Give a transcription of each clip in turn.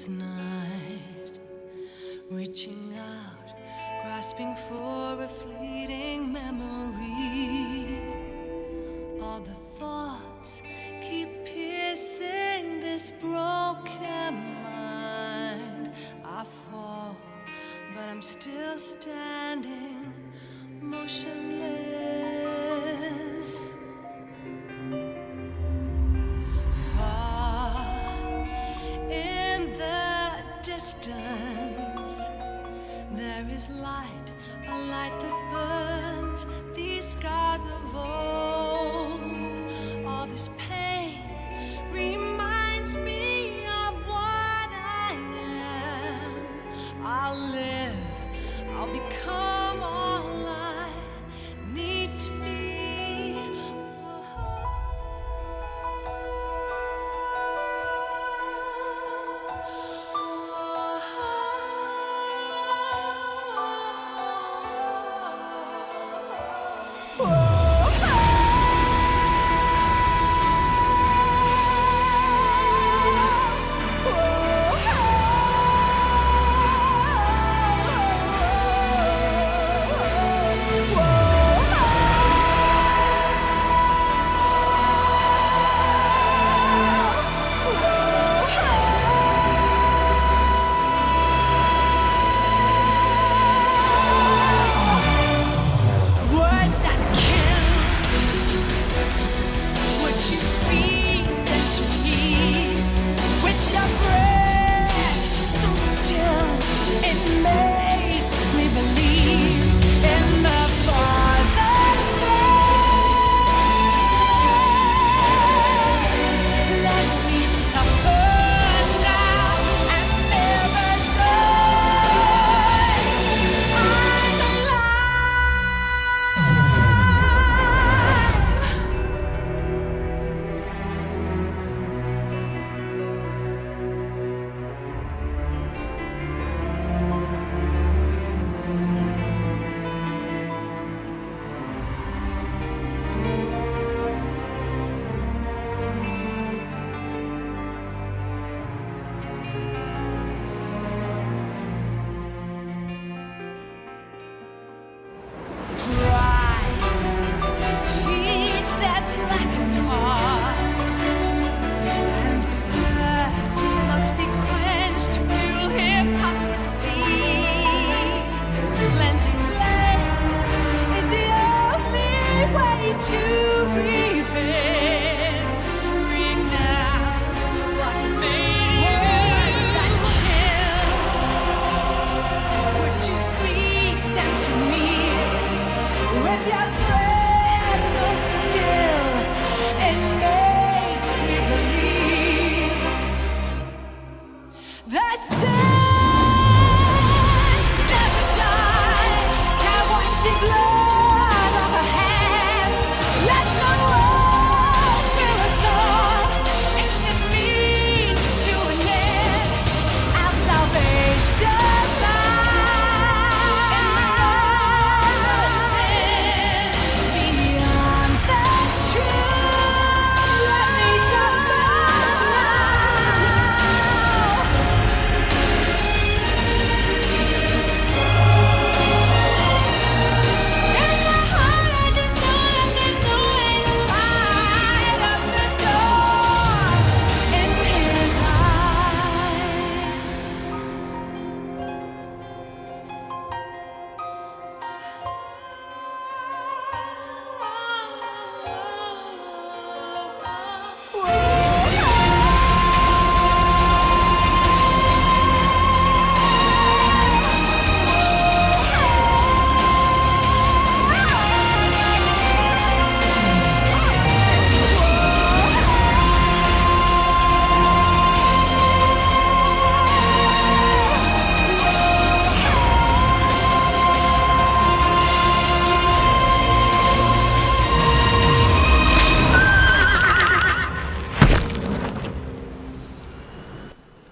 this night, reaching out, grasping for a fleeting memory. All the thoughts keep piercing this broken mind. I fall, but I'm still standing, motionless. Far in the distance, there is light, a light that burns these scars of old. All this pain reminds me of what I am. I'll live, I'll become all I need to be.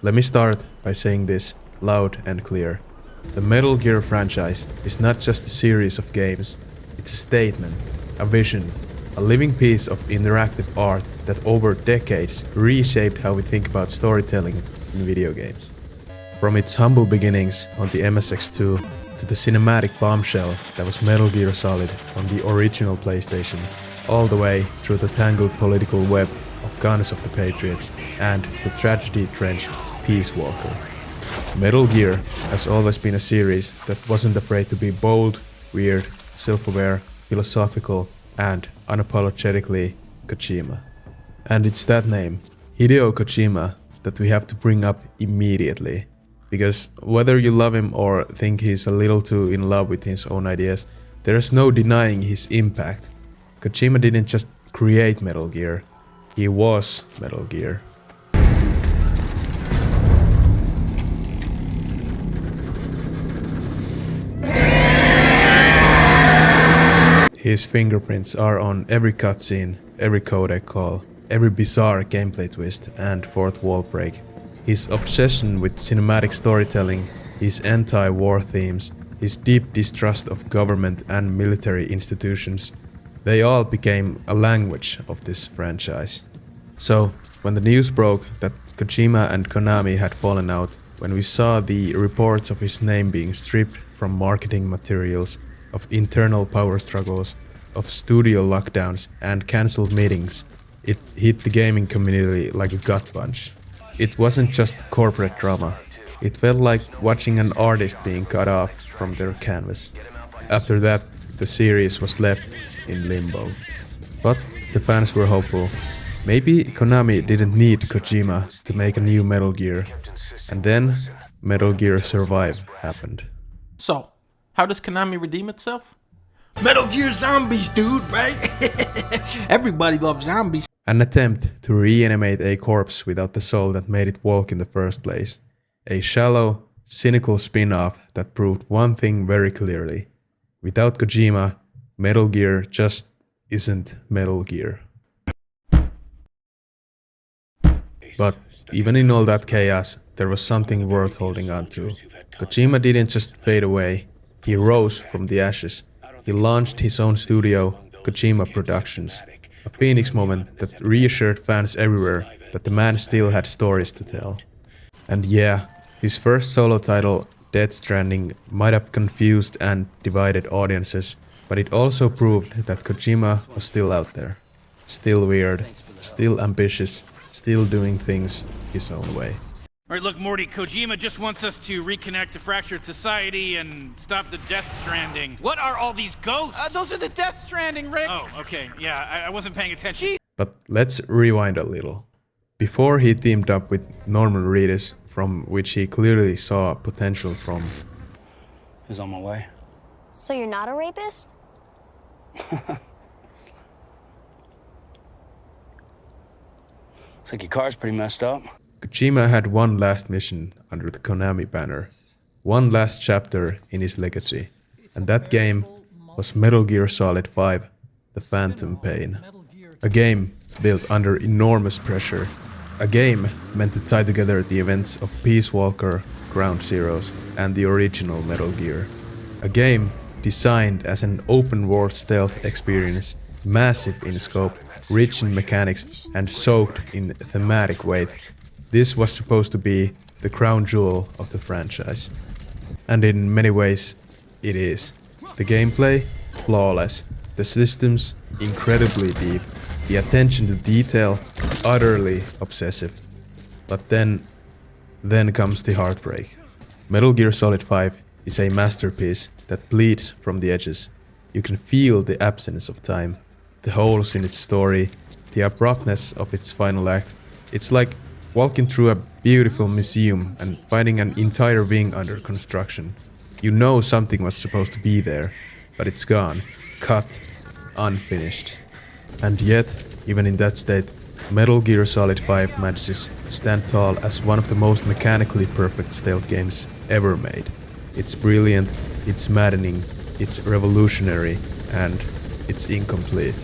Let me start by saying this loud and clear. The Metal Gear franchise is not just a series of games, it's a statement, a vision, a living piece of interactive art that over decades reshaped how we think about storytelling in video games. From its humble beginnings on the MSX2 to the cinematic bombshell that was Metal Gear Solid on the original PlayStation, all the way through the tangled political web of Guns of the Patriots and the tragedy-drenched Peace Walker. Metal Gear has always been a series that wasn't afraid to be bold, weird, self-aware, philosophical, and unapologetically Kojima. And it's that name, Hideo Kojima, that we have to bring up immediately. Because whether you love him or think he's a little too in love with his own ideas, there's no denying his impact. Kojima didn't just create Metal Gear, he was Metal Gear. His fingerprints are on every cutscene, every codec call, every bizarre gameplay twist and fourth wall break. His obsession with cinematic storytelling, his anti-war themes, his deep distrust of government and military institutions, they all became a language of this franchise. So, when the news broke that Kojima and Konami had fallen out, when we saw the reports of his name being stripped from marketing materials, of internal power struggles, of studio lockdowns and cancelled meetings, it hit the gaming community like a gut punch. It wasn't just corporate drama, it felt like watching an artist being cut off from their canvas. After that, the series was left in limbo. But the fans were hopeful. Maybe Konami didn't need Kojima to make a new Metal Gear. And then Metal Gear Survive happened. So, how does Konami redeem itself? Metal Gear Zombies, dude, right? Everybody loves zombies. An attempt to reanimate a corpse without the soul that made it walk in the first place. A shallow, cynical spin-off that proved one thing very clearly. Without Kojima, Metal Gear just isn't Metal Gear. But even in all that chaos, there was something worth holding on to. Kojima didn't just fade away, he rose from the ashes. He launched his own studio, Kojima Productions. A phoenix moment that reassured fans everywhere that the man still had stories to tell. And yeah, his first solo title, Death Stranding, might have confused and divided audiences, but it also proved that Kojima was still out there. Still weird, still ambitious, still doing things his own way. Alright, look, Morty, Kojima just wants us to reconnect to fractured society and stop the Death Stranding. What are all these ghosts? Those are the Death Stranding, Rick. Oh, okay, yeah, I wasn't paying attention. But let's rewind a little. Before he teamed up with Norman Reedus, from which he clearly saw potential from. He's on my way. So you're not a rapist? Looks like your car's pretty messed up. Kojima had one last mission under the Konami banner, one last chapter in his legacy, and that game was Metal Gear Solid 5, The Phantom Pain. A game built under enormous pressure, a game meant to tie together the events of Peace Walker, Ground Zeroes, and the original Metal Gear. A game designed as an open-world stealth experience, massive in scope, rich in mechanics, and soaked in thematic weight. This was supposed to be the crown jewel of the franchise. And in many ways, it is. The gameplay, flawless. The systems, incredibly deep. The attention to detail, utterly obsessive. But then comes the heartbreak. Metal Gear Solid 5 is a masterpiece that bleeds from the edges. You can feel the absence of time, the holes in its story, the abruptness of its final act. It's like walking through a beautiful museum and finding an entire wing under construction. You know something was supposed to be there, but it's gone, cut, unfinished. And yet, even in that state, Metal Gear Solid 5 manages to stand tall as one of the most mechanically perfect stealth games ever made. It's brilliant, it's maddening, it's revolutionary, and it's incomplete.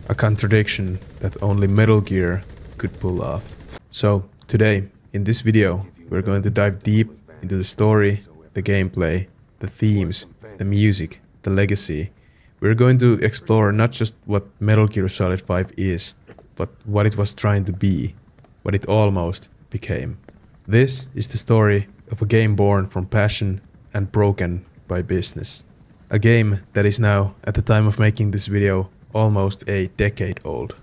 A contradiction that only Metal Gear could pull off. So, today, in this video, we're going to dive deep into the story, the gameplay, the themes, the music, the legacy. We're going to explore not just what Metal Gear Solid 5 is, but what it was trying to be, what it almost became. This is the story of a game born from passion and broken by business. A game that is now, at the time of making this video, almost a decade old.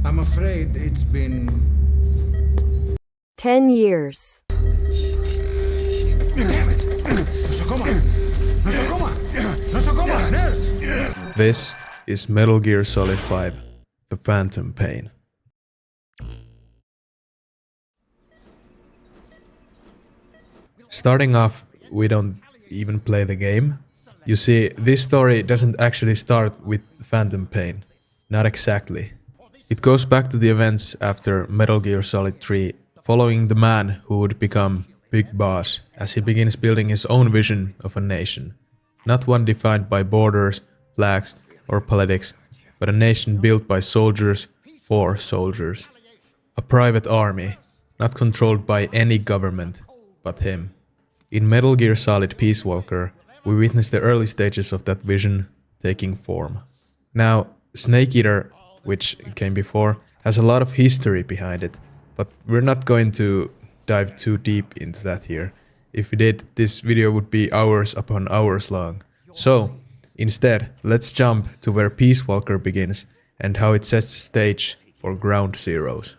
I'm afraid it's been 10 years. Damn it! Nosocoma! Nosocoma! Nosocoma! Nurse! This is Metal Gear Solid 5, The Phantom Pain. Starting off, we don't even play the game. You see, this story doesn't actually start with Phantom Pain. Not exactly. It goes back to the events after Metal Gear Solid 3, following the man who would become Big Boss as he begins building his own vision of a nation. Not one defined by borders, flags, or politics, but a nation built by soldiers for soldiers. A private army, not controlled by any government but him. In Metal Gear Solid Peace Walker, we witness the early stages of that vision taking form. Now, Snake Eater, which came before, has a lot of history behind it, but we're not going to dive too deep into that here. If we did, this video would be hours upon hours long. So, instead, let's jump to where Peace Walker begins and how it sets the stage for Ground Zeroes.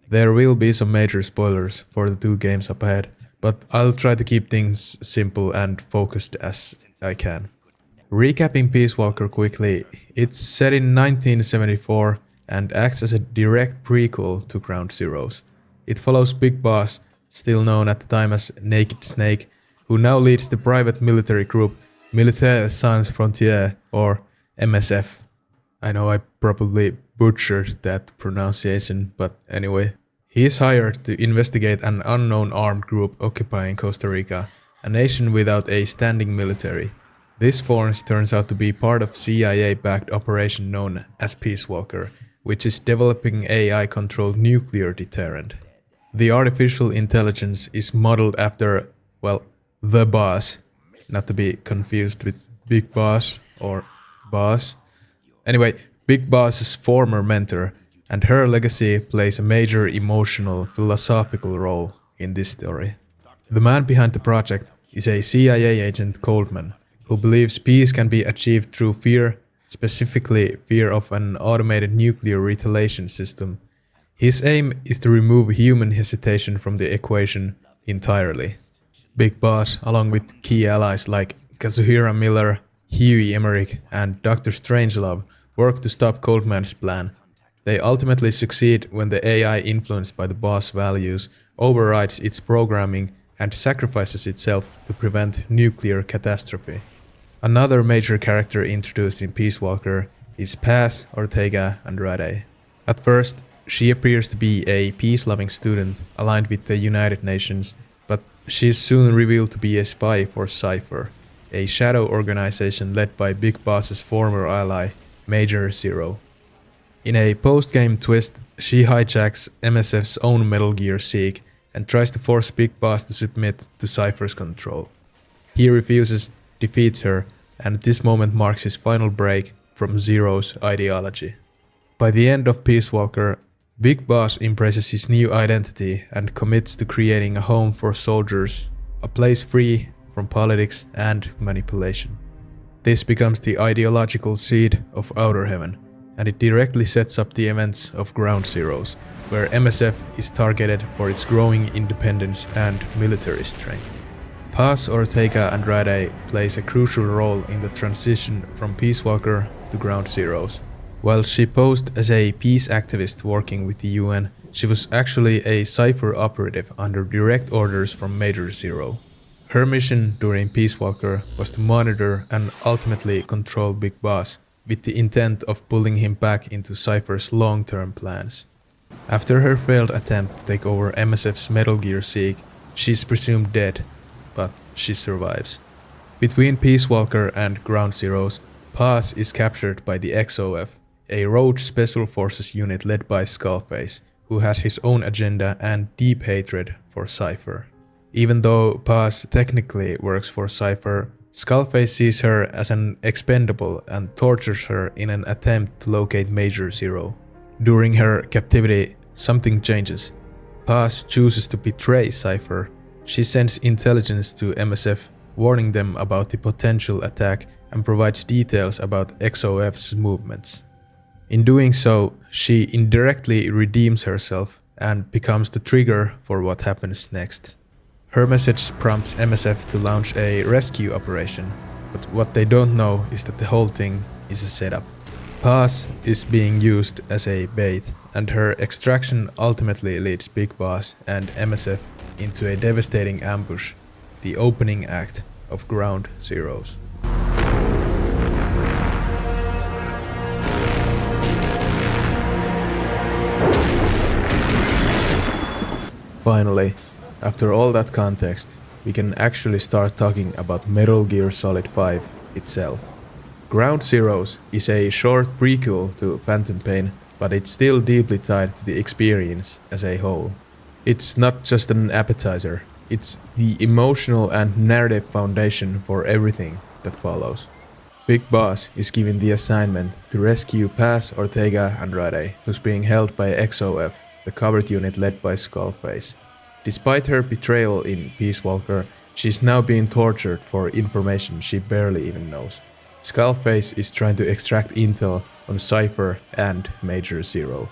There will be some major spoilers for the two games up ahead, but I'll try to keep things simple and focused as I can. Recapping Peace Walker quickly, it's set in 1974 and acts as a direct prequel to Ground Zeroes. It follows Big Boss, still known at the time as Naked Snake, who now leads the private military group Militaire Sans Frontières, or MSF. I know I probably butchered that pronunciation, but anyway. He is hired to investigate an unknown armed group occupying Costa Rica, a nation without a standing military. This force turns out to be part of CIA-backed operation known as Peace Walker, which is developing AI-controlled nuclear deterrent. The artificial intelligence is modeled after, well, the boss, not to be confused with Big Boss or Boss. Anyway, Big Boss's former mentor, and her legacy plays a major emotional, philosophical role in this story. The man behind the project is a CIA agent Coldman, who believes peace can be achieved through fear, specifically fear of an automated nuclear retaliation system. His aim is to remove human hesitation from the equation entirely. Big Boss, along with key allies like Kazuhira Miller, Huey Emmerick, and Dr. Strangelove, work to stop Coldman's plan. They ultimately succeed when the AI, influenced by the boss' values, overrides its programming and sacrifices itself to prevent nuclear catastrophe. Another major character introduced in Peace Walker is Paz Ortega Andrade. At first, she appears to be a peace-loving student aligned with the United Nations, but she is soon revealed to be a spy for Cypher, a shadow organization led by Big Boss's former ally, Major Zero. In a post-game twist, she hijacks MSF's own Metal Gear Seek and tries to force Big Boss to submit to Cypher's control. He refuses, defeats her, and this moment marks his final break from Zero's ideology. By the end of Peace Walker, Big Boss embraces his new identity and commits to creating a home for soldiers, a place free from politics and manipulation. This becomes the ideological seed of Outer Heaven, and it directly sets up the events of Ground Zeroes, where MSF is targeted for its growing independence and military strength. Paz Ortega Andrade plays a crucial role in the transition from Peace Walker to Ground Zeroes. While she posed as a peace activist working with the UN, she was actually a Cypher operative under direct orders from Major Zero. Her mission during Peace Walker was to monitor and ultimately control Big Boss, with the intent of pulling him back into Cypher's long-term plans. After her failed attempt to take over MSF's Metal Gear Seek, she is presumed dead, but she survives. Between Peace Walker and Ground Zeroes, Paz is captured by the XOF, a rogue special forces unit led by Skullface, who has his own agenda and deep hatred for Cypher. Even though Paz technically works for Cypher, Skullface sees her as an expendable and tortures her in an attempt to locate Major Zero. During her captivity, something changes. Paz chooses to betray Cypher, She sends intelligence to MSF, warning them about the potential attack and provides details about XOF's movements. In doing so, she indirectly redeems herself and becomes the trigger for what happens next. Her message prompts MSF to launch a rescue operation, but what they don't know is that the whole thing is a setup. Paz is being used as a bait, and her extraction ultimately leads Big Boss and MSF into a devastating ambush, the opening act of Ground Zeroes. Finally, after all that context, we can actually start talking about Metal Gear Solid 5 itself. Ground Zeroes is a short prequel to Phantom Pain, but it's still deeply tied to the experience as a whole. It's not just an appetizer, it's the emotional and narrative foundation for everything that follows. Big Boss is given the assignment to rescue Paz Ortega Andrade, who's being held by XOF, the covert unit led by Skullface. Despite her betrayal in Peace Walker, she's now being tortured for information she barely even knows. Skullface is trying to extract intel on Cypher and Major Zero.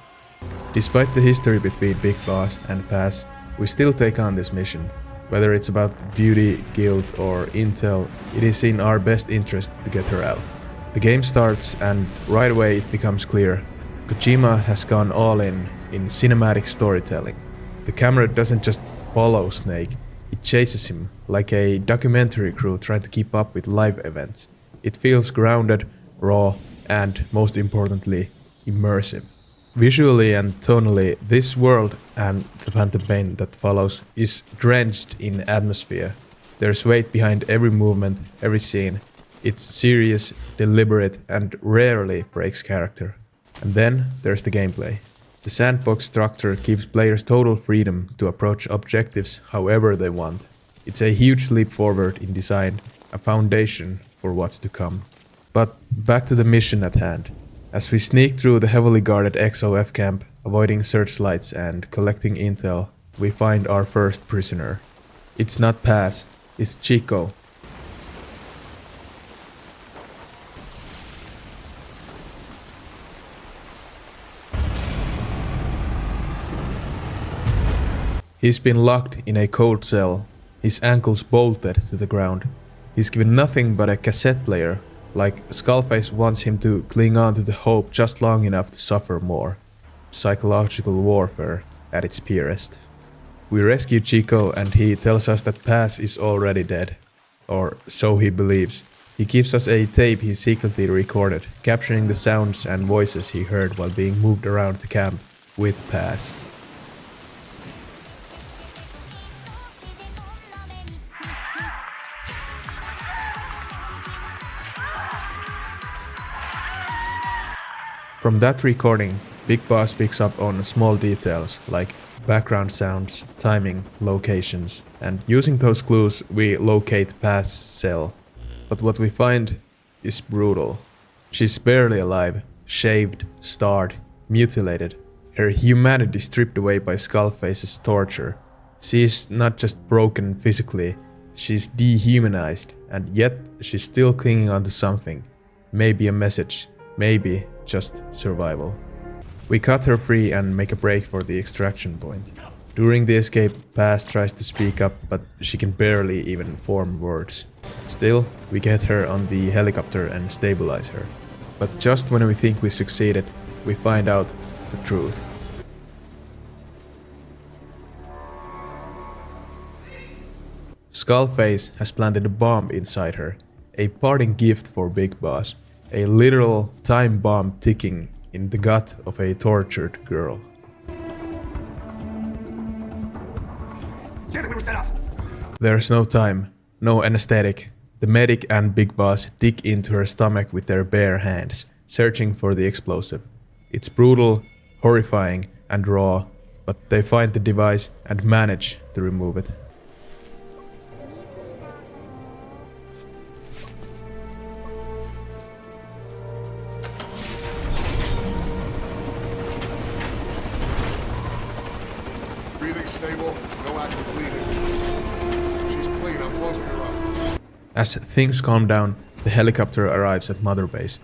Despite the history between Big Boss and Paz, we still take on this mission. Whether it's about duty, guilt, or intel, it is in our best interest to get her out. The game starts and right away it becomes clear. Kojima has gone all in cinematic storytelling. The camera doesn't just follow Snake, it chases him like a documentary crew trying to keep up with live events. It feels grounded, raw, and most importantly, immersive. Visually and tonally, this world and the Phantom Pain that follows is drenched in atmosphere. There's weight behind every movement, every scene. It's serious, deliberate, and rarely breaks character. And then there's the gameplay. The sandbox structure gives players total freedom to approach objectives however they want. It's a huge leap forward in design, a foundation for what's to come. But back to the mission at hand. As we sneak through the heavily guarded XOF camp, avoiding searchlights and collecting intel, we find our first prisoner. It's not Paz, it's Chico. He's been locked in a cold cell, his ankles bolted to the ground. He's given nothing but a cassette player, like Skullface wants him to cling on to the hope just long enough to suffer more. Psychological warfare at its purest. We rescue Chico and he tells us that Paz is already dead. Or so he believes. He gives us a tape he secretly recorded, capturing the sounds and voices he heard while being moved around the camp with Paz. From that recording, Big Boss picks up on small details like background sounds, timing, locations, and using those clues we locate Paz's cell. But what we find is brutal. She's barely alive, shaved, scarred, mutilated, her humanity stripped away by Skullface's torture. She's not just broken physically, she's dehumanized, and yet she's still clinging onto something. Maybe a message, maybe just survival. We cut her free and make a break for the extraction point. During the escape, Paz tries to speak up, but she can barely even form words. Still, we get her on the helicopter and stabilize her. But just when we think we succeeded, we find out the truth. Skullface has planted a bomb inside her, a parting gift for Big Boss. A literal time bomb ticking in the gut of a tortured girl. There's no time, no anesthetic. The medic and Big Boss dig into her stomach with their bare hands, searching for the explosive. It's brutal, horrifying, and raw, but they find the device and manage to remove it. Breathing stable, no active bleeding. As things calm down, the helicopter arrives at Mother Base,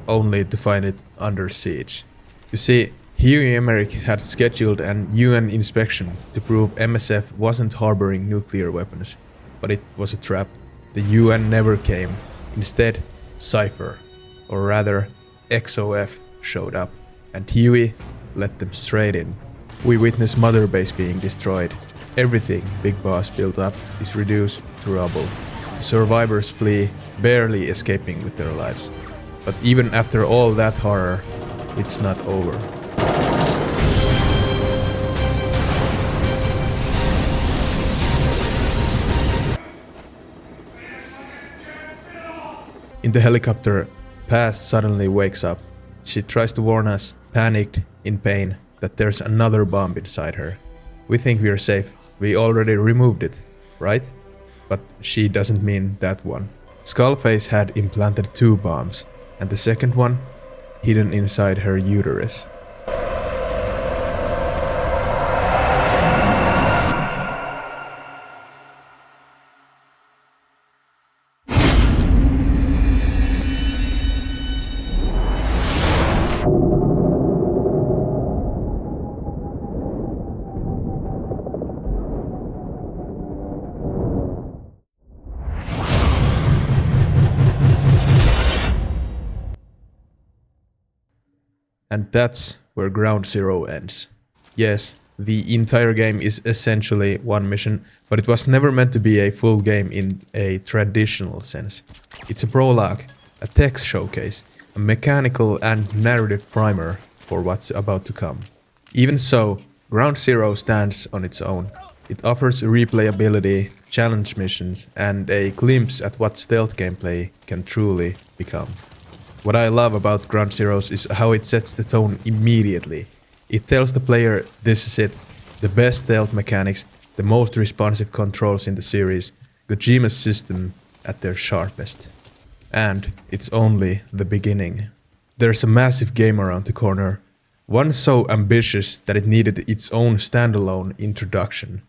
only to find it under siege. You see, Huey Emmerick had scheduled an UN inspection to prove MSF wasn't harboring nuclear weapons, but it was a trap. The UN never came. Instead, Cypher, or rather XOF, showed up, and Huey let them straight in. We witness Mother Base being destroyed. Everything Big Boss built up is reduced to rubble. The survivors flee, barely escaping with their lives. But even after all that horror, it's not over. In the helicopter, Paz suddenly wakes up. She tries to warn us, panicked, in pain, that there's another bomb inside her. We think we're safe. We already removed it, right? But she doesn't mean that one. Skullface had implanted 2 bombs, and the second one hidden inside her uterus. And that's where Ground Zero ends. Yes, the entire game is essentially one mission, but it was never meant to be a full game in a traditional sense. It's a prologue, a text showcase, a mechanical and narrative primer for what's about to come. Even so, Ground Zero stands on its own. It offers replayability, challenge missions, and a glimpse at what stealth gameplay can truly become. What I love about Ground Zeroes is how it sets the tone immediately. It tells the player this is it, the best stealth mechanics, the most responsive controls in the series, Kojima's system at their sharpest. And it's only the beginning. There's a massive game around the corner, one so ambitious that it needed its own standalone introduction.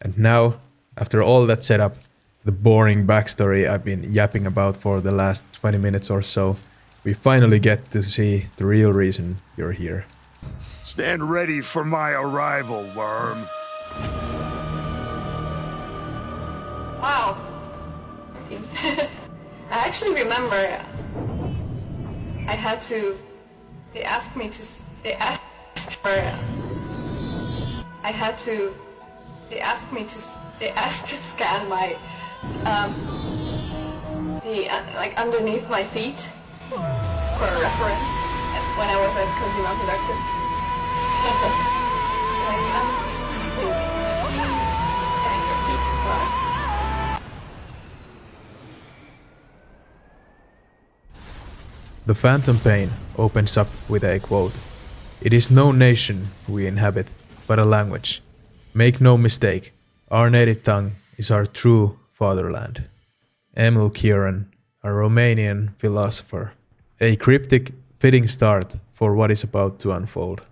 And now, after all that setup, the boring backstory I've been yapping about for the last 20 minutes or so, we finally get to see the real reason you're here. Stand ready for my arrival, worm. Wow. I actually remember they asked to scan my, like underneath my feet for a reference when I was at Kojima Production. Scan your feet as well. The Phantom Pain opens up with a quote. "It is no nation we inhabit, but a language. Make no mistake, our native tongue is our true fatherland." Emil Kieran, a Romanian philosopher. A cryptic, fitting start for what is about to unfold.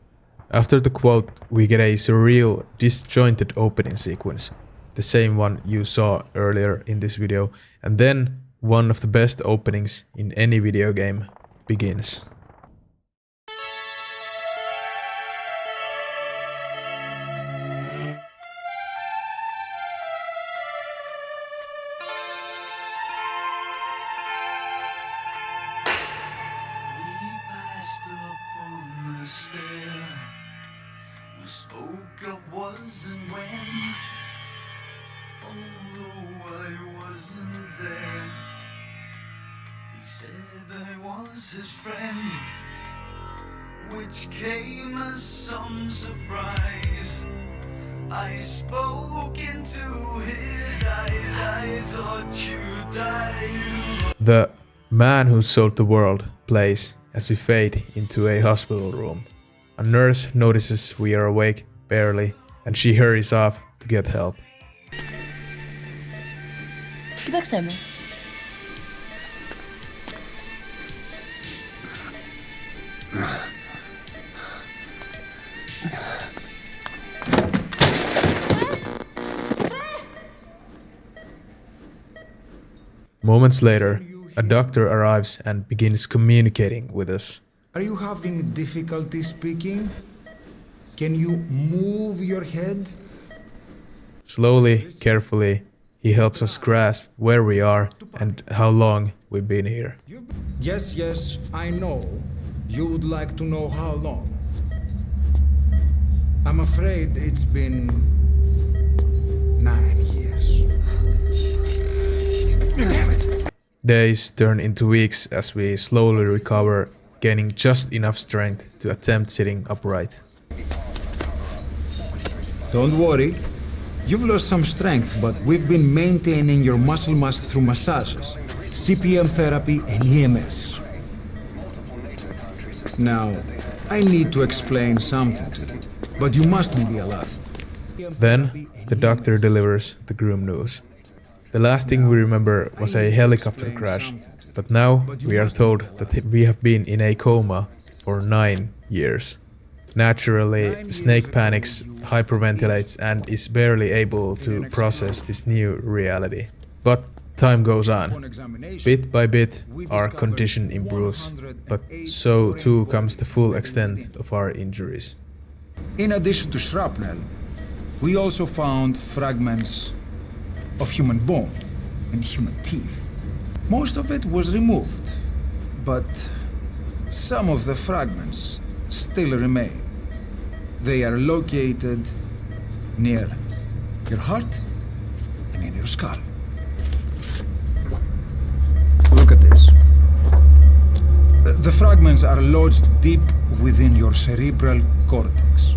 After the quote, we get a surreal, disjointed opening sequence, the same one you saw earlier in this video, and then one of the best openings in any video game begins. We spoke of was and when, although I wasn't there. He said I was his friend, which came as some surprise. I spoke into his eyes, I thought you died. The Man Who Sold the World plays as we fade into a hospital room. A nurse notices we are awake, barely, and she hurries off to get help. Kdo chceme? Moments later, a doctor arrives and begins communicating with us. Are you having difficulty speaking? Can you move your head? Slowly, carefully, he helps us grasp where we are and how long we've been here. Yes, yes, I know. You would like to know how long. I'm afraid it's been 9 years. Damn it! Days turn into weeks as we slowly recover, gaining just enough strength to attempt sitting upright. Don't worry. You've lost some strength, but we've been maintaining your muscle mass through massages, CPM therapy, and EMS. Now, I need to explain something to you, but you mustn't be alarmed. Then, the doctor delivers the grim news. The last thing we remember was a helicopter crash, but now we are told that we have been in a coma for 9 years. Naturally, Snake panics, hyperventilates, and is barely able to process this new reality. But time goes on. Bit by bit, our condition improves, but so too comes the full extent of our injuries. In addition to shrapnel, we also found fragments of human bone and human teeth. Most of it was removed, but some of the fragments still remain. They are located near your heart and in your skull. Look at this. The fragments are lodged deep within your cerebral cortex.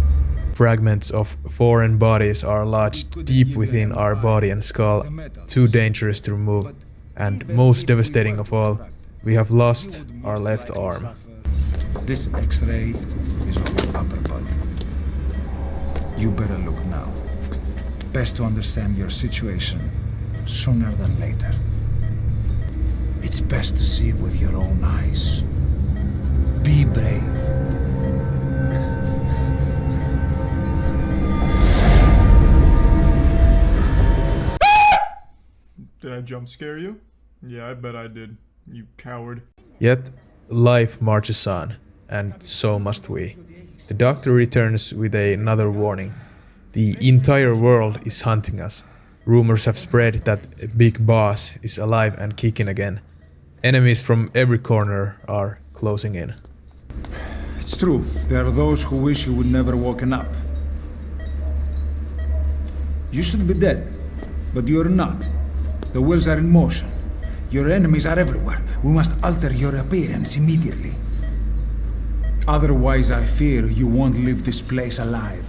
Fragments of foreign bodies are lodged deep within our body and skull, too dangerous to remove, and most devastating of all, we have lost our left arm. This X-ray is of your upper body. You better look now. Best to understand your situation sooner than later. It's best to see it with your own eyes. Be brave. Did I jump scare you? Yeah, I bet I did, you coward. Yet, life marches on, and so must we. The doctor returns with another warning. The entire world is hunting us. Rumors have spread that Big Boss is alive and kicking again. Enemies from every corner are closing in. It's true. There are those who wish you would never woken up. You should be dead, but you're not. The wheels are in motion. Your enemies are everywhere. We must alter your appearance immediately. Otherwise, I fear you won't leave this place alive.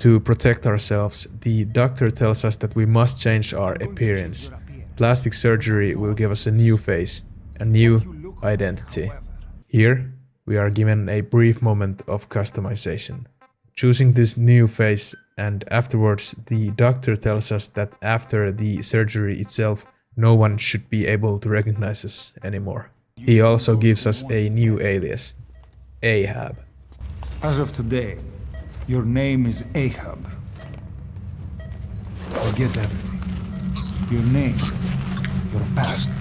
To protect ourselves, the doctor tells us that we must change our appearance. Plastic surgery will give us a new face, a new identity. Here, we are given a brief moment of customization. Choosing this new face, and afterwards the doctor tells us that after the surgery itself, no one should be able to recognize us anymore. He also gives us a new alias, Ahab. As of today, your name is Ahab. Forget everything. Your name, your past.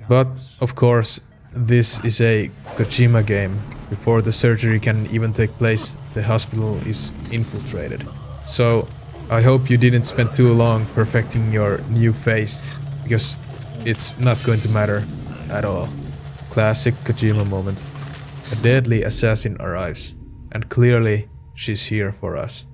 But, of course, this is a Kojima game. Before the surgery can even take place, the hospital is infiltrated. So, I hope you didn't spend too long perfecting your new face, because it's not going to matter at all. Classic Kojima moment. A deadly assassin arrives, and clearly she's here for us.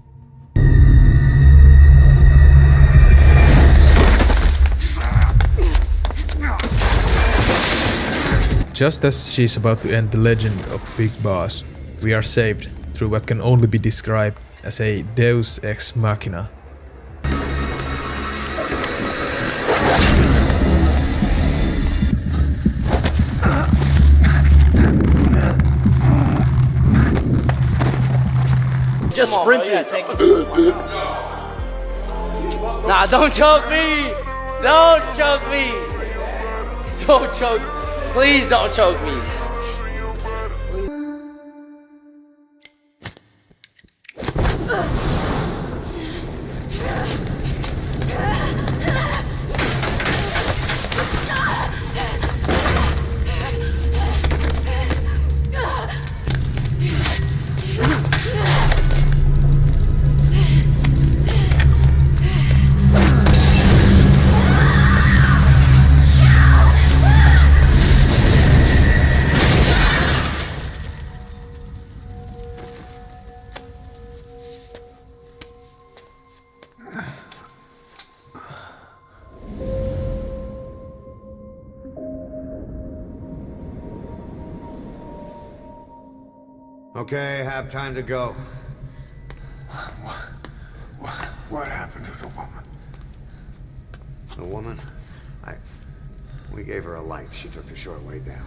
Just as she's about to end the legend of Big Boss, we are saved through what can only be described as a deus ex machina. Just sprint it. Nah, don't choke me! Don't choke me! Don't choke. Please don't choke me. Okay, have time to go. What happened to the woman? The woman? We gave her a light. She took the short way down.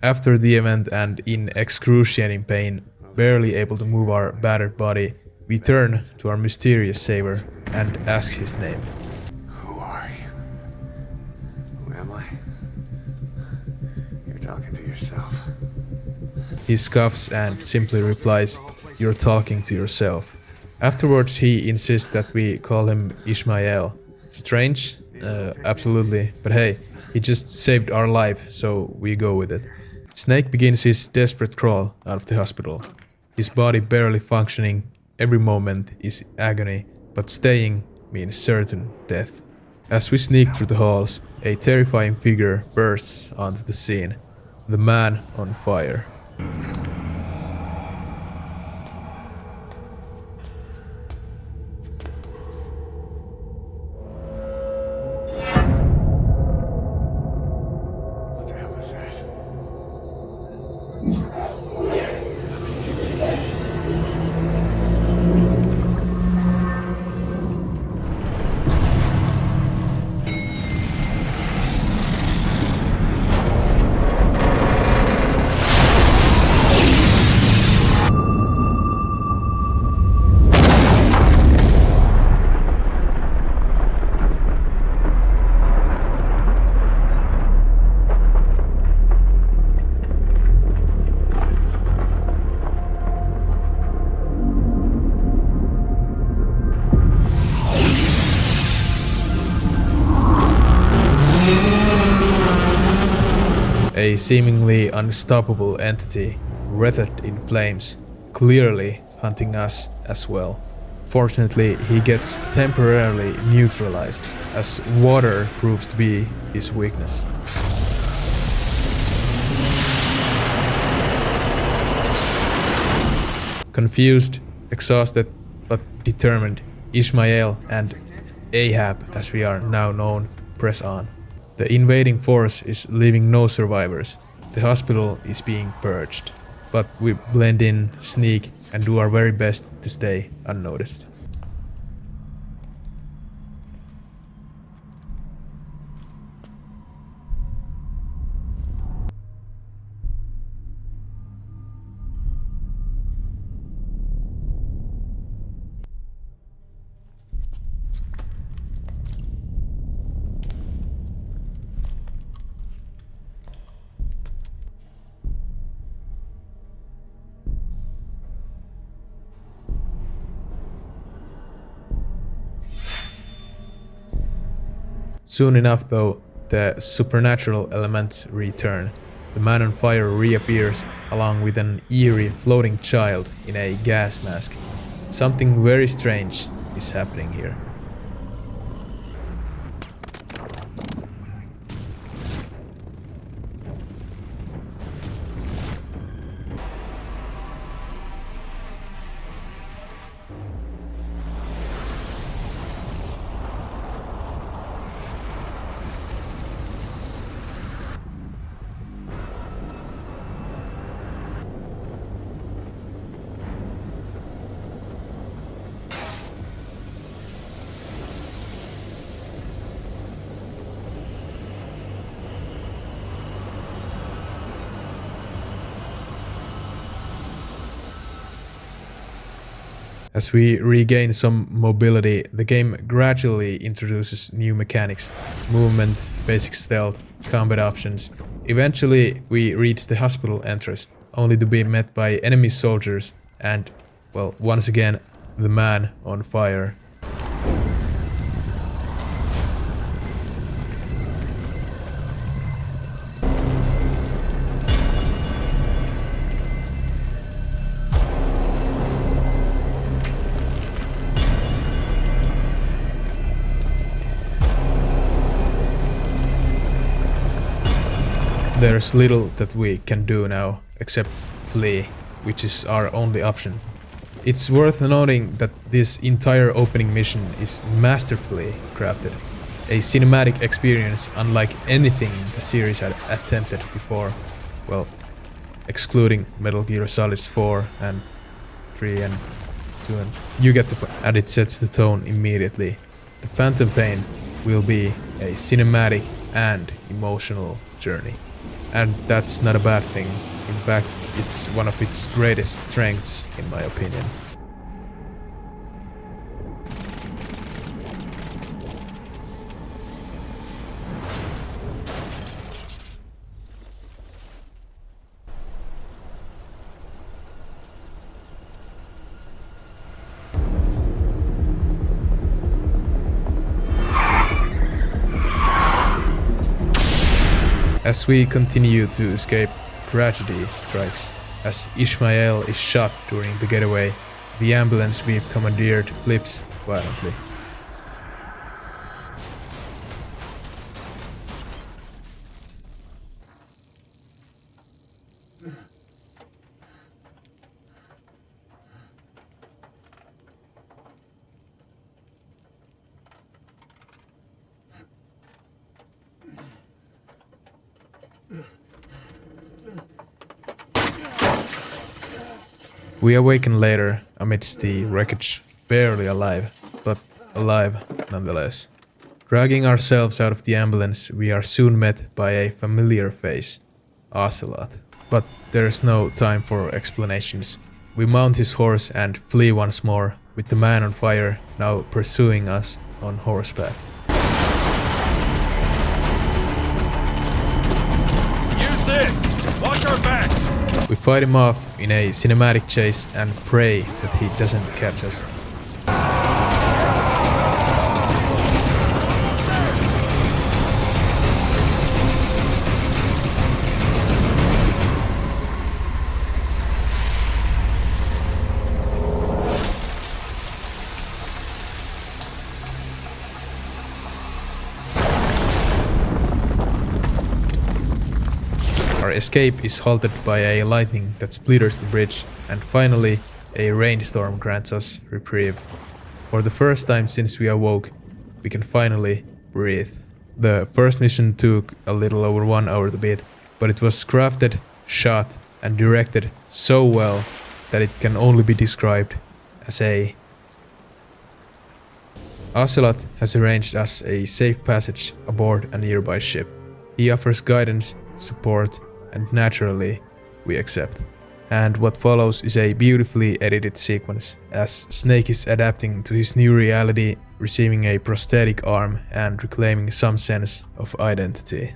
After the event and in excruciating pain, barely able to move our battered body, we turn to our mysterious savior and ask his name. Who are you? Who am I? You're talking to yourself. He scoffs and simply replies, "You're talking to yourself." Afterwards he insists that we call him Ishmael. Strange? Absolutely, but hey, he just saved our life, so we go with it. Snake begins his desperate crawl out of the hospital. His body barely functioning, every moment is agony, but staying means certain death. As we sneak through the halls, a terrifying figure bursts onto the scene. The man on fire. What the hell is that? A seemingly unstoppable entity, wreathed in flames, clearly hunting us as well. Fortunately, he gets temporarily neutralized, as water proves to be his weakness. Confused, exhausted, but determined, Ishmael and Ahab, as we are now known, press on. The invading force is leaving no survivors. The hospital is being purged. But we blend in, sneak, and do our very best to stay unnoticed. Soon enough though, the supernatural elements return. The man on fire reappears along with an eerie floating child in a gas mask. Something very strange is happening here. As we regain some mobility, the game gradually introduces new mechanics, movement, basic stealth, combat options. Eventually we reach the hospital entrance, only to be met by enemy soldiers and, well, once again, the man on fire. There's little that we can do now, except flee, which is our only option. It's worth noting that this entire opening mission is masterfully crafted. A cinematic experience unlike anything the series had attempted before. Well, excluding Metal Gear Solid 4 and 3 and 2 and you get the point. And it sets the tone immediately. The Phantom Pain will be a cinematic and emotional journey. And that's not a bad thing. In fact, it's one of its greatest strengths, in my opinion. As we continue to escape, tragedy strikes. As Ishmael is shot during the getaway, the ambulance we've commandeered flips violently. We awaken later amidst the wreckage, barely alive, but alive nonetheless. Dragging ourselves out of the ambulance, we are soon met by a familiar face, Ocelot. But there's no time for explanations. We mount his horse and flee once more, with the man on fire now pursuing us on horseback. Use this! Watch our backs! We fight him off in a cinematic chase and pray that he doesn't catch us. Our escape is halted by a lightning that splitters the bridge, and finally a rainstorm grants us reprieve. For the first time since we awoke, we can finally breathe. The first mission took a little over 1 hour to beat, but it was crafted, shot and directed so well that it can only be described as a... Ocelot has arranged us a safe passage aboard a nearby ship. He offers guidance, support, and naturally, we accept. And what follows is a beautifully edited sequence, as Snake is adapting to his new reality, receiving a prosthetic arm and reclaiming some sense of identity.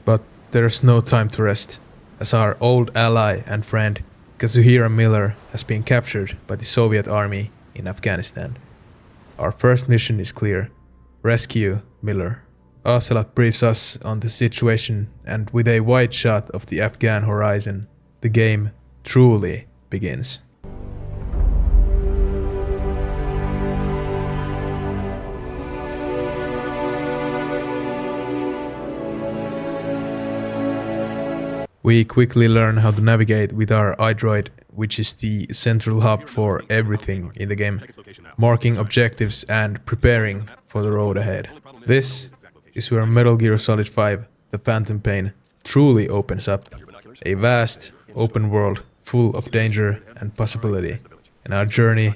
But there's no time to rest, as our old ally and friend Kazuhira Miller has been captured by the Soviet army in Afghanistan. Our first mission is clear: rescue Miller. Ocelot briefs us on the situation, and with a wide shot of the Afghan horizon, the game truly begins. We quickly learn how to navigate with our iDroid, which is the central hub for everything in the game, marking objectives and preparing for the road ahead. This is where Metal Gear Solid 5, The Phantom Pain, truly opens up. A vast, open world full of danger and possibility, and our journey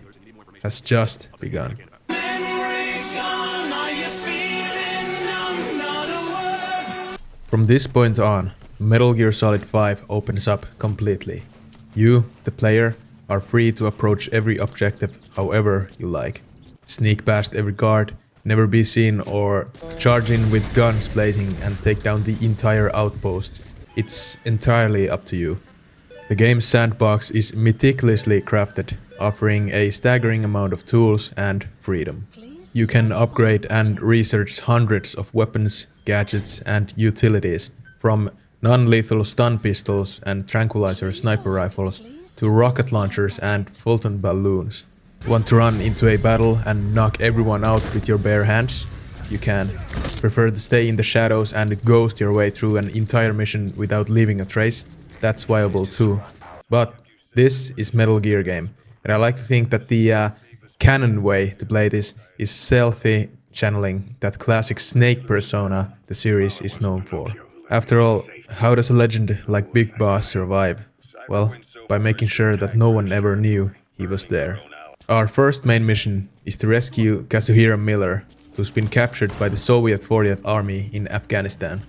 has just begun. From this point on, Metal Gear Solid 5 opens up completely. You, the player, are free to approach every objective however you like. Sneak past every guard, never be seen, or charge in with guns blazing and take down the entire outpost. It's entirely up to you. The game's sandbox is meticulously crafted, offering a staggering amount of tools and freedom. You can upgrade and research hundreds of weapons, gadgets, and utilities, from non-lethal stun pistols and tranquilizer sniper rifles to rocket launchers and Fulton balloons. Want to run into a battle and knock everyone out with your bare hands? You can. Prefer to stay in the shadows and ghost your way through an entire mission without leaving a trace? That's viable too. But this is Metal Gear game, and I like to think that the canon way to play this is stealthy channeling that classic Snake persona the series is known for. After all, how does a legend like Big Boss survive? Well, by making sure that no one ever knew he was there. Our first main mission is to rescue Kazuhira Miller, who's been captured by the Soviet 40th Army in Afghanistan.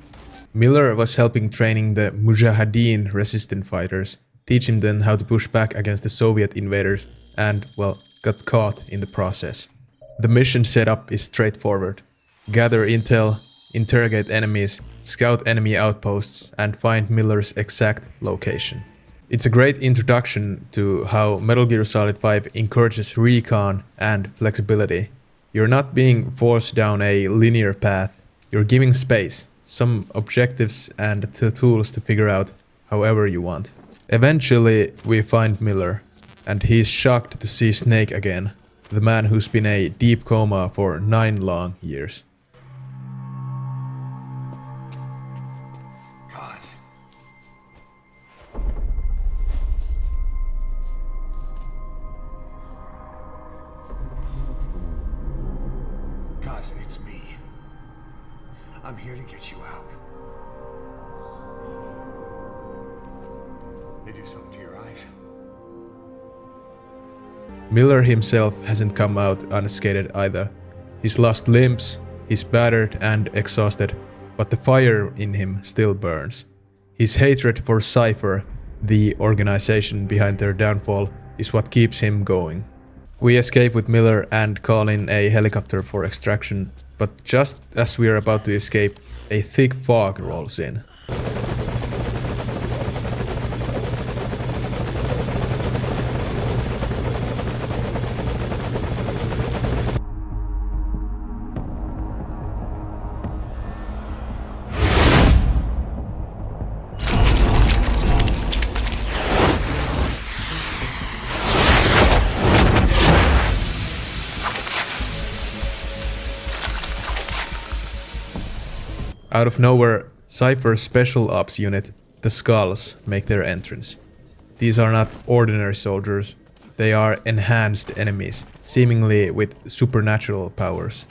Miller was helping training the Mujahideen resistant fighters, teaching them how to push back against the Soviet invaders, and, well, got caught in the process. The mission setup is straightforward. Gather intel, interrogate enemies, scout enemy outposts, and find Miller's exact location. It's a great introduction to how Metal Gear Solid 5 encourages recon and flexibility. You're not being forced down a linear path, you're giving space, some objectives and the tools to figure out however you want. Eventually we find Miller, and he's shocked to see Snake again, the man who's been in a deep coma for 9 long years. It's me. I'm here to get you out. They do something to your eyes? Miller himself hasn't come out unscathed either. He's lost limbs, he's battered and exhausted, but the fire in him still burns. His hatred for Cypher, the organization behind their downfall, is what keeps him going. We escape with Miller and call in a helicopter for extraction, but just as we are about to escape, a thick fog rolls in. Out of nowhere, Cypher's special ops unit, the Skulls, make their entrance. These are not ordinary soldiers, they are enhanced enemies, seemingly with supernatural powers.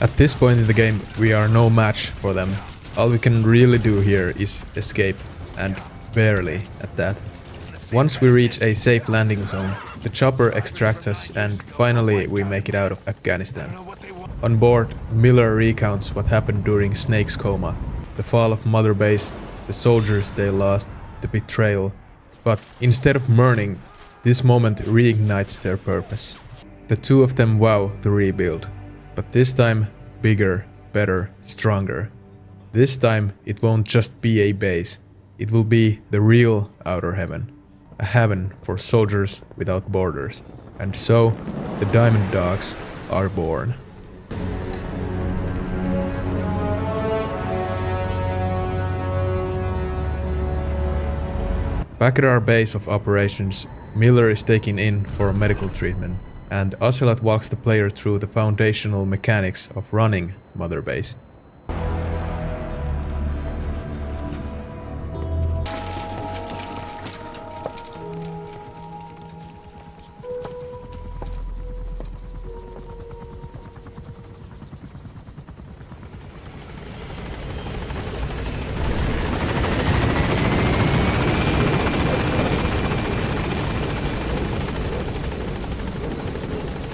At this point in the game, we are no match for them. All we can really do here is escape, and barely at that. Once we reach a safe landing zone, the chopper extracts us and finally we make it out of Afghanistan. On board, Miller recounts what happened during Snake's coma, the fall of Mother Base, the soldiers they lost, the betrayal. But instead of mourning, this moment reignites their purpose. The two of them vow to rebuild. But this time, bigger, better, stronger. This time, it won't just be a base. It will be the real outer heaven. A heaven for soldiers without borders. And so, the Diamond Dogs are born. Back at our base of operations, Miller is taken in for medical treatment, and Ocelot walks the player through the foundational mechanics of running Mother Base.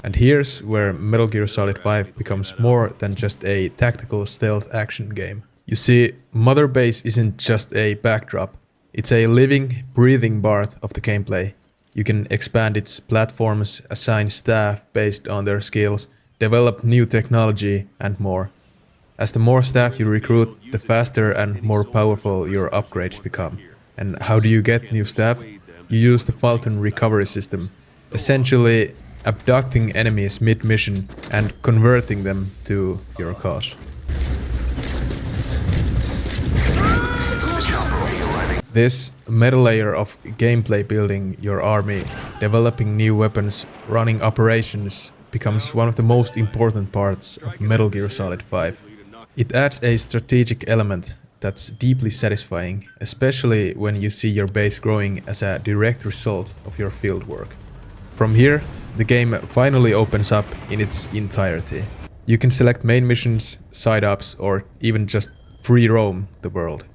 And here's where Metal Gear Solid 5 becomes more than just a tactical stealth action game. You see, Mother Base isn't just a backdrop, it's a living, breathing part of the gameplay. You can expand its platforms, assign staff based on their skills, develop new technology, and more. As the more staff you recruit, the faster and more powerful your upgrades become. And how do you get new staff? You use the Fulton recovery system, essentially abducting enemies mid-mission and converting them to your cause. This meta layer of gameplay building your army, developing new weapons, running operations becomes one of the most important parts of Metal Gear Solid 5. It adds a strategic element that's deeply satisfying, especially when you see your base growing as a direct result of your field work. From here, the game finally opens up in its entirety. You can select main missions, side ops, or even just free roam the world.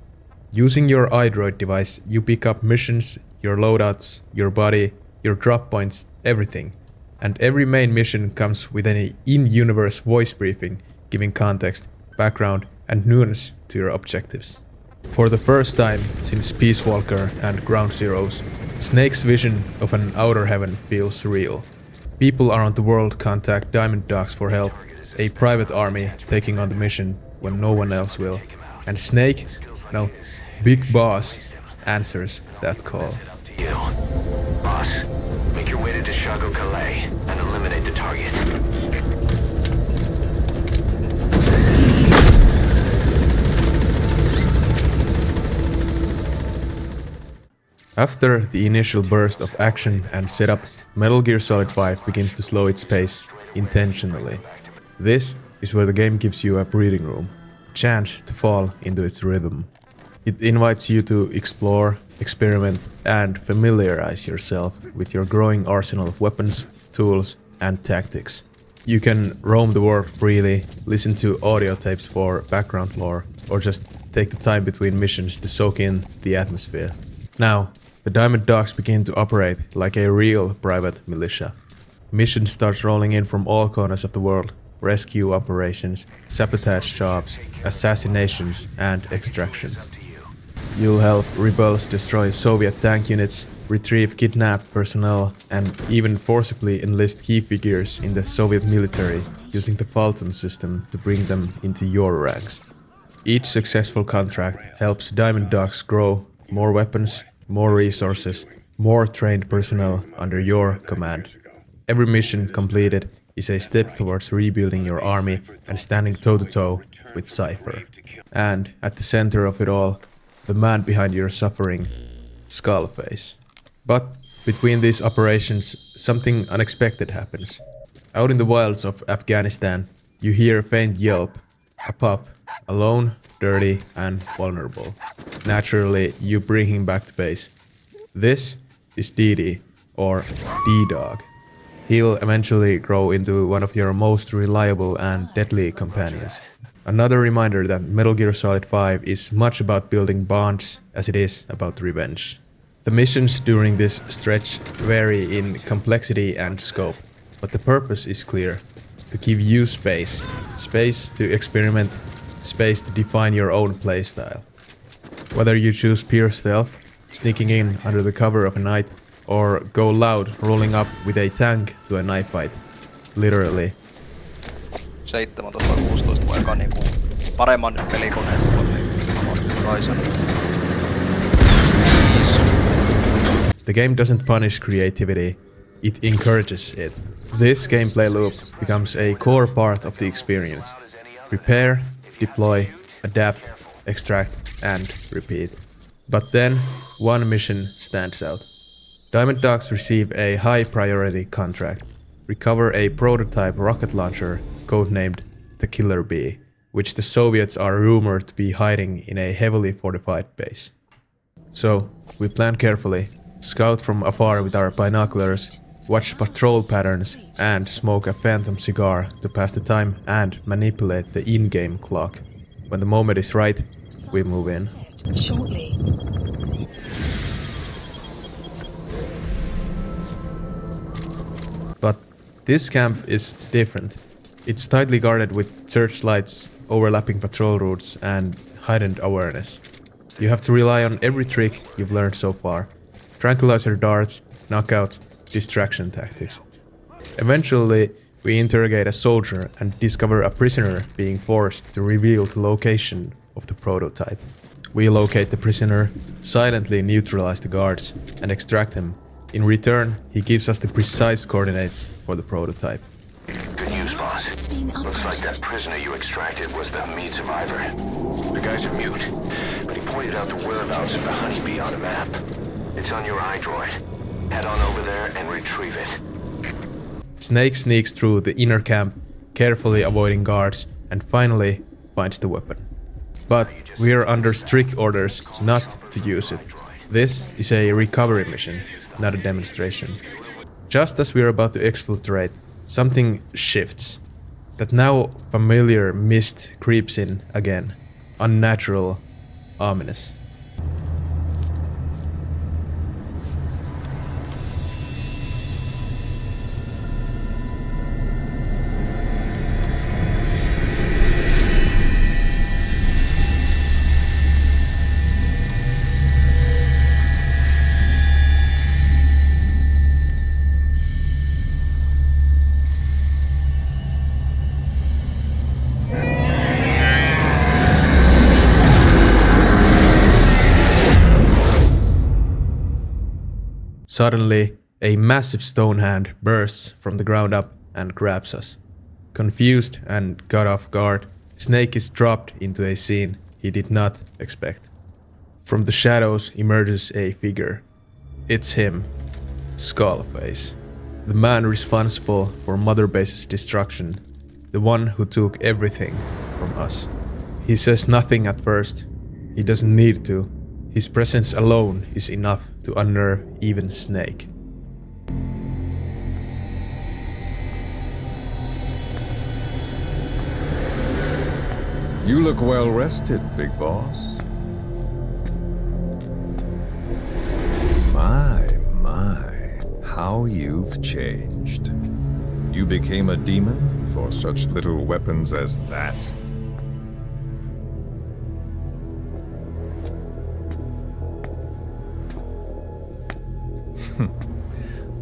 Using your iDroid device, you pick up missions, your loadouts, your body, your drop points, everything. And every main mission comes with an in-universe voice briefing, giving context, background, and nuance to your objectives. For the first time since Peace Walker and Ground Zeroes, Snake's vision of an outer heaven feels real. People around the world contact Diamond Dogs for help, a private army taking on the mission when no one else will. And Snake, no, Big Boss, answers that call. Boss, make your way to Chicago Calais and eliminate the target. After the initial burst of action and setup, Metal Gear Solid 5 begins to slow its pace intentionally. This is where the game gives you a breathing room, a chance to fall into its rhythm. It invites you to explore, experiment, and familiarize yourself with your growing arsenal of weapons, tools, and tactics. You can roam the world freely, listen to audio tapes for background lore, or just take the time between missions to soak in the atmosphere. Now, the Diamond Dogs begin to operate like a real private militia. Missions start rolling in from all corners of the world: rescue operations, sabotage jobs, assassinations, and extractions. You'll help rebels destroy Soviet tank units, retrieve kidnapped personnel, and even forcibly enlist key figures in the Soviet military using the Fulton system to bring them into your ranks. Each successful contract helps Diamond Dogs grow: more weapons, more resources, more trained personnel under your command. Every mission completed is a step towards rebuilding your army and standing toe-to-toe with Cypher. And at the center of it all, the man behind your suffering, Skullface. But between these operations, something unexpected happens. Out in the wilds of Afghanistan, you hear a faint yelp, a pup, alone, dirty, and vulnerable. Naturally, you bring him back to base. This is DD, or D-Dog. He'll eventually grow into one of your most reliable and deadly companions. Another reminder that Metal Gear Solid 5 is much about building bonds as it is about revenge. The missions during this stretch vary in complexity and scope, but the purpose is clear: to give you space. Space to experiment, space to define your own playstyle. Whether you choose pure stealth, sneaking in under the cover of a night, or go loud rolling up with a tank to a knife fight. Literally. 17 vai 16 vai aika niinku paremman pelikoneen Horizon. The game doesn't punish creativity, it encourages it. This gameplay loop becomes a core part of the experience. Prepare, deploy, adapt, extract, and repeat. But then, one mission stands out. Diamond Dogs receive a high priority contract. Recover a prototype rocket launcher codenamed the Killer Bee, which the Soviets are rumored to be hiding in a heavily fortified base. So, we plan carefully, scout from afar with our binoculars, watch patrol patterns, and smoke a phantom cigar to pass the time and manipulate the in-game clock. When the moment is right, we move in. Shortly. But This camp is different. It's tightly guarded with searchlights, overlapping patrol routes, and heightened awareness. You have to rely on every trick you've learned so far. Tranquilizer darts, knockouts, distraction tactics. Eventually, we interrogate a soldier and discover a prisoner being forced to reveal the location of the prototype. We locate the prisoner, silently neutralize the guards, and extract him. In return, he gives us the precise coordinates for the prototype. Good news, boss. Looks like that prisoner you extracted was the meat survivor. The guy's a mute, but he pointed out the whereabouts of the honeybee on a map. It's on your iDroid. Head on over there and retrieve it. Snake sneaks through the inner camp, carefully avoiding guards, and finally finds the weapon. But we are under strict orders not to use it. This is a recovery mission, not a demonstration. Just as we are about to exfiltrate, something shifts. That now familiar mist creeps in again. Unnatural, ominous. Suddenly, a massive stone hand bursts from the ground up and grabs us. Confused and caught off guard, Snake is dropped into a scene he did not expect. From the shadows emerges a figure. It's him, Skullface, the man responsible for Mother Base's destruction, the one who took everything from us. He says nothing at first. He doesn't need to. His presence alone is enough to unnerve even Snake. You look well rested, big boss. My, how you've changed. You became a demon for such little weapons as that?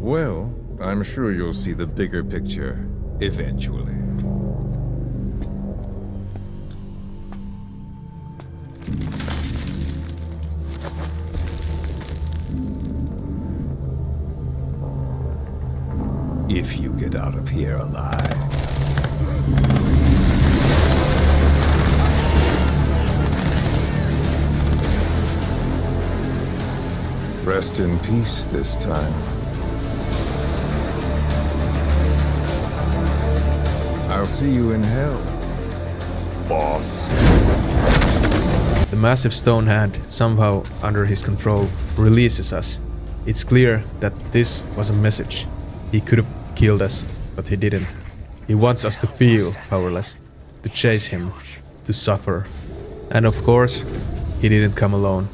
Well, I'm sure you'll see the bigger picture eventually. If you get out of here alive. Rest in peace this time. I'll see you in hell, boss. The massive stone hand, somehow under his control, releases us. It's clear that this was a message. He could have killed us, but he didn't. He wants us to feel powerless, to chase him, to suffer. And of course, he didn't come alone.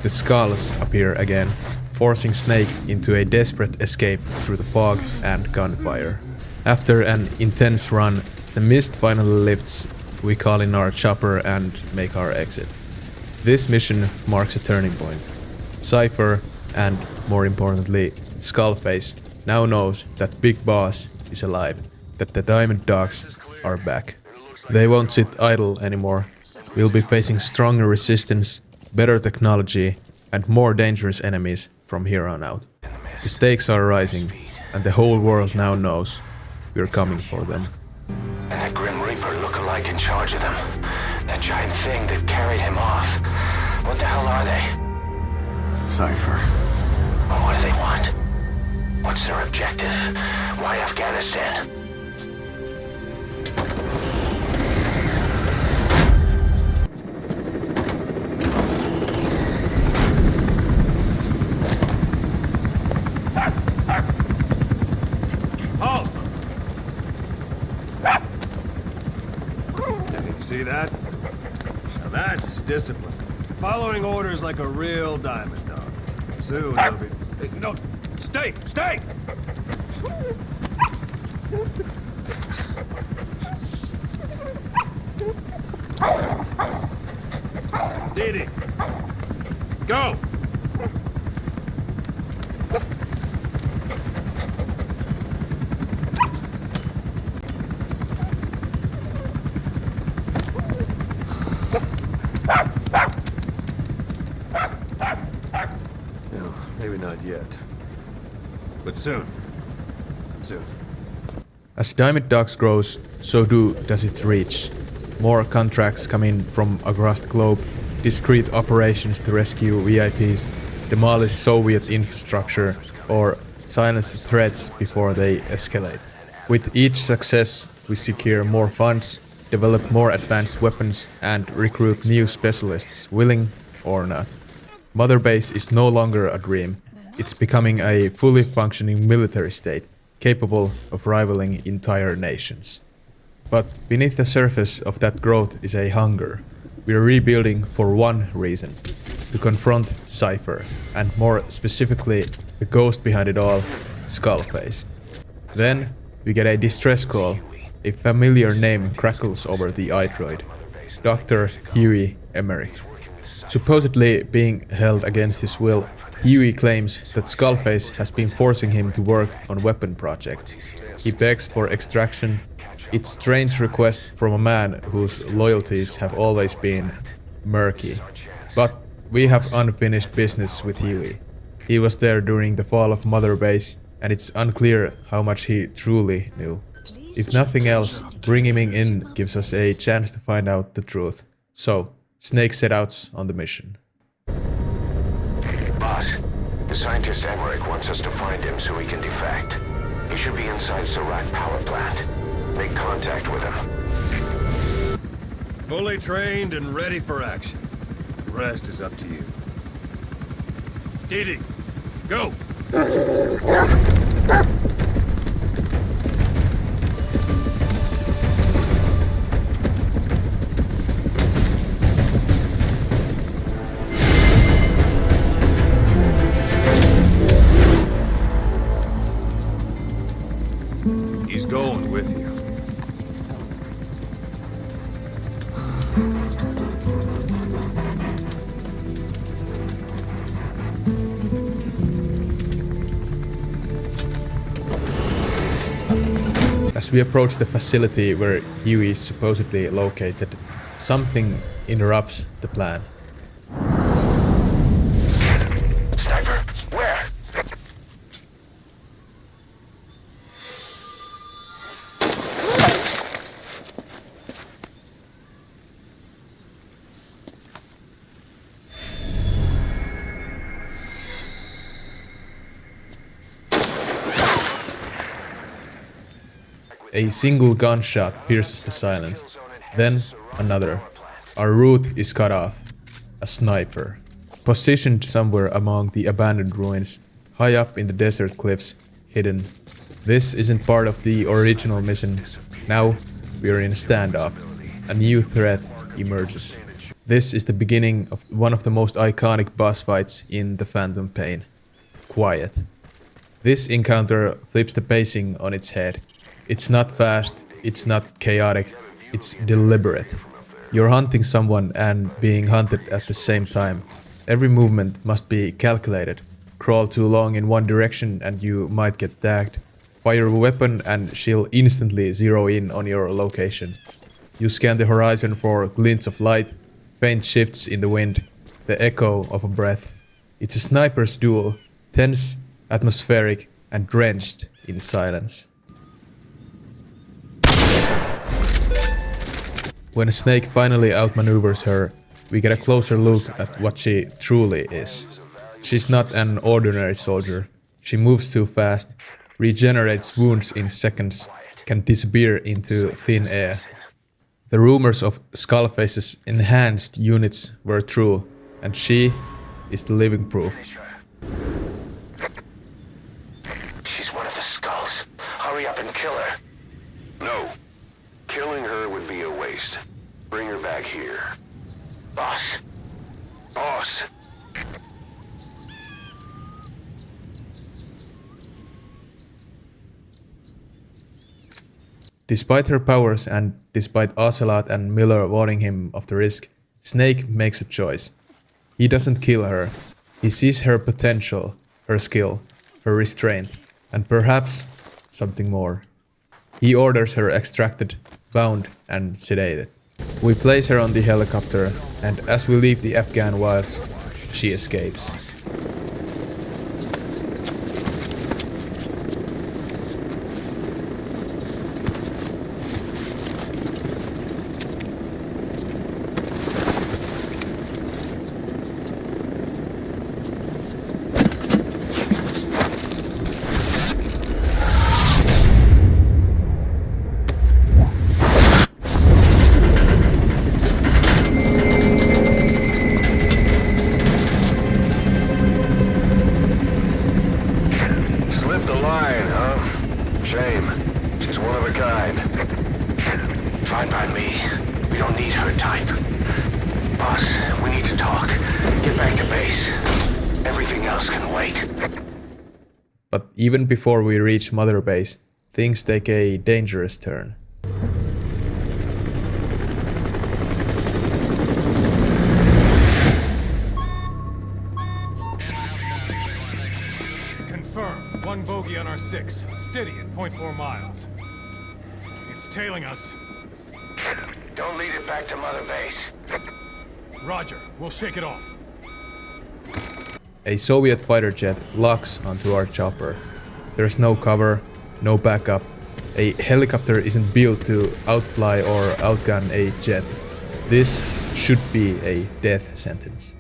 The skulls appear again, forcing Snake into a desperate escape through the fog and gunfire. After an intense run, the mist finally lifts. We call in our chopper and make our exit. This mission marks a turning point. Cypher, and more importantly, Skullface, now knows that Big Boss is alive, that the Diamond Dogs are back. They won't sit idle anymore. We'll be facing stronger resistance, better technology, and more dangerous enemies from here on out. The stakes are rising, and the whole world now knows we're coming for them. And that Grim Reaper look-alike in charge of them. That giant thing that carried him off. What the hell are they? Cypher. Well, what do they want? What's their objective? Why Afghanistan? Halt! See that? Now that's discipline. Following orders like a real diamond dog. Soon they'll be... No! Stay! Stay! Go! No, maybe not yet. But soon. Soon. As Diamond Dogs grows, so does its reach. More contracts come in from across the globe, discreet operations to rescue VIPs, demolish Soviet infrastructure, or silence threats before they escalate. With each success, we secure more funds, develop more advanced weapons, and recruit new specialists, willing or not. Mother Base is no longer a dream. It's becoming a fully functioning military state, capable of rivaling entire nations. But beneath the surface of that growth is a hunger. We are rebuilding for one reason: to confront Cypher, and more specifically, the ghost behind it all, Skullface. Then, we get a distress call. A familiar name crackles over the iDroid. Dr. Huey Emmerick. Supposedly being held against his will, Huey claims that Skullface has been forcing him to work on weapon projects. He begs for extraction. It's a strange request from a man whose loyalties have always been murky. But we have unfinished business with Huey. He was there during the fall of Mother Base, and it's unclear how much he truly knew. If nothing else, bringing him in gives us a chance to find out the truth. So, Snake set out on the mission. Boss, the scientist Emmerick wants us to find him so he can defect. He should be inside Sarat power plant. Make contact with him. Fully trained and ready for action. The rest is up to you. Didi, go! He's going with you. As we approach the facility where Huey is supposedly located, something interrupts the plan. Sniper, where? A single gunshot pierces the silence, then another. Our route is cut off. A sniper. Positioned somewhere among the abandoned ruins, high up in the desert cliffs, hidden. This isn't part of the original mission. Now, we are in a standoff. A new threat emerges. This is the beginning of one of the most iconic boss fights in The Phantom Pain. Quiet. This encounter flips the pacing on its head. It's not fast, it's not chaotic, it's deliberate. You're hunting someone and being hunted at the same time. Every movement must be calculated. Crawl too long in one direction and you might get tagged. Fire a weapon and she'll instantly zero in on your location. You scan the horizon for glints of light, faint shifts in the wind, the echo of a breath. It's a sniper's duel, tense, atmospheric, and drenched in silence. When Snake finally outmaneuvers her, we get a closer look at what she truly is. She's not an ordinary soldier. She moves too fast, regenerates wounds in seconds, can disappear into thin air. The rumors of Skullface's enhanced units were true, and she is the living proof. She's one of the skulls. Hurry up and kill her. No. Killing her would be a waste. Bring her back here. Boss. Boss. Despite her powers and despite Ocelot and Miller warning him of the risk, Snake makes a choice. He doesn't kill her. He sees her potential, her skill, her restraint, and perhaps something more. He orders her extracted, bound, and sedated. We place her on the helicopter, and as we leave the Afghan wilds, she escapes. But even before we reach Mother Base, things take a dangerous turn. Confirm. 1 bogey on our 6. Steady at 0.4 miles. It's tailing us. Don't lead it back to Mother Base. Roger. We'll shake it off. A Soviet fighter jet locks onto our chopper. There's no cover, no backup. A helicopter isn't built to outfly or outgun a jet. This should be a death sentence.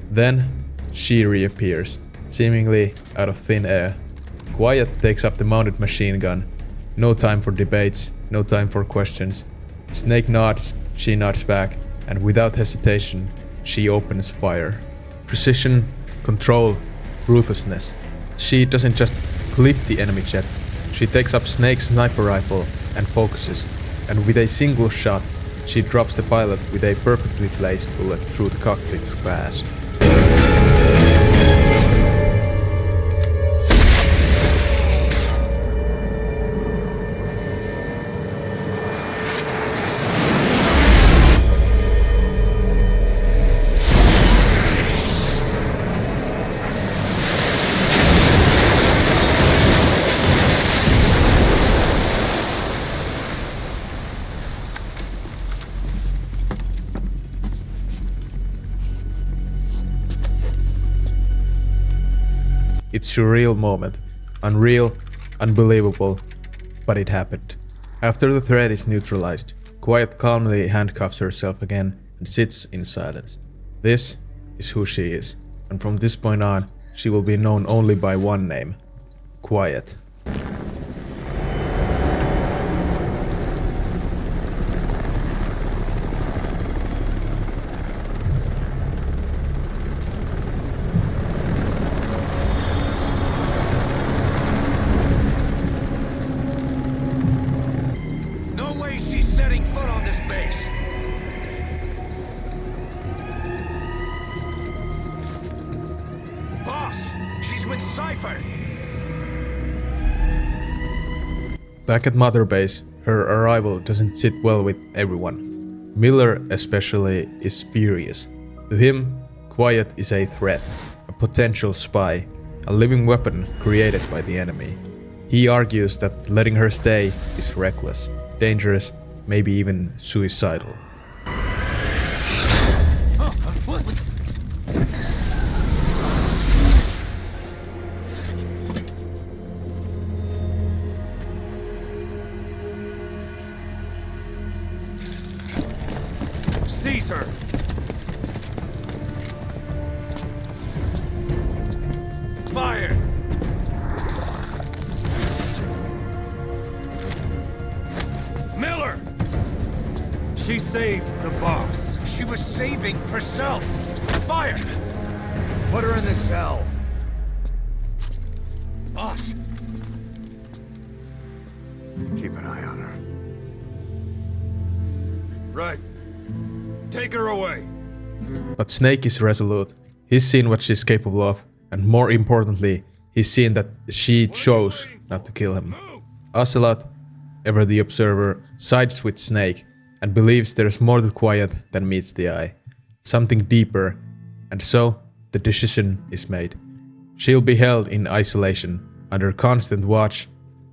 Then, she reappears, seemingly out of thin air. Quiet takes up the mounted machine gun. No time for debates, no time for questions. Snake nods, she nods back, and without hesitation, she opens fire. Precision, control, ruthlessness. She doesn't just clip the enemy jet, she takes up Snake's sniper rifle and focuses, and with a single shot, she drops the pilot with a perfectly placed bullet through the cockpit's glass. It's a surreal moment. Unreal, unbelievable, but it happened. After the threat is neutralized, Quiet calmly handcuffs herself again and sits in silence. This is who she is, and from this point on, she will be known only by one name: Quiet. Back at Mother Base, her arrival doesn't sit well with everyone. Miller especially is furious. To him, Quiet is a threat, a potential spy, a living weapon created by the enemy. He argues that letting her stay is reckless, dangerous, maybe even suicidal. Seize her! Fire! Miller! She saved the boss. She was saving herself. Fire! Put her in the cell. Boss. Keep keep an eye on her. Right. Take her away. But Snake is resolute. He's seen what she's capable of, and more importantly, he's seen that she chose not to kill him. Ocelot, ever the observer, sides with Snake and believes there's more to Quiet than meets the eye. Something deeper, and so the decision is made. She'll be held in isolation, under constant watch,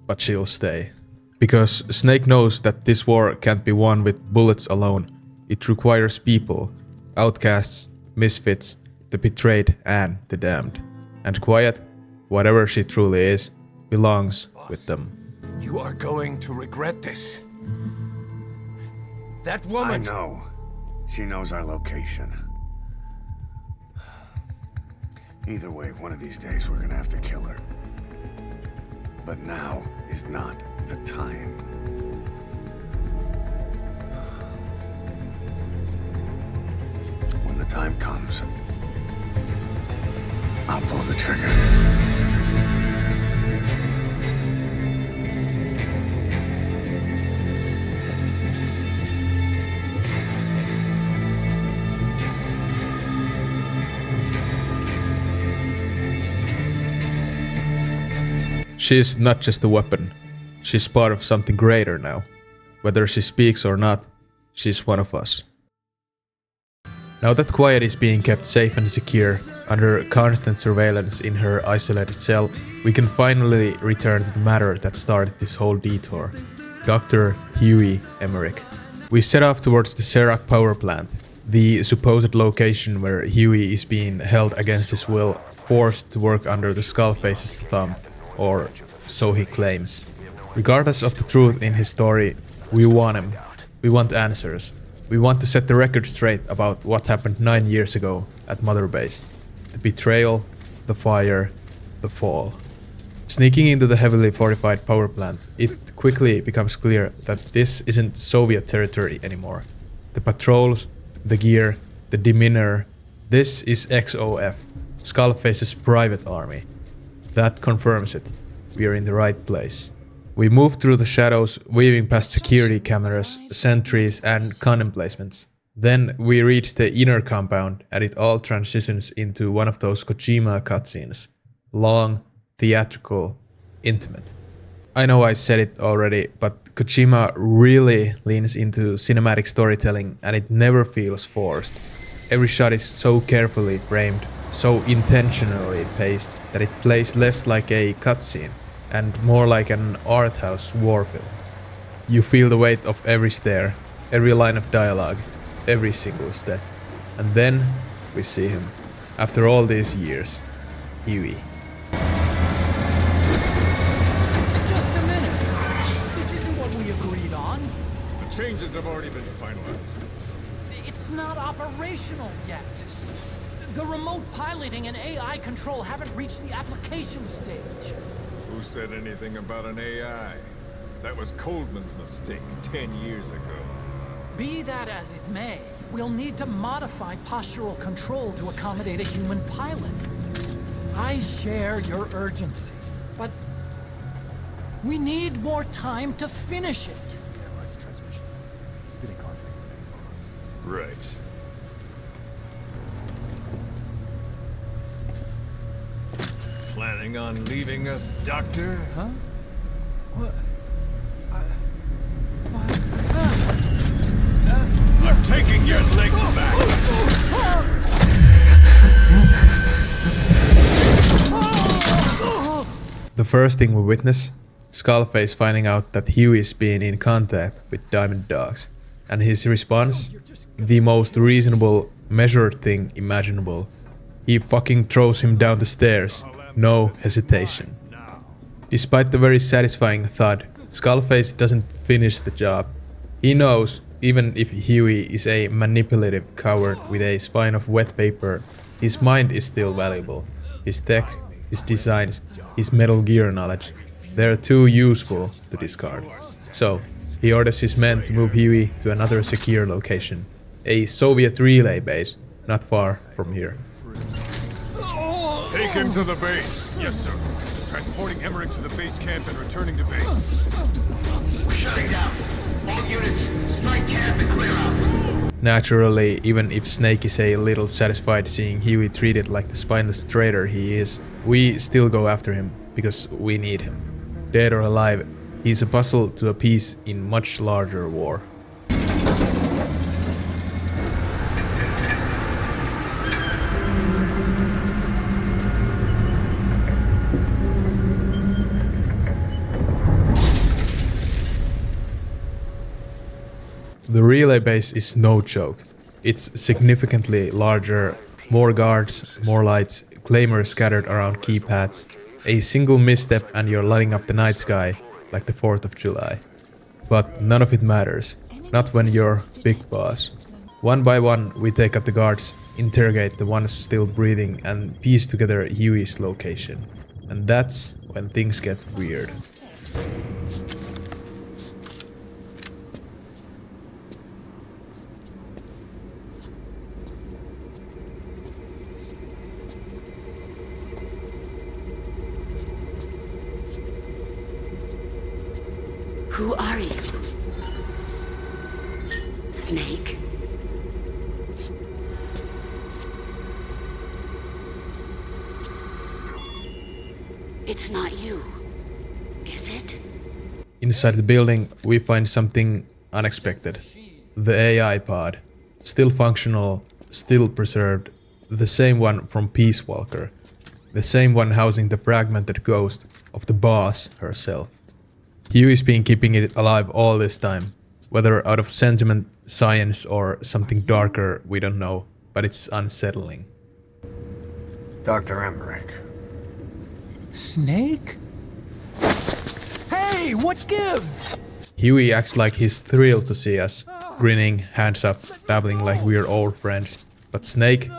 but she'll stay. Because Snake knows that this war can't be won with bullets alone. It requires people, outcasts, misfits, the betrayed and the damned. And Quiet, whatever she truly is, belongs with them. You are going to regret this. That woman... I know. She knows our location. Either way, one of these days we're gonna have to kill her. But now is not the time. When the time comes, I'll pull the trigger. She's not just a weapon. She's part of something greater now. Whether she speaks or not, she's one of us. Now that Quiet is being kept safe and secure, under constant surveillance in her isolated cell, we can finally return to the matter that started this whole detour. Dr. Huey Emmerick. We set off towards the Serac power plant, the supposed location where Huey is being held against his will, forced to work under the Skullface's thumb. Or so he claims. Regardless of the truth in his story, we want him. We want answers. We want to set the record straight about what happened 9 years ago at Mother Base. The betrayal, the fire, the fall. Sneaking into the heavily fortified power plant, it quickly becomes clear that this isn't Soviet territory anymore. The patrols, the gear, the demeanor, this is XOF, Skullface's private army. That confirms it. We are in the right place. We move through the shadows, weaving past security cameras, sentries and con emplacements. Then we reach the inner compound and it all transitions into one of those Kojima cutscenes. Long, theatrical, intimate. I know I said it already, but Kojima really leans into cinematic storytelling and it never feels forced. Every shot is so carefully framed, so intentionally paced that it plays less like a cutscene and more like an art house war film. You feel the weight of every stare, every line of dialogue, every single step. And then we see him. After all these years, Huey. Just a minute. This isn't what we agreed on. The changes have already been finalized. It's not operational yet. The remote piloting and AI control haven't reached the application stage. Who said anything about an AI? That was Coldman's mistake 10 years ago. Be that as it may, we'll need to modify postural control to accommodate a human pilot. I share your urgency, but we need more time to finish it. Right. Planning on leaving us, Doctor? Huh? What? I'm taking your legs back! The first thing we witness, Skullface finding out that Huey is being in contact with Diamond Dogs. And his response? The most reasonable, measured thing imaginable. He fucking throws him down the stairs. No hesitation. Despite the very satisfying thud, Skullface doesn't finish the job. He knows, even if Huey is a manipulative coward with a spine of wet paper, his mind is still valuable. His tech, his designs, his Metal Gear knowledge, they're too useful to discard. So, he orders his men to move Huey to another secure location. A Soviet relay base, not far from here. Take him to the base. Yes, sir. Transporting Emmerick to the base camp and returning to base. We're shutting down. All units, strike camp and clear out. Naturally, even if Snake is a little satisfied seeing Huey treated like the spineless traitor he is, we still go after him because we need him. Dead or alive, he's a puzzle to a piece in much larger war. The relay base is no joke. It's significantly larger, more guards, more lights, claymores scattered around key paths. A single misstep and you're lighting up the night sky like the 4th of July. But none of it matters, not when you're big boss. One by one we take out the guards, interrogate the ones still breathing and piece together Huey's location. And that's when things get weird. Who are you? Snake? It's not you, is it? Inside the building, we find something unexpected. The AI pod. Still functional, still preserved. The same one from Peace Walker. The same one housing the fragmented ghost of the boss herself. Huey's been keeping it alive all this time. Whether out of sentiment, science, or something darker, we don't know, but it's unsettling. Dr. Emmerick. Snake? Hey, what gives? Huey acts like he's thrilled to see us, grinning, hands up, babbling like we're old friends. But Snake,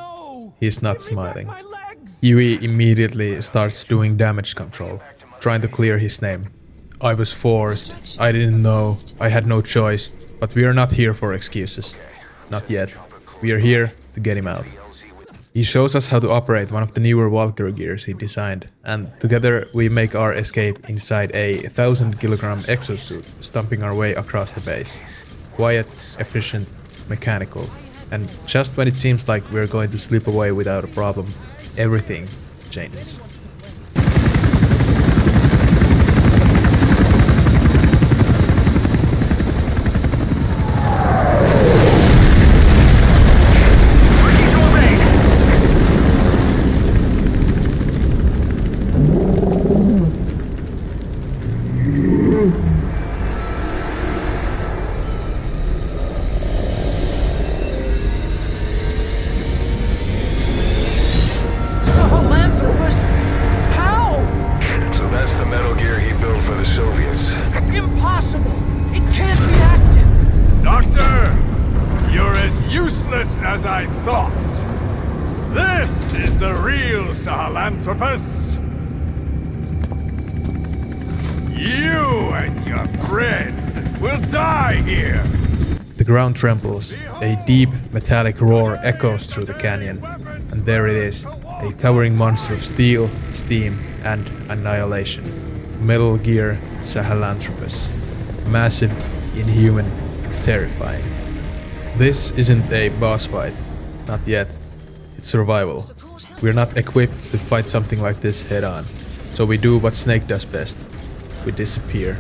he's not smiling. Huey immediately starts doing damage control, trying to clear his name. I was forced, I didn't know, I had no choice, but we are not here for excuses. Not yet. We are here to get him out. He shows us how to operate one of the newer Valkyrie gears he designed, and together we make our escape inside a 1,000-kilogram exosuit, stomping our way across the base. Quiet, efficient, mechanical, and just when it seems like we're going to slip away without a problem, everything changes. Sahalanthropus? How? So that's the metal gear he built for the Soviets. Impossible! It can't be active! Doctor! You're as useless as I thought. This is the real Sahalanthropus. You and your friend will die here. The ground trembles, a deep metallic roar echoes through the canyon, and there it is, a towering monster of steel, steam, and annihilation. Metal Gear Sahalanthropus. Massive, inhuman, terrifying. This isn't a boss fight, not yet. It's survival. We're not equipped to fight something like this head on, so we do what Snake does best. We disappear.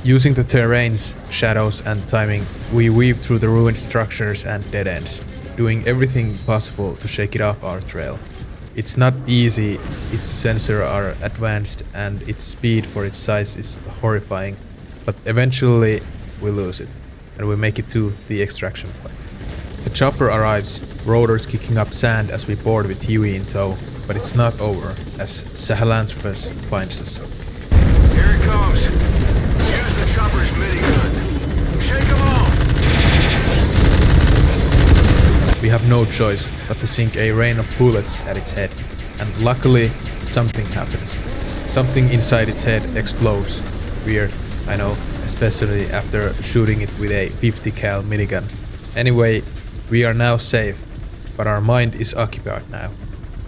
Using the terrain's shadows and timing, we weave through the ruined structures and dead ends, doing everything possible to shake it off our trail. It's not easy, its sensors are advanced and its speed for its size is horrifying, but eventually we lose it, and we make it to the extraction point. The chopper arrives, rotors kicking up sand as we board with Huey in tow, but it's not over, as Sahalanthropus finds us. Here it comes. Use the chopper's minigun. Shake them off! We have no choice but to sink a rain of bullets at its head, and luckily something happens. Something inside its head explodes. Weird, I know, especially after shooting it with a 50 cal minigun. Anyway, we are now safe, but our mind is occupied now.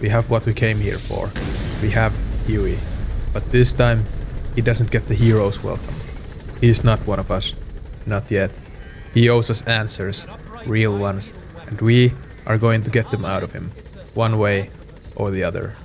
We have what we came here for. We have Huey. But this time, he doesn't get the hero's welcome. He is not one of us. Not yet. He owes us answers, real ones, and we are going to get them out of him, one way or the other.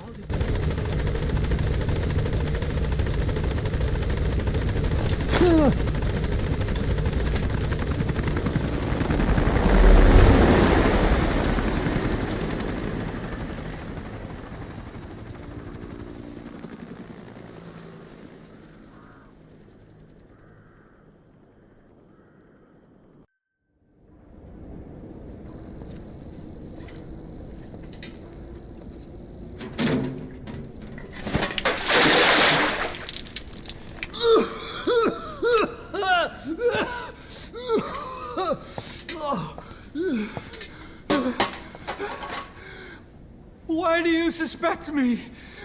Why do you suspect me?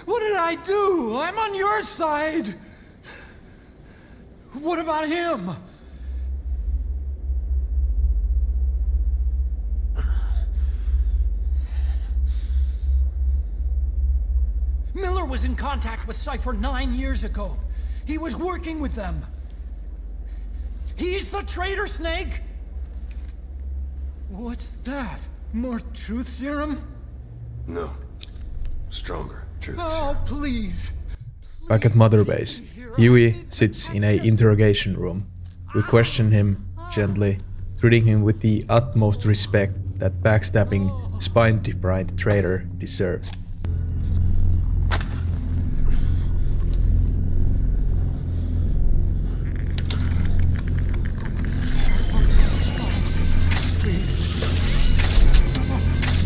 What did I do? I'm on your side. What about him? Miller was in contact with Cypher 9 years ago. He was working with them. He's the traitor, Snake! What's that? More truth serum? No. Stronger truth Oh, serum. please. Back at Mother Base, Huey sits in a interrogation room. We question him gently, treating him with the utmost respect that backstabbing, spine-deprived traitor deserves.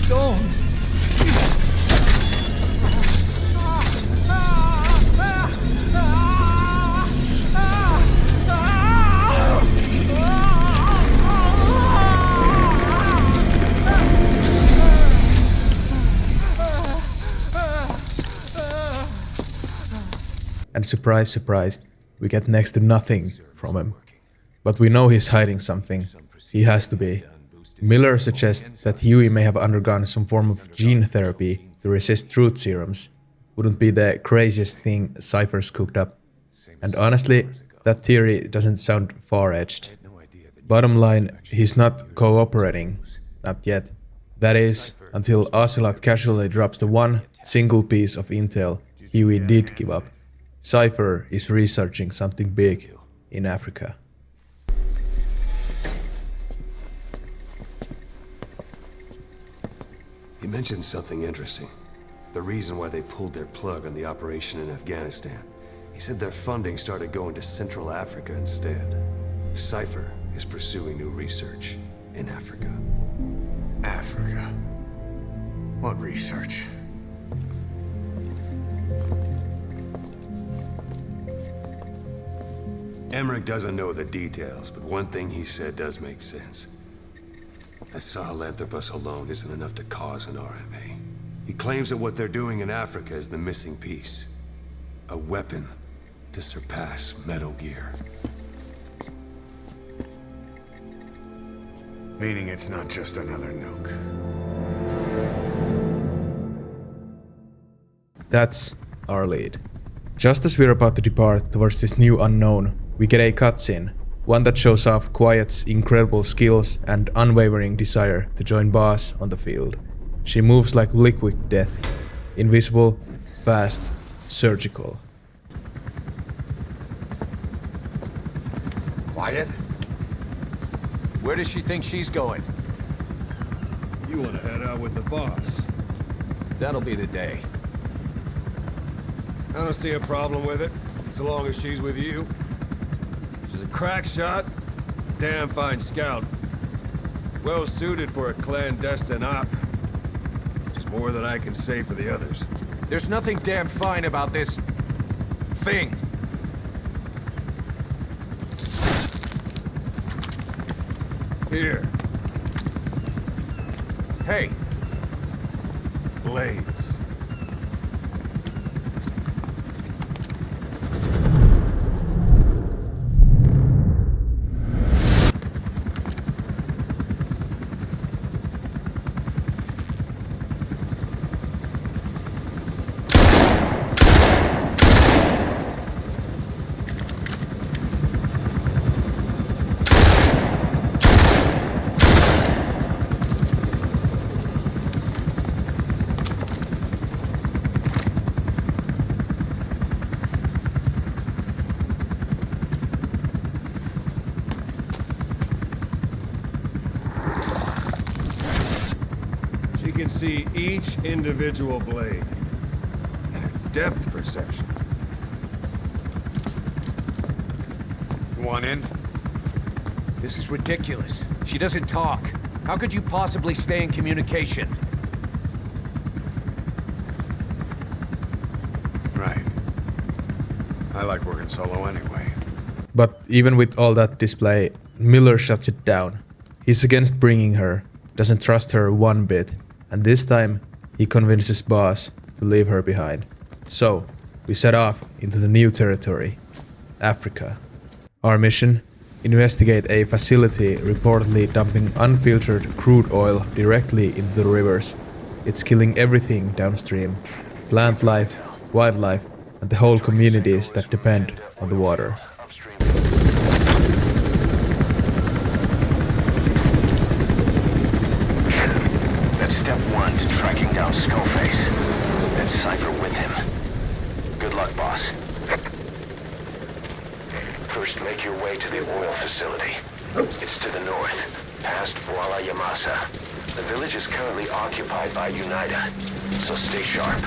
Don't! And surprise, surprise, we get next to nothing from him. But we know he's hiding something. He has to be. Miller suggests that Huey may have undergone some form of gene therapy to resist truth serums. Wouldn't be the craziest thing Cypher's cooked up. And honestly, that theory doesn't sound far-edged. Bottom line, he's not cooperating. Not yet. That is, until Ocelot casually drops the one single piece of intel Huey did give up. Cypher is researching something big in Africa. He mentioned something interesting. The reason why they pulled their plug on the operation in Afghanistan. He said their funding started going to Central Africa instead. Cypher is pursuing new research in Africa. Africa? What research? Emmerick doesn't know the details, but one thing he said does make sense. That Sahalanthropus alone isn't enough to cause an RMA. He claims that what they're doing in Africa is the missing piece. A weapon to surpass Metal Gear. Meaning it's not just another nuke. That's our lead. Just as we're about to depart towards this new unknown, we get a cutscene, one that shows off Quiet's incredible skills and unwavering desire to join Boss on the field. She moves like liquid death, invisible, fast, surgical. Quiet? Where does she think she's going? You want to head out with the boss? That'll be the day. I don't see a problem with it, so long as she's with you. She's a crack shot, damn fine scout. Well suited for a clandestine op. Which is more than I can say for the others. There's nothing damn fine about this... thing. Here. Hey. Blades. see each individual blade. And her depth perception. You want in? This is ridiculous. She doesn't talk. How could you possibly stay in communication? Right. I like working solo anyway. But even with all that display, Miller shuts it down. He's against bringing her, doesn't trust her one bit, and this time he convinces Boss to leave her behind. So, we set off into the new territory, Africa. Our mission? Investigate a facility reportedly dumping unfiltered crude oil directly into the rivers. It's killing everything downstream. Plant life, wildlife, and the whole communities that depend on the water. That's step one to tracking down Skullface. Then cipher with him. Good luck, boss. First, make your way to the oil facility. It's to the north, past Boala Yamasa. The village is currently occupied by UNITA, so stay sharp.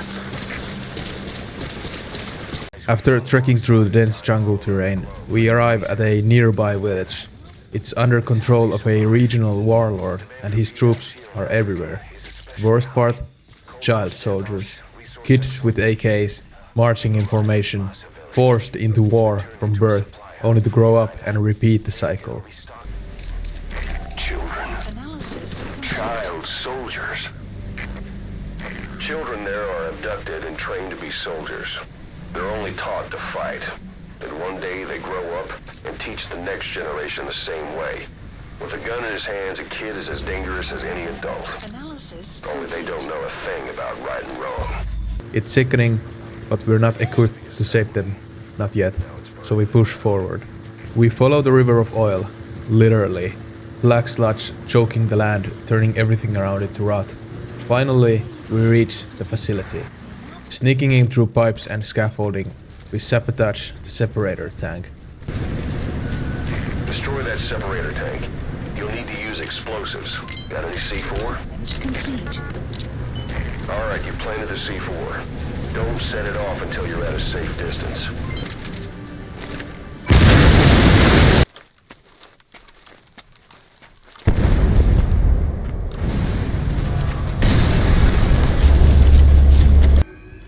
After trekking through the dense jungle terrain, we arrive at a nearby village. It's under control of a regional warlord, and his troops are everywhere. Worst part? Child soldiers. Kids with AKs, marching in formation, forced into war from birth, only to grow up and repeat the cycle. Children. Child soldiers. Children there are abducted and trained to be soldiers. They're only taught to fight. Then one day they grow up and teach the next generation the same way. With a gun in his hands, a kid is as dangerous as any adult. Only they don't know a thing about right and wrong. It's sickening, but we're not equipped to save them. Not yet. So we push forward. We follow the river of oil, literally. Black sludge choking the land, turning everything around it to rot. Finally, we reach the facility. Sneaking in through pipes and scaffolding, we sabotage the separator tank. Destroy that separator tank. You'll need to use explosives. Got any C4? Complete. Alright, you planted the C4. Don't set it off until you're at a safe distance.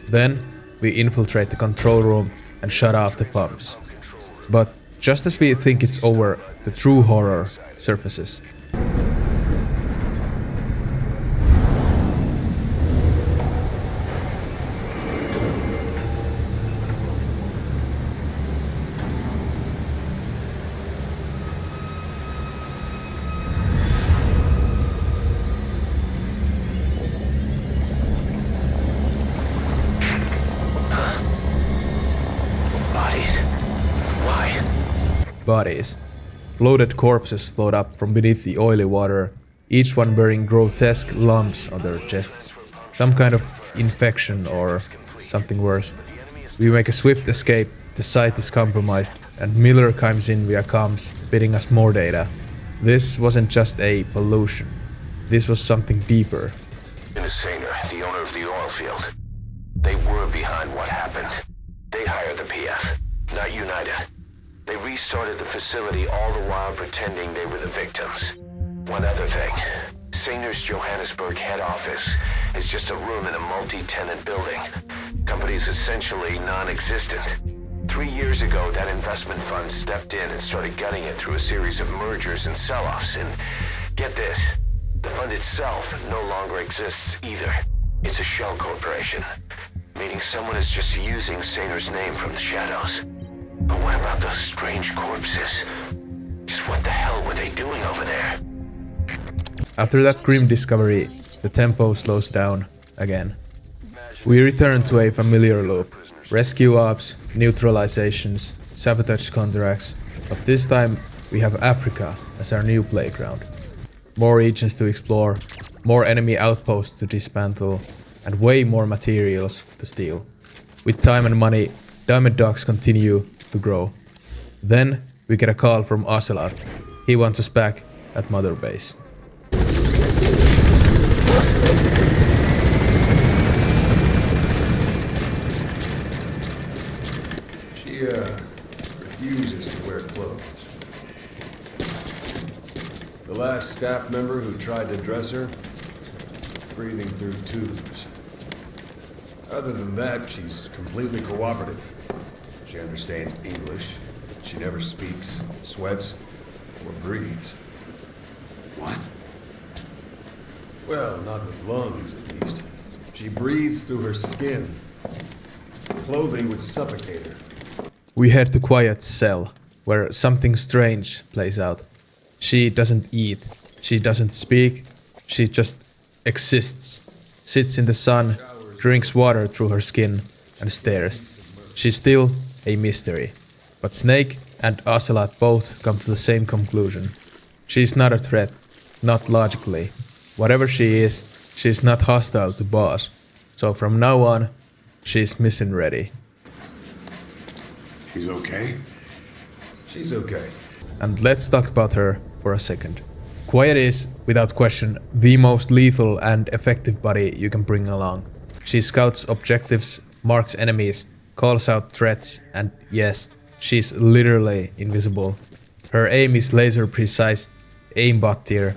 Then, we infiltrate the control room and shut off the pumps. But just as we think it's over, the true horror surfaces. Bodies. Bloated corpses float up from beneath the oily water, each one bearing grotesque lumps on their chests. Some kind of infection or something worse. We make a swift escape, the site is compromised, and Miller comes in via comms, feeding us more data. This wasn't just a pollution. This was something deeper. In Sainer, the owner of the oil field. They were behind what happened. They hired the PF, not UNITA. They restarted the facility all the while pretending they were the victims. One other thing. Sainer's Johannesburg head office is just a room in a multi-tenant building. Company's essentially non-existent. 3 years ago, that investment fund stepped in and started gutting it through a series of mergers and sell-offs. And get this, the fund itself no longer exists either. It's a shell corporation, meaning someone is just using Sainer's name from the shadows. But what about those strange corpses? Just what the hell were they doing over there? After that grim discovery, the tempo slows down again. We return to a familiar loop. Rescue ops, neutralizations, sabotage contracts, but this time we have Africa as our new playground. More regions to explore, more enemy outposts to dismantle, and way more materials to steal. With time and money, Diamond Dogs continue to grow. Then we get a call from Ocelot. He wants us back at Mother Base. She, refuses to wear clothes. The last staff member who tried to dress her, breathing through tubes. Other than that, she's completely cooperative. She understands English. She never speaks, sweats, or breathes. What? Well, not with lungs, at least. She breathes through her skin. Clothing would suffocate her. We head to Quiet's cell, where something strange plays out. She doesn't eat, she doesn't speak, she just exists. Sits in the sun, drinks water through her skin, and stares. She's still a mystery. But Snake and Ocelot both come to the same conclusion. She's not a threat, not logically. Whatever she is, she's not hostile to boss. So from now on, she's mission ready. She's okay? She's okay. And let's talk about her for a second. Quiet is, without question, the most lethal and effective buddy you can bring along. She scouts objectives, marks enemies, calls out threats, and yes, she's literally invisible. Her aim is laser precise, aimbot tier.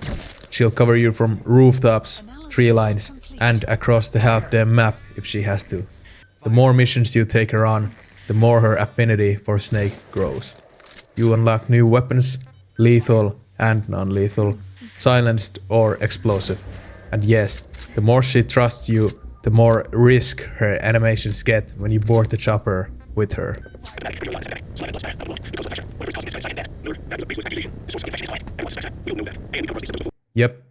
She'll cover you from rooftops, tree lines, and across the half-damn map if she has to. The more missions you take her on, the more her affinity for Snake grows. You unlock new weapons, lethal and non-lethal, silenced or explosive. And yes, the more she trusts you, the more risk her animations get when you board the chopper with her. Yep,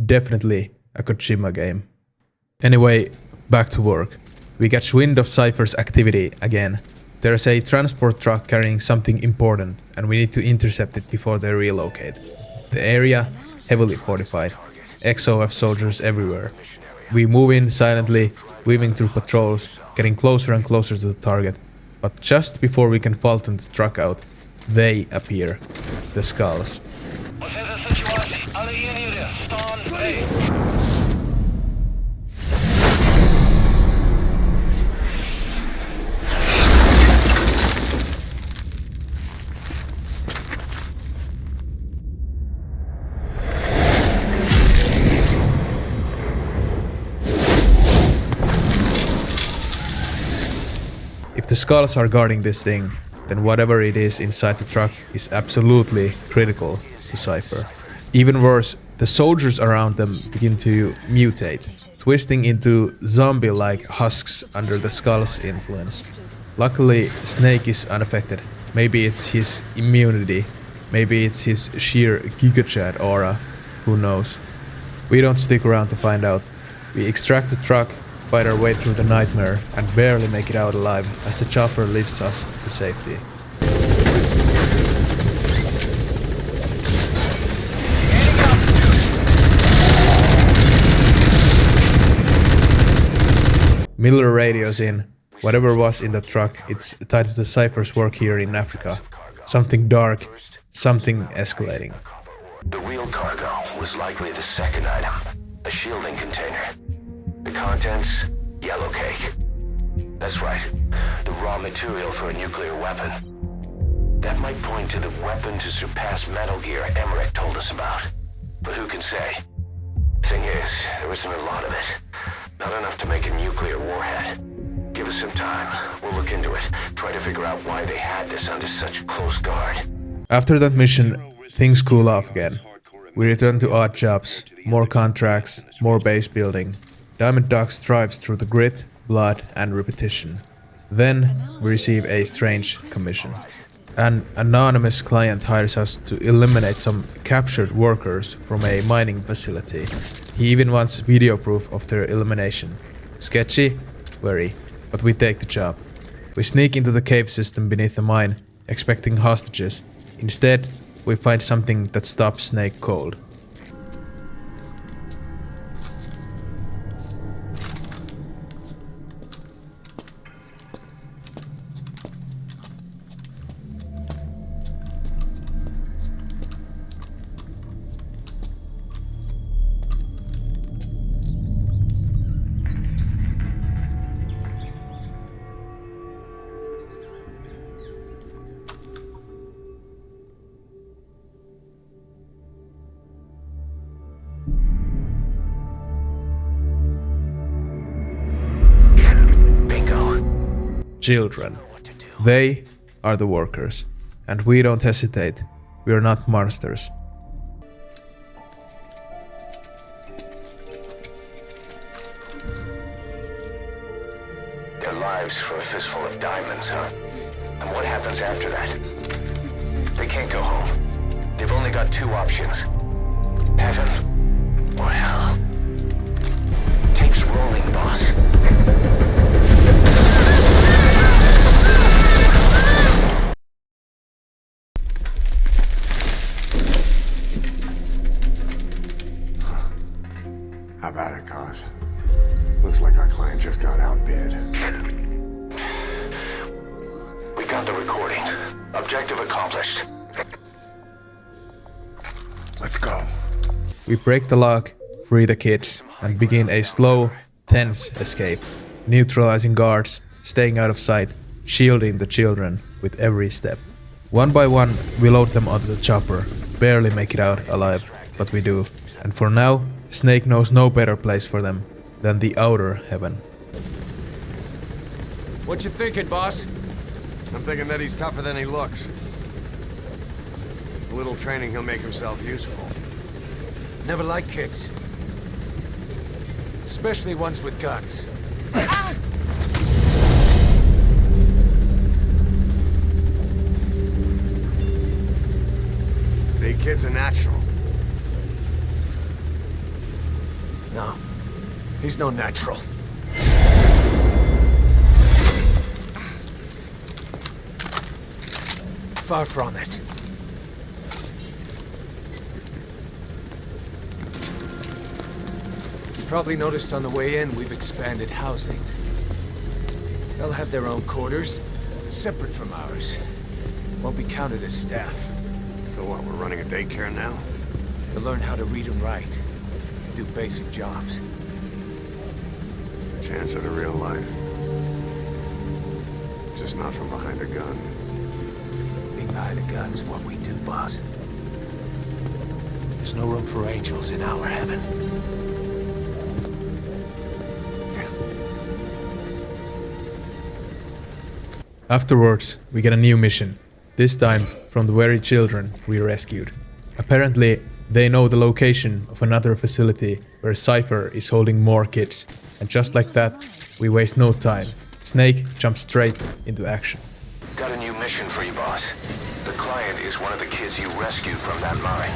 definitely a Kojima game. Anyway, back to work. We catch wind of Cypher's activity again. There's a transport truck carrying something important, and we need to intercept it before they relocate. The area, heavily fortified. XOF soldiers everywhere. We move in silently, weaving through patrols, getting closer and closer to the target. But just before we can Fulton the truck out, they appear. The Skulls. If the Skulls are guarding this thing, then whatever it is inside the truck is absolutely critical to Cypher. Even worse, the soldiers around them begin to mutate, twisting into zombie-like husks under the Skull's influence. Luckily, Snake is unaffected. Maybe it's his immunity, maybe it's his sheer GigaChat aura, who knows. We don't stick around to find out. We extract the truck, fight our way through the nightmare, and barely make it out alive as the chopper lifts us to safety. Miller radios in. Whatever was in the truck, it's tied to the Cypher's work here in Africa. Something dark, something escalating. The real cargo was likely the second item, a shielding container. The contents, yellow cake. That's right, the raw material for a nuclear weapon. That might point to the weapon to surpass Metal Gear Emmerick told us about. But who can say? Thing is, there isn't a lot of it. Not enough to make a nuclear warhead. Give us some time, we'll look into it, try to figure out why they had this under such close guard. After that mission, things cool off again. We return to odd jobs, more contracts, more base building. Diamond Dogs thrives through the grit, blood, and repetition. Then we receive a strange commission. An anonymous client hires us to eliminate some captured workers from a mining facility. He even wants video proof of their elimination. Sketchy? Very. But we take the job. We sneak into the cave system beneath the mine, expecting hostages. Instead, we find something that stops Snake cold. children. They are the workers. And we don't hesitate. We are not monsters. Their lives for a fistful of diamonds, huh? And what happens after that? They can't go home. They've only got two options. Heaven or hell. Tape's rolling, boss. How about it, Cos? Looks like our client just got outbid. We got the recording. Objective accomplished. Let's go. We break the lock, free the kids, and begin a slow, tense escape. Neutralizing guards, staying out of sight, shielding the children with every step. One by one, we load them onto the chopper. Barely make it out alive, but we do. And for now, Snake knows no better place for them than the outer heaven. What you thinking, boss? I'm thinking that he's tougher than he looks. A little training, he'll make himself useful. Never liked kids. Especially ones with guns. See, kid's a natural. No, he's no natural. Far from it. You probably noticed on the way in we've expanded housing. They'll have their own quarters, separate from ours. Won't be counted as staff. So what, we're running a daycare now? They'll learn how to read and write. Do basic jobs. Chance at a real life. Just not from behind a gun. Being behind a gun's what we do, boss. There's no room for angels in our heaven. Afterwards, we get a new mission. This time from the very children we rescued. Apparently, they know the location of another facility where Cypher is holding more kids, and just like that, we waste no time. Snake jumps straight into action. Got a new mission for you, boss. The client is one of the kids you rescued from that mine.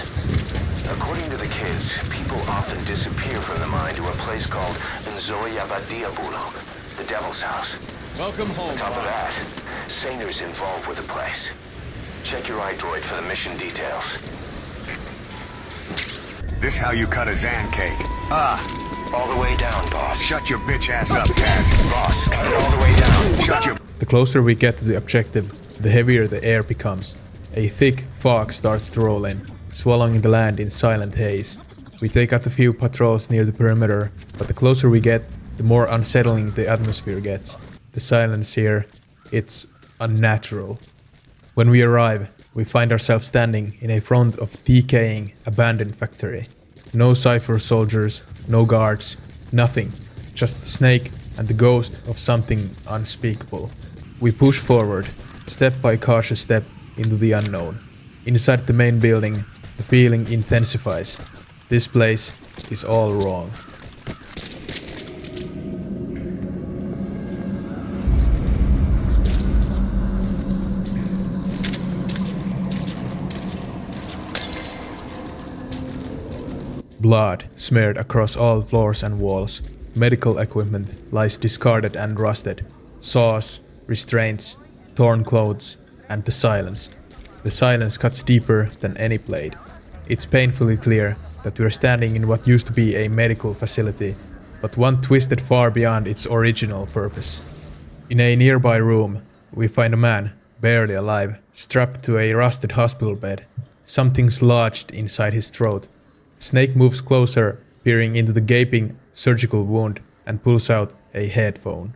According to the kids, people often disappear from the mine to a place called Nzoyabadiabulok, the Devil's House. Welcome home, On top of boss. that, Saner's involved with the place. Check your iDroid for the mission details. This how you cut a Zan cake. All the way down, boss. Shut your bitch ass up, Taz. Boss, cut it all the way down. Shut your... The closer we get to the objective, the heavier the air becomes. A thick fog starts to roll in, swallowing the land in silent haze. We take out a few patrols near the perimeter, but the closer we get, the more unsettling the atmosphere gets. The silence here, it's unnatural. When we arrive, we find ourselves standing in a front of decaying, abandoned factory. No Cypher soldiers, no guards, nothing. Just Snake and the ghost of something unspeakable. We push forward, step by cautious step, into the unknown. Inside the main building, the feeling intensifies. This place is all wrong. Blood smeared across all floors and walls. Medical equipment lies discarded and rusted. Saws, restraints, torn clothes, and the silence. The silence cuts deeper than any blade. It's painfully clear that we're standing in what used to be a medical facility, but one twisted far beyond its original purpose. In a nearby room, we find a man, barely alive, strapped to a rusted hospital bed. Something's lodged inside his throat. Snake moves closer, peering into the gaping surgical wound, and pulls out a headphone.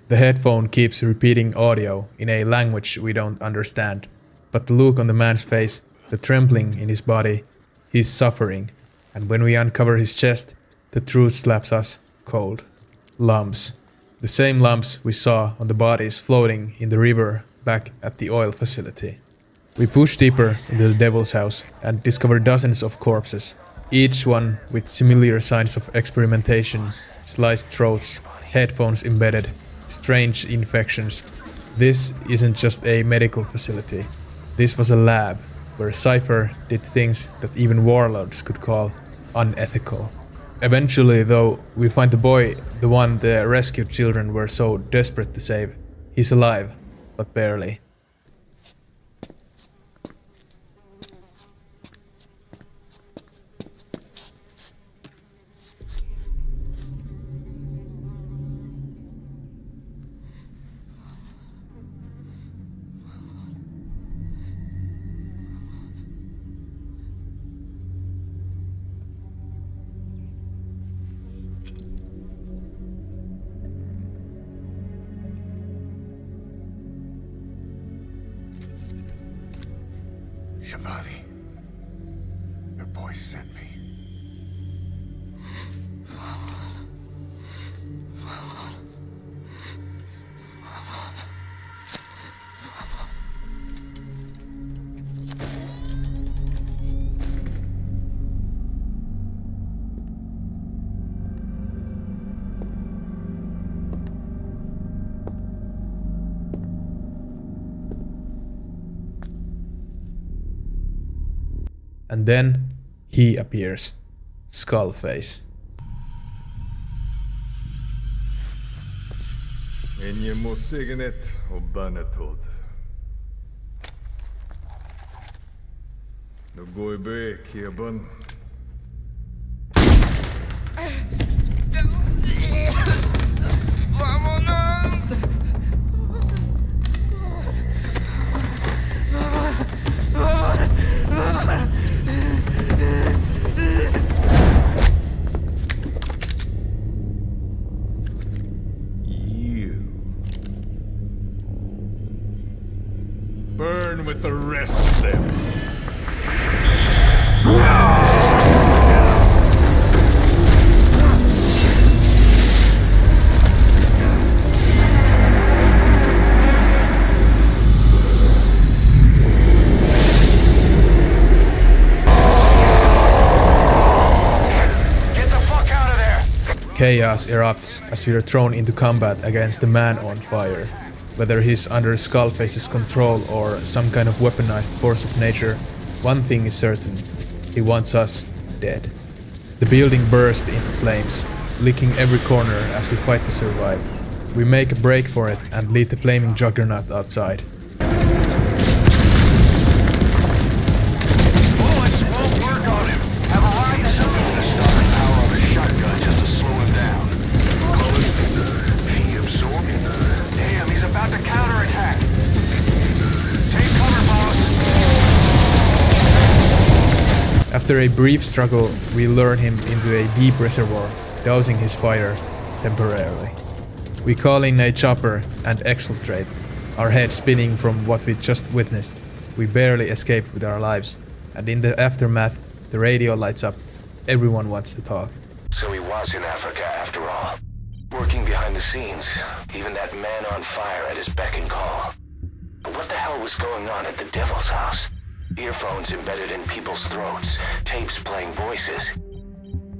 The headphone keeps repeating audio in a language we don't understand, but the look on the man's face, the trembling in his body, he's suffering, and when we uncover his chest, the truth slaps us cold. Lumps. The same lumps we saw on the bodies floating in the river back at the oil facility. We push deeper into the Devil's House and discover dozens of corpses, each one with similar signs of experimentation, sliced throats, headphones embedded, strange infections. This isn't just a medical facility. This was a lab where Cypher did things that even warlords could call unethical. Eventually, though, we find the boy, the one the rescued children were so desperate to save. He's alive, but barely. Shabani, the boy sent me. And then he appears. Skullface. Enje mosignet och banetod. Nu går i bek, Hebon. Burn with the rest of them. Chaos erupts as we are thrown into combat against the man on fire. Whether he's under Skullface's control or some kind of weaponized force of nature, one thing is certain: he wants us dead. The building bursts into flames, licking every corner as we fight to survive. We make a break for it and lead the flaming juggernaut outside. Bullets won't work on him. Have a riot zone to stop the power of a shotgun just to slow him down. He absorbed him. Damn, he's about to counterattack. Take cover, boss. After a brief struggle, we lure him into a deep reservoir, dousing his fire temporarily. We call in a chopper and exfiltrate, our heads spinning from what we just witnessed. We barely escaped with our lives, and in the aftermath, the radio lights up. Everyone wants to talk. So he was in Africa after all. Working behind the scenes, even that man on fire at his beck and call. But what the hell was going on at the Devil's House? Earphones embedded in people's throats, tapes playing voices.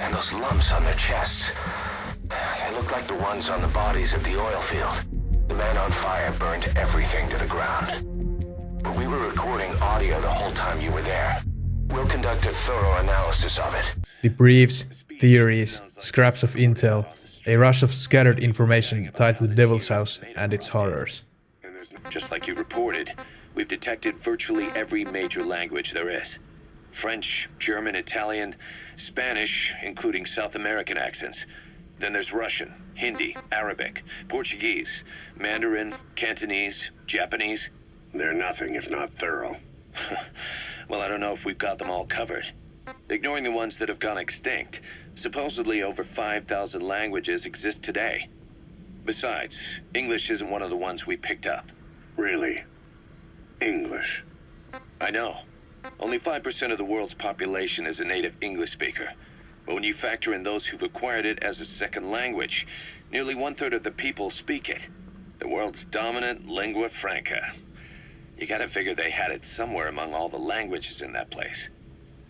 And those lumps on their chests. They looked like the ones on the bodies of the oil field. The man on fire burned everything to the ground. But we were recording audio the whole time you were there. We'll conduct a thorough analysis of it. Debriefs, theories, scraps of intel, a rush of scattered information tied to the Devil's House and its horrors. Just like you reported, we've detected virtually every major language there is. French, German, Italian, Spanish, including South American accents. Then there's Russian, Hindi, Arabic, Portuguese, Mandarin, Cantonese, Japanese. They're nothing if not thorough. Well, I don't know if we've got them all covered. Ignoring the ones that have gone extinct, supposedly over 5,000 languages exist today. Besides, English isn't one of the ones we picked up. Really? English? I know. Only 5% of the world's population is a native English speaker. But when you factor in those who've acquired it as a second language, nearly 1/3 of the people speak it. The world's dominant lingua franca. You gotta figure they had it somewhere among all the languages in that place.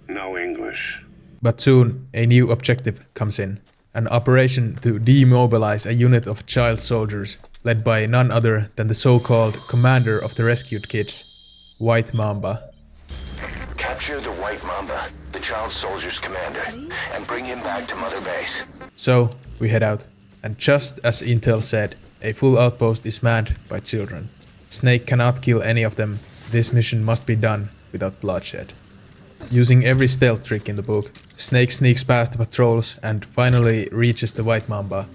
No English. But soon, a new objective comes in. An operation to demobilize a unit of child soldiers, led by none other than the so-called commander of the rescued kids, White Mamba. Capture the White Mamba, the child soldier's commander, and bring him back to Mother Base. So, we head out. And just as Intel said, a full outpost is manned by children. Snake cannot kill any of them. This mission must be done without bloodshed. Using every stealth trick in the book, Snake sneaks past the patrols and finally reaches the White Mamba.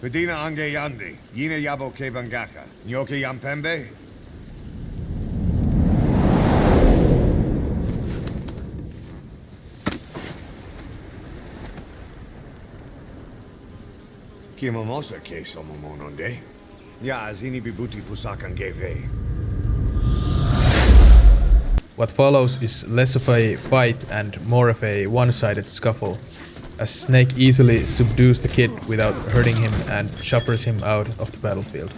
Pedina ange yandi, yina yabo kebangaka, nyoke yampembe? Kimamosa ke somomononde. Ya azini bibuti pusakan geve. What follows is less of a fight and more of a one-sided scuffle, as Snake easily subdues the kid without hurting him and choppers him out of the battlefield.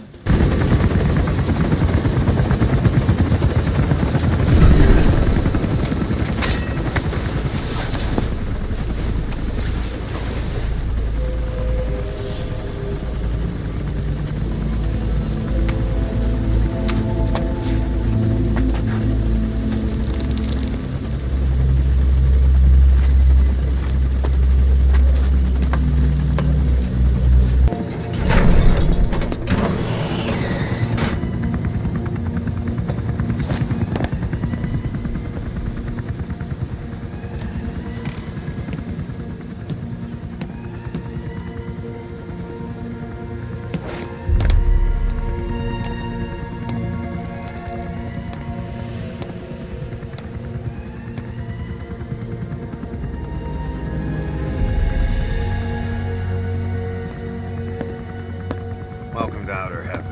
Welcome to outer heaven.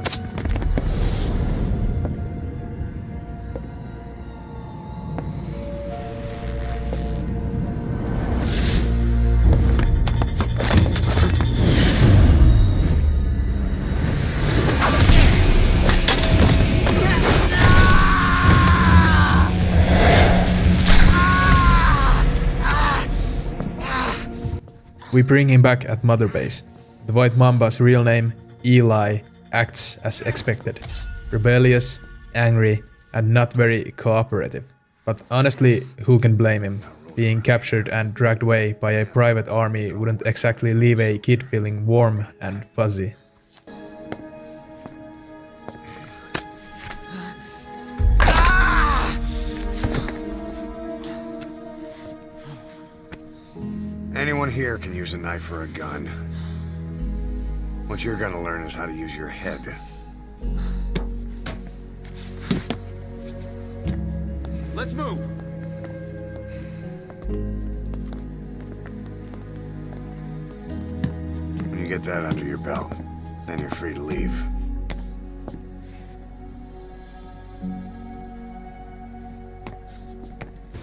We bring him back at Mother Base. The White Mamba's real name, Eli, acts as expected. Rebellious, angry, and not very cooperative. But honestly, who can blame him? Being captured and dragged away by a private army wouldn't exactly leave a kid feeling warm and fuzzy. Anyone here can use a knife or a gun. What you're gonna learn is how to use your head. Let's move! When you get that under your belt, then you're free to leave.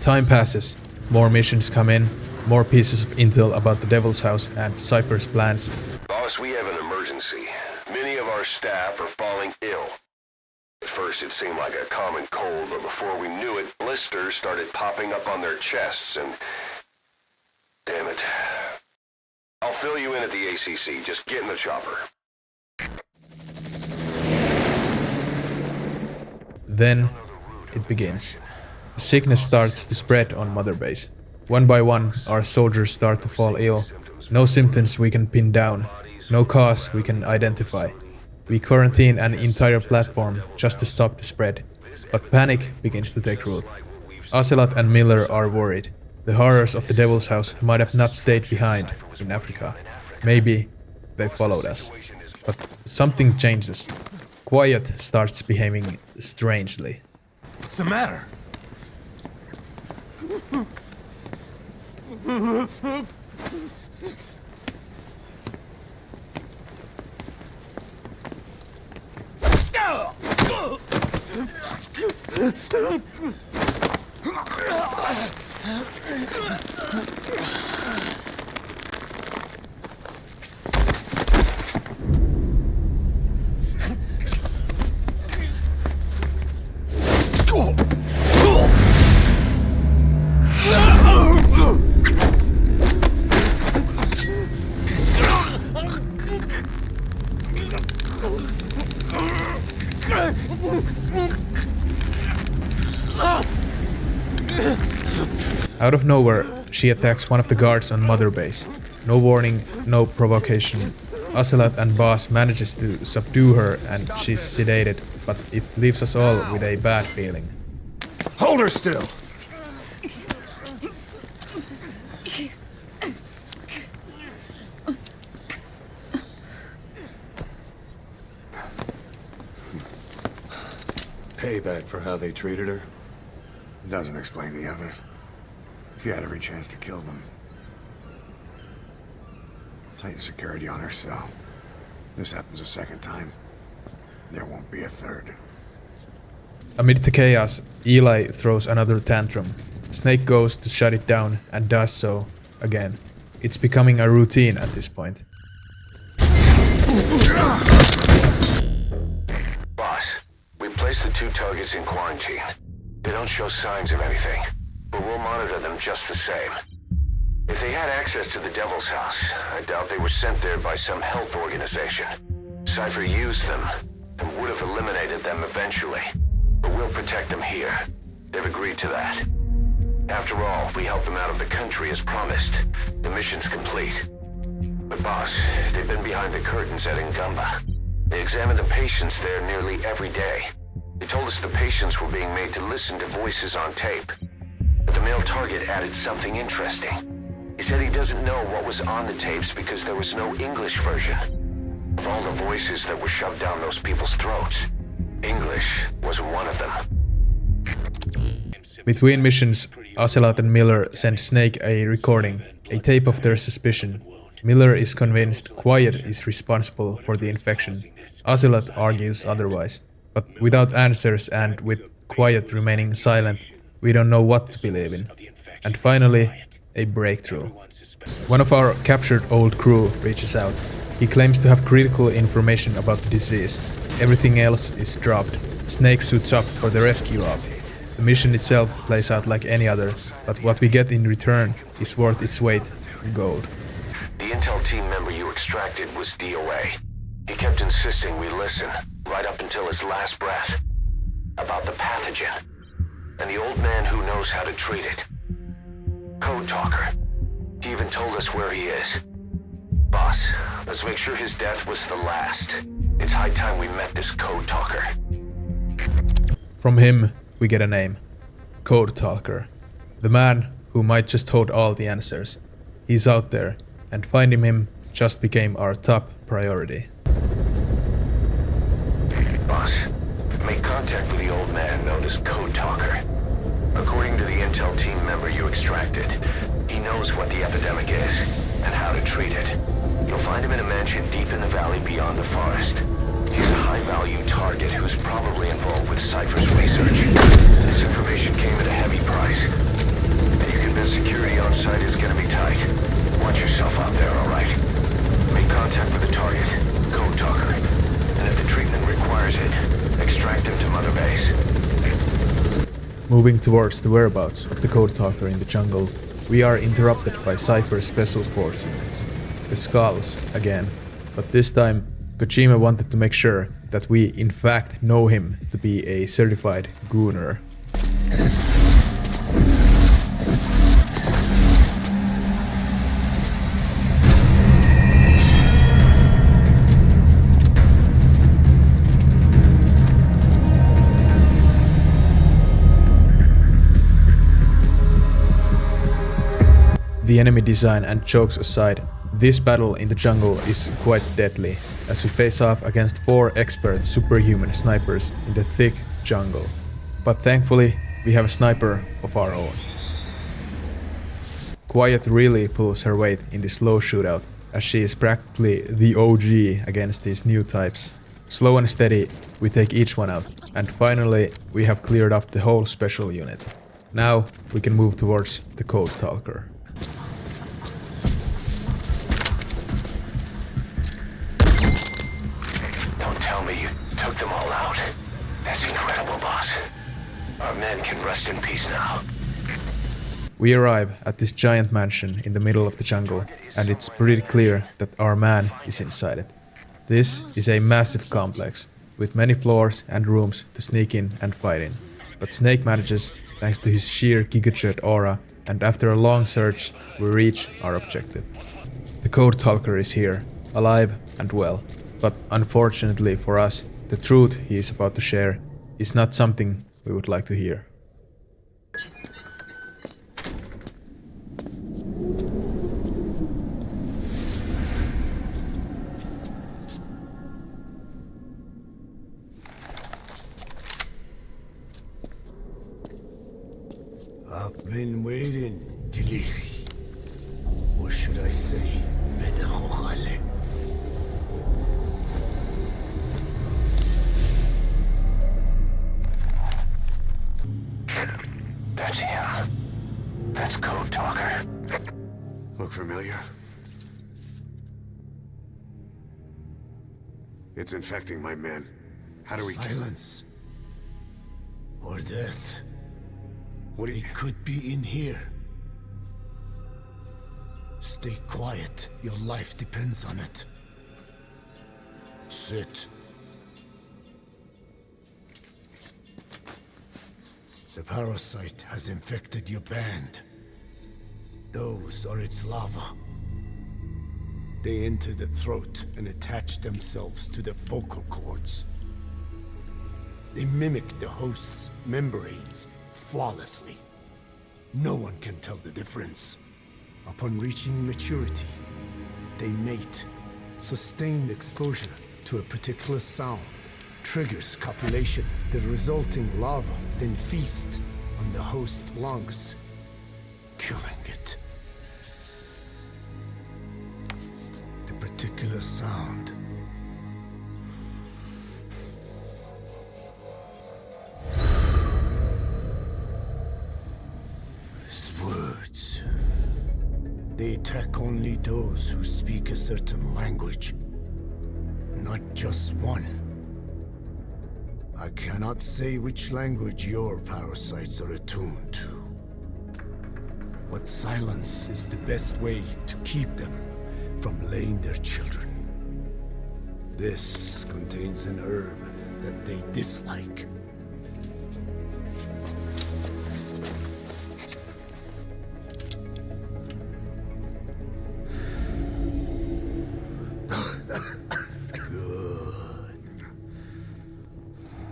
Time passes. More missions come in. More pieces of intel about the Devil's House and Cypher's plans. Boss, we have an emergency. Many of our staff are falling ill. At first it seemed like a common cold, but before we knew it, blisters started popping up on their chests and... Damn it. I'll fill you in at the ACC. Just get in the chopper. Then it begins. Sickness starts to spread on Mother Base. One by one, our soldiers start to fall ill. No symptoms we can pin down. No cause we can identify. We quarantine an entire platform just to stop the spread. But panic begins to take root. Ocelot and Miller are worried. The horrors of the Devil's House might have not stayed behind in Africa. Maybe they followed us. But something changes. Quiet starts behaving strangely. What's the matter? Out of nowhere, she attacks one of the guards on Mother Base. No warning, no provocation. Ocelot and Boss manages to subdue her and she's sedated, but it leaves us all with a bad feeling. Hold her still! Payback for how they treated her? Doesn't explain the others. She had every chance to kill them. Tighten security on her cell. This happens a second time. There won't be a third. Amid the chaos, Eli throws another tantrum. Snake goes to shut it down and does so again. It's becoming a routine at this point. Boss, we placed the 2 targets in quarantine. They don't show signs of anything, but we'll monitor them just the same. If they had access to the Devil's House, I doubt they were sent there by some health organization. Cypher used them, and would have eliminated them eventually. But we'll protect them here. They've agreed to that. After all, we helped them out of the country as promised. The mission's complete. But boss, they've been behind the curtains at Ngamba. They examine the patients there nearly every day. They told us the patients were being made to listen to voices on tape. But the male target added something interesting. He said he doesn't know what was on the tapes because there was no English version. Of all the voices that were shoved down those people's throats, English wasn't one of them. Between missions, Ocelot and Miller send Snake a recording, a tape of their suspicion. Miller is convinced Quiet is responsible for the infection. Ocelot argues otherwise. But without answers and with Quiet remaining silent, we don't know what to believe in. And finally, a breakthrough. One of our captured old crew reaches out. He claims to have critical information about the disease. Everything else is dropped. Snake suits up for the rescue op. The mission itself plays out like any other, but what we get in return is worth its weight in gold. The intel team member you extracted was DOA. He kept insisting we listen, right up until his last breath, about the pathogen, and the old man who knows how to treat it. Code Talker. He even told us where he is. Boss, let's make sure his death was the last. It's high time we met this Code Talker. From him, we get a name. Code Talker. The man who might just hold all the answers. He's out there, and finding him just became our top priority. Boss, make contact with the old man known as Code Talker. According to the intel team member you extracted, he knows what the epidemic is and how to treat it. You'll find him in a mansion deep in the valley beyond the forest. He's a high-value target who's probably involved with Cypher's research. This information came at a heavy price. And you convince security on site is gonna be tight. Watch yourself out there, alright? Make contact with the target, Code Talker. And if the treatment requires it, extract him to Mother Base. Moving towards the whereabouts of the Code Talker in the jungle, we are interrupted by Cypher's Special Force units. The Skulls, again. But this time, Kojima wanted to make sure that we in fact know him to be a certified gooner. The enemy design and jokes aside, this battle in the jungle is quite deadly, as we face off against 4 expert superhuman snipers in the thick jungle. But thankfully, we have a sniper of our own. Quiet really pulls her weight in this slow shootout, as she is practically the OG against these new types. Slow and steady, we take each one out, and finally we have cleared up the whole special unit. Now we can move towards the Code Talker. Don't tell me you took them all out. That's incredible, boss. Our men can rest in peace now. We arrive at this giant mansion in the middle of the jungle, and it's pretty clear that our man is inside it. This is a massive complex, with many floors and rooms to sneak in and fight in. But Snake manages, thanks to his sheer gigajet aura, and after a long search, we reach our objective. The Code Talker is here, alive and well, but unfortunately for us, the truth he is about to share is not something we would like to hear. I've been waiting, Tilly. What should I say? That's him. That's Code Talker. Look familiar? It's infecting my men. How do we Silence. Or death. What do you... It could be in here. Stay quiet. Your life depends on it. Sit. The parasite has infected your band. Those are its larvae. They enter the throat and attach themselves to the vocal cords. They mimic the host's membranes flawlessly. No one can tell the difference. Upon reaching maturity, they mate. Sustained exposure to a particular sound triggers copulation. The resulting larva then feast on the host lungs, killing it. The particular sound is words. They attack only those who speak a certain language, not just one. I cannot say which language your parasites are attuned to. But silence is the best way to keep them from laying their children. This contains an herb that they dislike.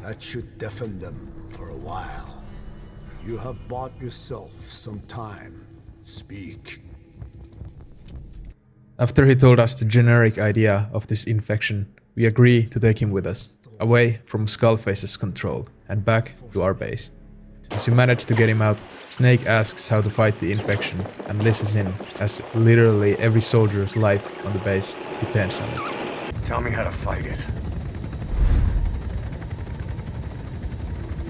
That should deafen them for a while. You have bought yourself some time. Speak. After he told us the generic idea of this infection, we agree to take him with us, away from Skullface's control, and back to our base. As we manage to get him out, Snake asks how to fight the infection and listens in, as literally every soldier's life on the base depends on it. Tell me how to fight it.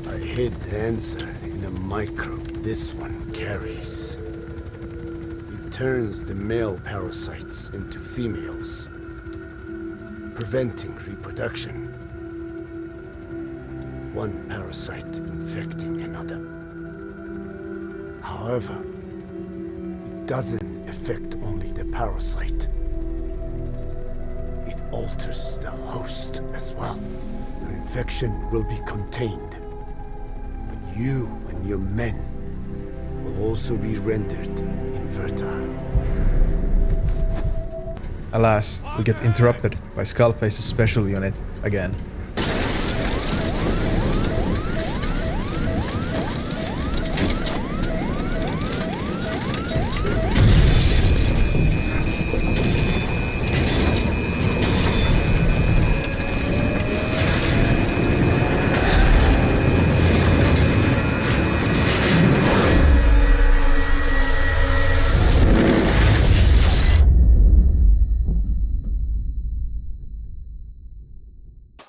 I hid the answer in a microbe this one carries. It turns the male parasites into females, preventing reproduction. One parasite infecting another. However, it doesn't affect only the parasite. It alters the host as well. Your infection will be contained. You and your men will also be rendered infertile. Alas, we get interrupted by Skullface's special unit again.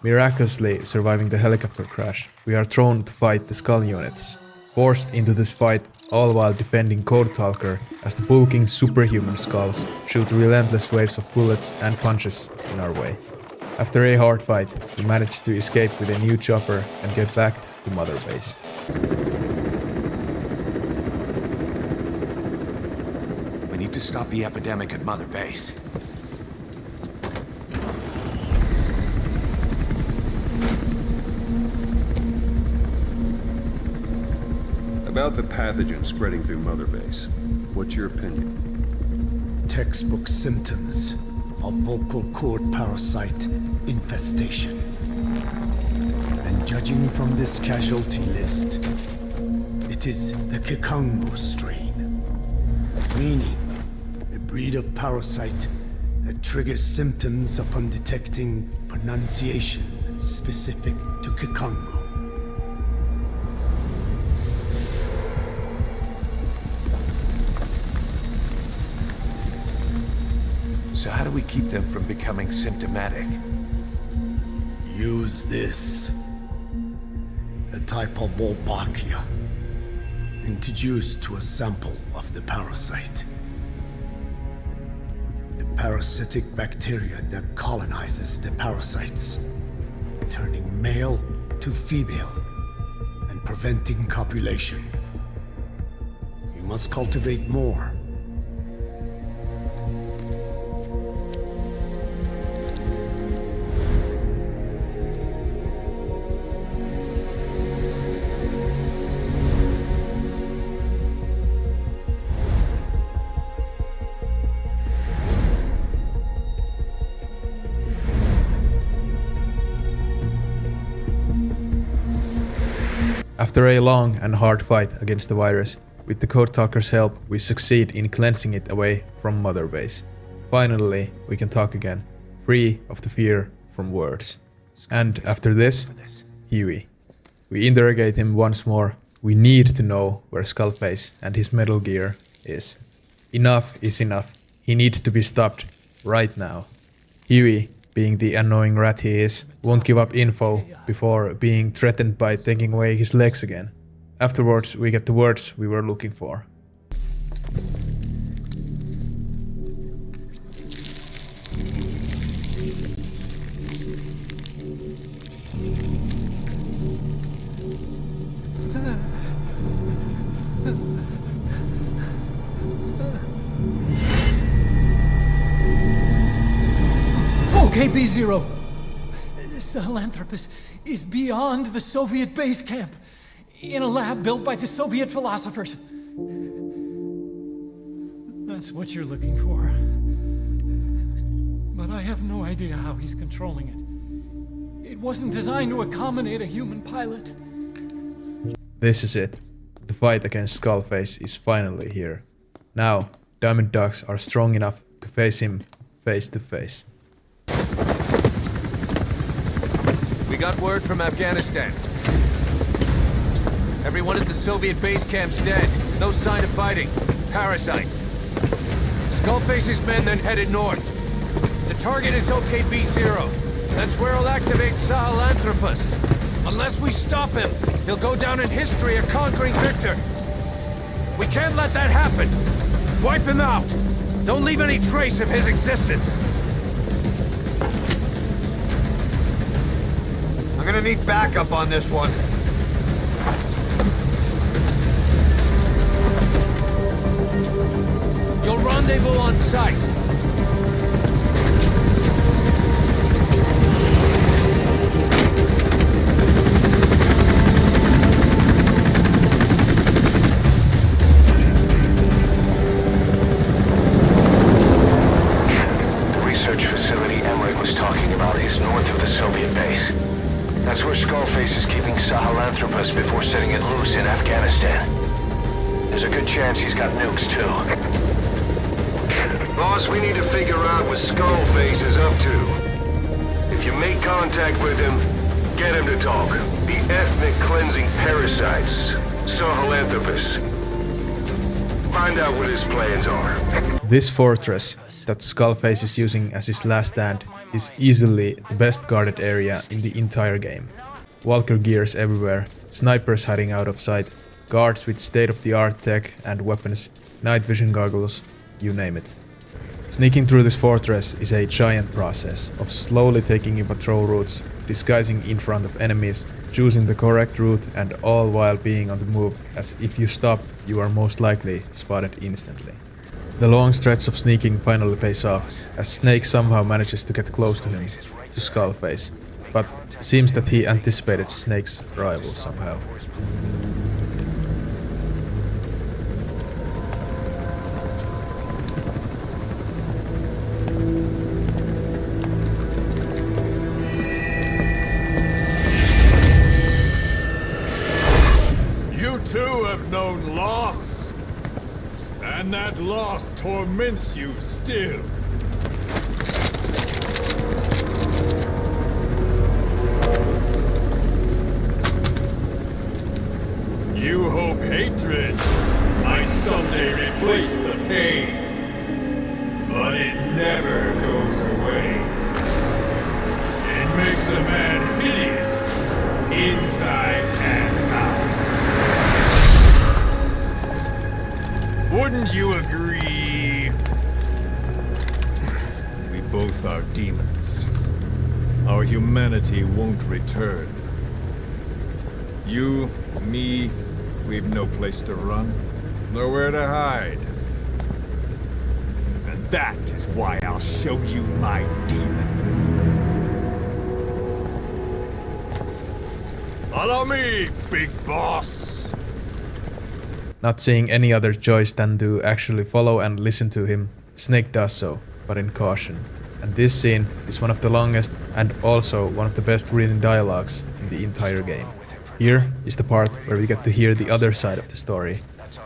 Miraculously surviving the helicopter crash, we are thrown to fight the Skull units. Forced into this fight, all while defending Code Talker as the bulking superhuman skulls shoot relentless waves of bullets and punches in our way. After a hard fight, we manage to escape with a new chopper and get back to Mother Base. We need to stop the epidemic at Mother Base. About the pathogen spreading through Mother Base, what's your opinion? Textbook symptoms of vocal cord parasite infestation. And judging from this casualty list, it is the Kikongo strain, meaning a breed of parasite that triggers symptoms upon detecting pronunciation specific to Kikongo. So how do we keep them from becoming symptomatic? Use this. A type of Wolbachia, introduced to a sample of the parasite. A parasitic bacteria that colonizes the parasites, turning male to female and preventing copulation. You must cultivate more. After a long and hard fight against the virus, with the Code Talker's help, we succeed in cleansing it away from Mother Base. Finally, we can talk again, free of the fear from words. And after this, Huey. We interrogate him once more. We need to know where Skullface and his Metal Gear is. Enough is enough. He needs to be stopped right now. Huey, being the annoying rat he is, won't give up info before being threatened by taking away his legs again. Afterwards, we get the words we were looking for. Okay, B-Zero. Sahalanthropus is beyond the Soviet base camp, in a lab built by the Soviet philosophers. That's what you're looking for. But I have no idea how he's controlling it. It wasn't designed to accommodate a human pilot. This is it. The fight against Skullface is finally here. Now, Diamond Dogs are strong enough to face him face to face. We got word from Afghanistan. Everyone at the Soviet base camp's dead. No sign of fighting. Parasites. Skullface's men then headed north. The target is OKB-0. That's where he'll activate Sahalanthropus. Unless we stop him, he'll go down in history a conquering victor. We can't let that happen. Wipe him out. Don't leave any trace of his existence. I'm gonna need backup on this one. You'll rendezvous on site. The research facility Emmerick was talking about is north of the Soviet base. That's where Skullface is keeping Sahalanthropus before setting it loose in Afghanistan. There's a good chance he's got nukes, too. Boss, we need to figure out what Skullface is up to. If you make contact with him, get him to talk. The ethnic cleansing parasites, Sahalanthropus. Find out what his plans are. This fortress, that Skullface is using as his last stand is easily the best guarded area in the entire game. Walker gears everywhere, snipers hiding out of sight, guards with state-of-the-art tech and weapons, night vision goggles, you name it. Sneaking through this fortress is a giant process of slowly taking in patrol routes, disguising in front of enemies, choosing the correct route, and all while being on the move, as if you stop, you are most likely spotted instantly. The long stretch of sneaking finally pays off, as Snake somehow manages to get close to him, to Skullface, but seems that he anticipated Snake's arrival somehow. Too have known loss, and that loss torments you still. You hope hatred might someday replace the pain, but it never goes away. It makes a man hideous, inside and out. Wouldn't you agree? We both are demons. Our humanity won't return. You, me, we've no place to run, nowhere to hide. And that is why I'll show you my demon. Follow me, big boss! Not seeing any other choice than to actually follow and listen to him, Snake does so, but in caution. And this scene is one of the longest and also one of the best written dialogues in the entire game. Here is the part where we get to hear the other side of the story,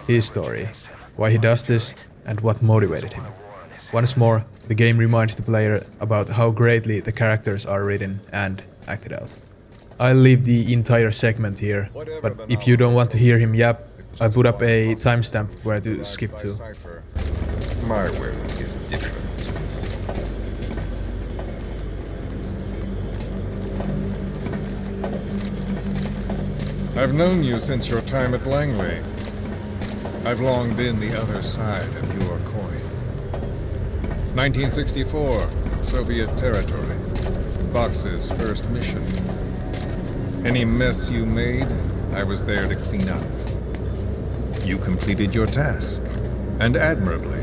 his story, why he does this and what motivated him. Once more, the game reminds the player about how greatly the characters are written and acted out. I'll leave the entire segment here, but if you don't want to hear him yap, I put up a timestamp where to skip to. My will is different. I've known you since your time at Langley. I've long been the other side of your coin. 1964, Soviet territory. Fox's first mission. Any mess you made, I was there to clean up. You completed your task, and admirably.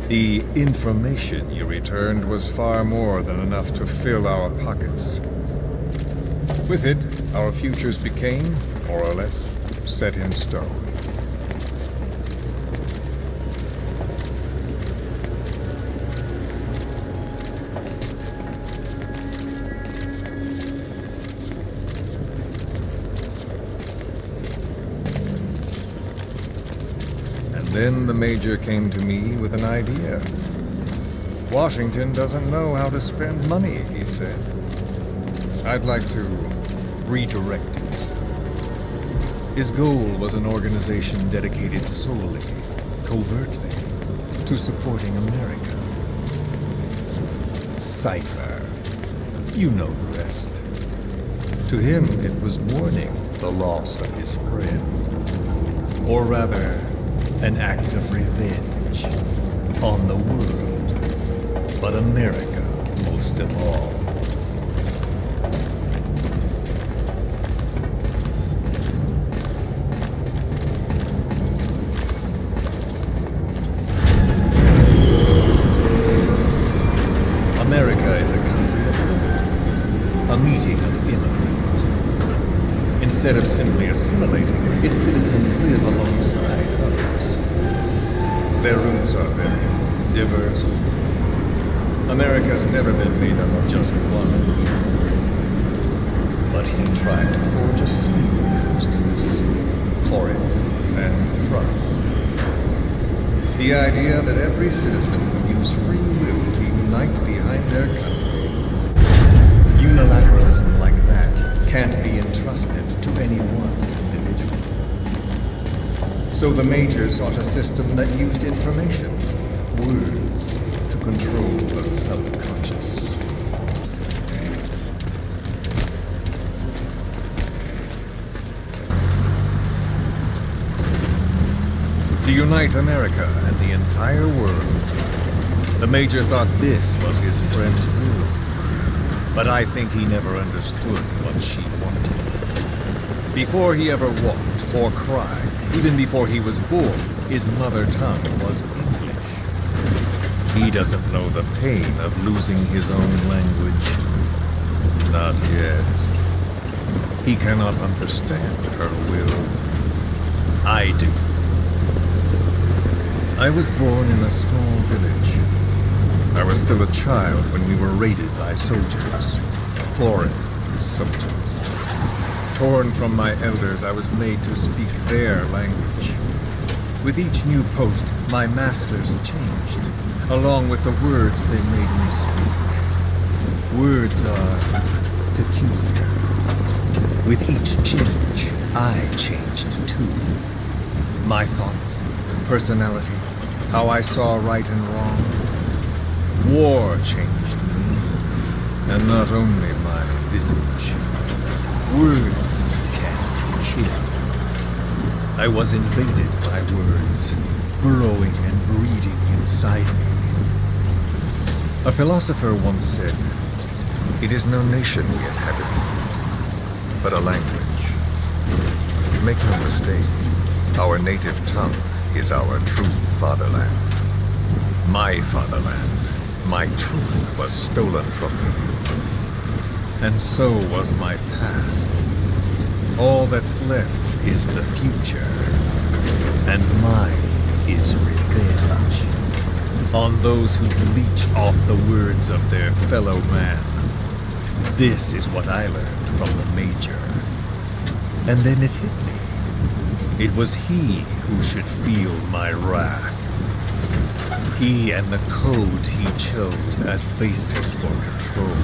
The information you returned was far more than enough to fill our pockets. With it, our futures became, more or less, set in stone. Then the Major came to me with an idea. Washington doesn't know how to spend money, he said. I'd like to redirect it. His goal was an organization dedicated solely, covertly, to supporting America. Cypher. You know the rest. To him, it was mourning the loss of his friend. Or rather, an act of revenge on the world, but America most of all. America is a country of liberty, a meeting of immigrants. Instead of simply assimilating, its citizens live alongside others. Their roots are very diverse. America's never been made up of just one. But he tried to forge a single consciousness for it and from it. The idea that every citizen would use free will to unite behind their country. Unilateralism like that can't be entrusted to any one individual. So the Major sought a system that used information, words, control the subconscious. To unite America and the entire world. The Major thought this was his friend's will. But I think he never understood what she wanted. Before he ever walked or cried, even before he was born, his mother tongue was English. He doesn't know the pain of losing his own language. Not yet. He cannot understand her will. I do. I was born in a small village. I was still a child when we were raided by soldiers. Foreign soldiers. Torn from my elders, I was made to speak their language. With each new post, my masters changed, along with the words they made me speak. Words are peculiar. With each change, I changed too. My thoughts, personality, how I saw right and wrong. War changed me, and not only my visage. Words can kill. I was invaded by words, burrowing and breeding inside me. A philosopher once said, "It is no nation we inhabit, but a language." Make no mistake, our native tongue is our true fatherland. My fatherland, my truth was stolen from me. And so was my past. All that's left is the future. And mine is revenge. On those who leech off the words of their fellow man. This is what I learned from the Major. And then it hit me. It was he who should feel my wrath. He and the code he chose as basis for control.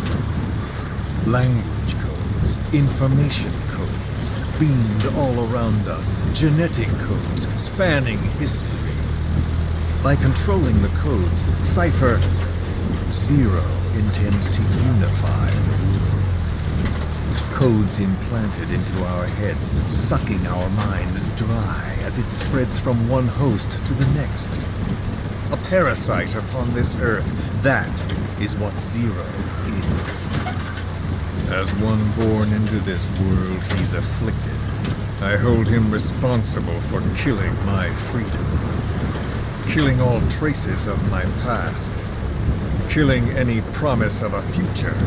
Language codes, information codes, beamed all around us, genetic codes spanning history. By controlling the codes, Cypher Zero intends to unify the world. Codes implanted into our heads, sucking our minds dry as it spreads from one host to the next. A parasite upon this earth, that is what Zero is. As one born into this world, he's afflicted. I hold him responsible for killing my freedom. Killing all traces of my past. Killing any promise of a future.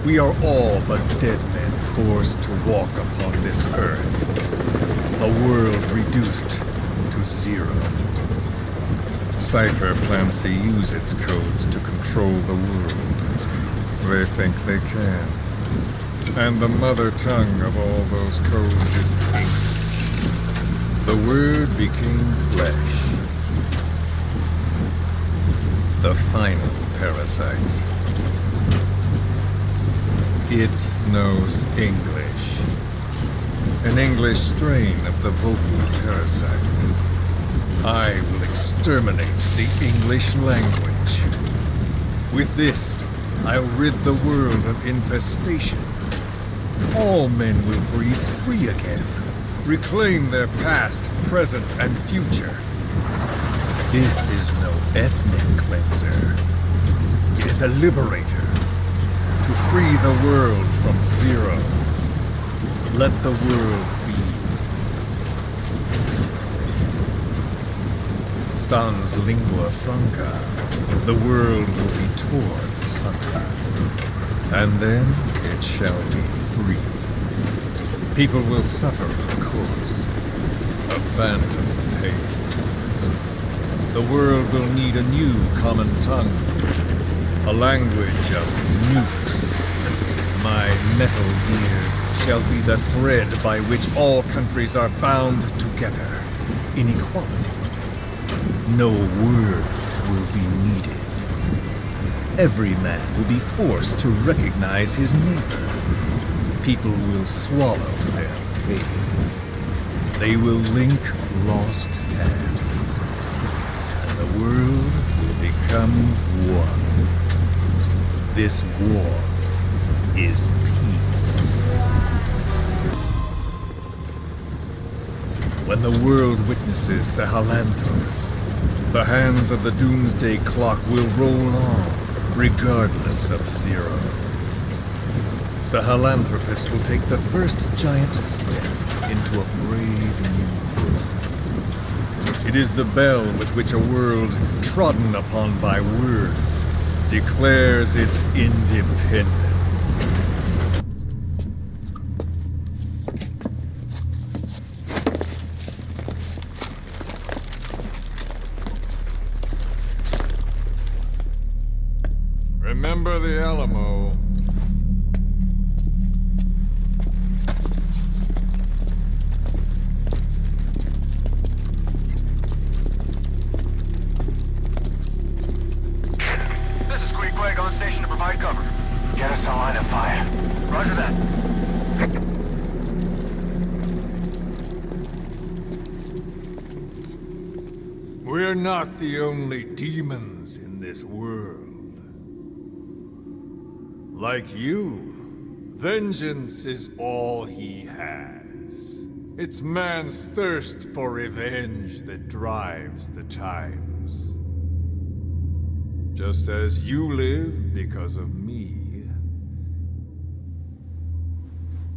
We are all but dead men forced to walk upon this earth. A world reduced to zero. Cypher plans to use its codes to control the world. They think they can. And the mother tongue of all those codes is English. The word became flesh. The final parasite. It knows English. An English strain of the vocal parasite. I will exterminate the English language. With this, I'll rid the world of infestation. All men will breathe free again, reclaim their past, present, and future. This is no ethnic cleanser. It is a liberator. To free the world from Zero. Let the world be. Sans lingua franca, the world will be torn asunder. And then it shall be free. People will suffer, of course. A phantom pain. The world will need a new common tongue. A language of nukes. My metal gears shall be the thread by which all countries are bound together. In equality. No words will be needed. Every man will be forced to recognize his neighbor. People will swallow their pain. They will link lost hands. And the world will become become one. This war is peace. When the world witnesses Sahalanthropus, the hands of the doomsday clock will roll on, regardless of zero. Sahalanthropus will take the first giant step into a brave new world. It is the bell with which a world trodden upon by words declares its independence. Remember the Alamo. This is Queequeg on station to provide cover. Get us a line of fire. Roger that. We're not the only demons in this world. Like you, vengeance is all he has. It's man's thirst for revenge that drives the times. Just as you live because of me,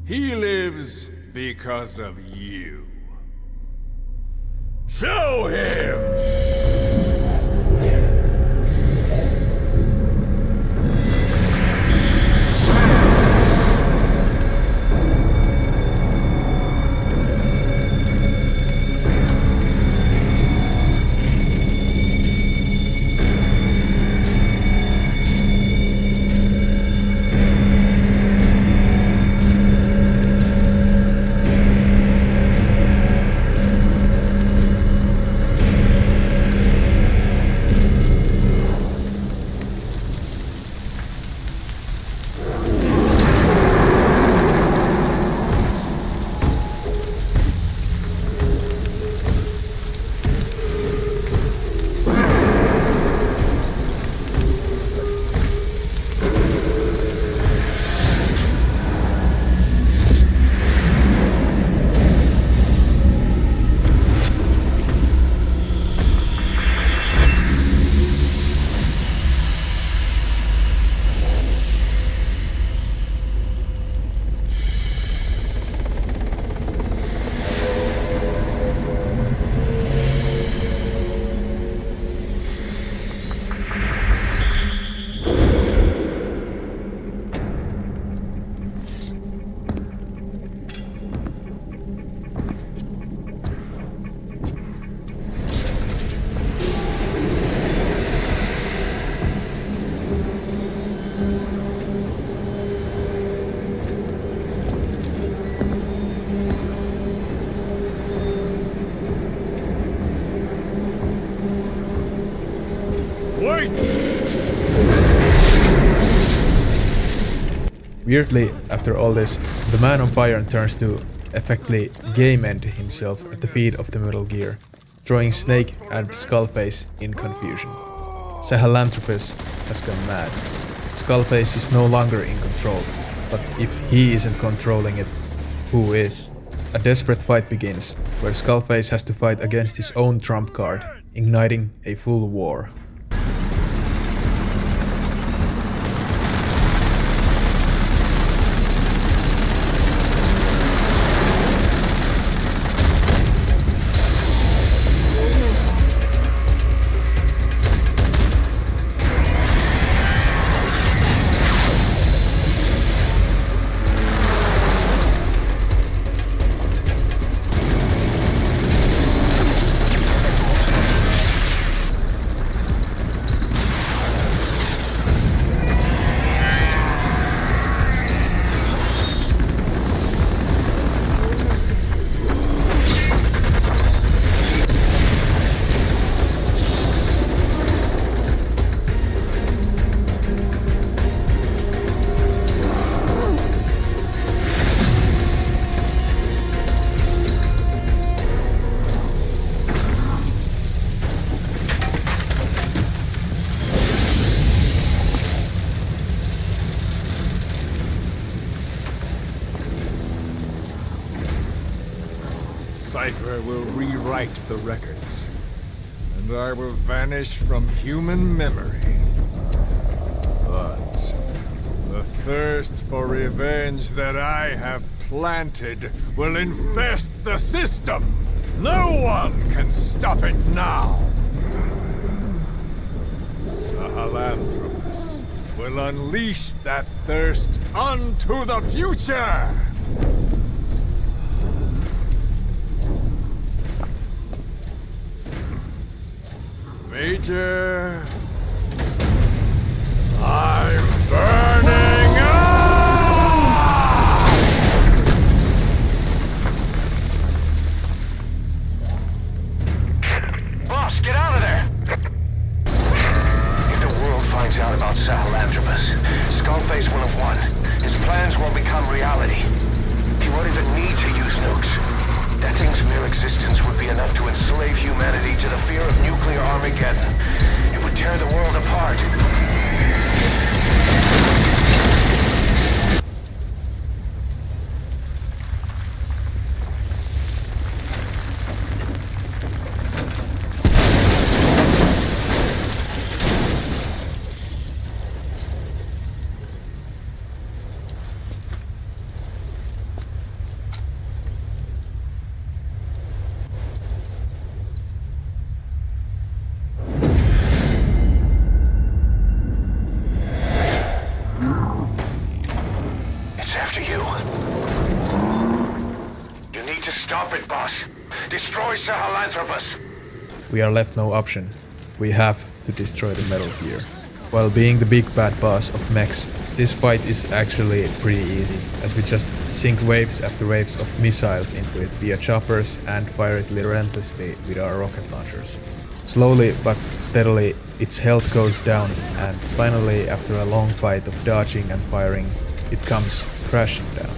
he lives because of you. Show him! Weirdly, after all this, the man on fire turns to effectively game end himself at the feet of the Metal Gear, throwing Snake and Skullface in confusion. Sahalanthropus has gone mad. Skullface is no longer in control, but if he isn't controlling it, who is? A desperate fight begins, where Skullface has to fight against his own trump card, igniting a full war. cipher will rewrite the records, and I will vanish from human memory. But the thirst for revenge that I have planted will infest the system. No one can stop it now. Sahalanthropus will unleash that thirst unto the future! Major... I'm burning up! Boss, get out of there! If the world finds out about Sahalanthropus, Skullface will have won. His plans will become reality. He won't even need to use nukes. That thing's mere existence would be enough to enslave humanity to the fear of nuclear Armageddon. It would tear the world apart. Destroy Sahalanthropus! We are left no option. We have to destroy the Metal Gear. While being the big bad boss of mechs, this fight is actually pretty easy, as we just sink waves after waves of missiles into it via choppers and fire it relentlessly with our rocket launchers. Slowly but steadily, its health goes down, and finally, after a long fight of dodging and firing, it comes crashing down.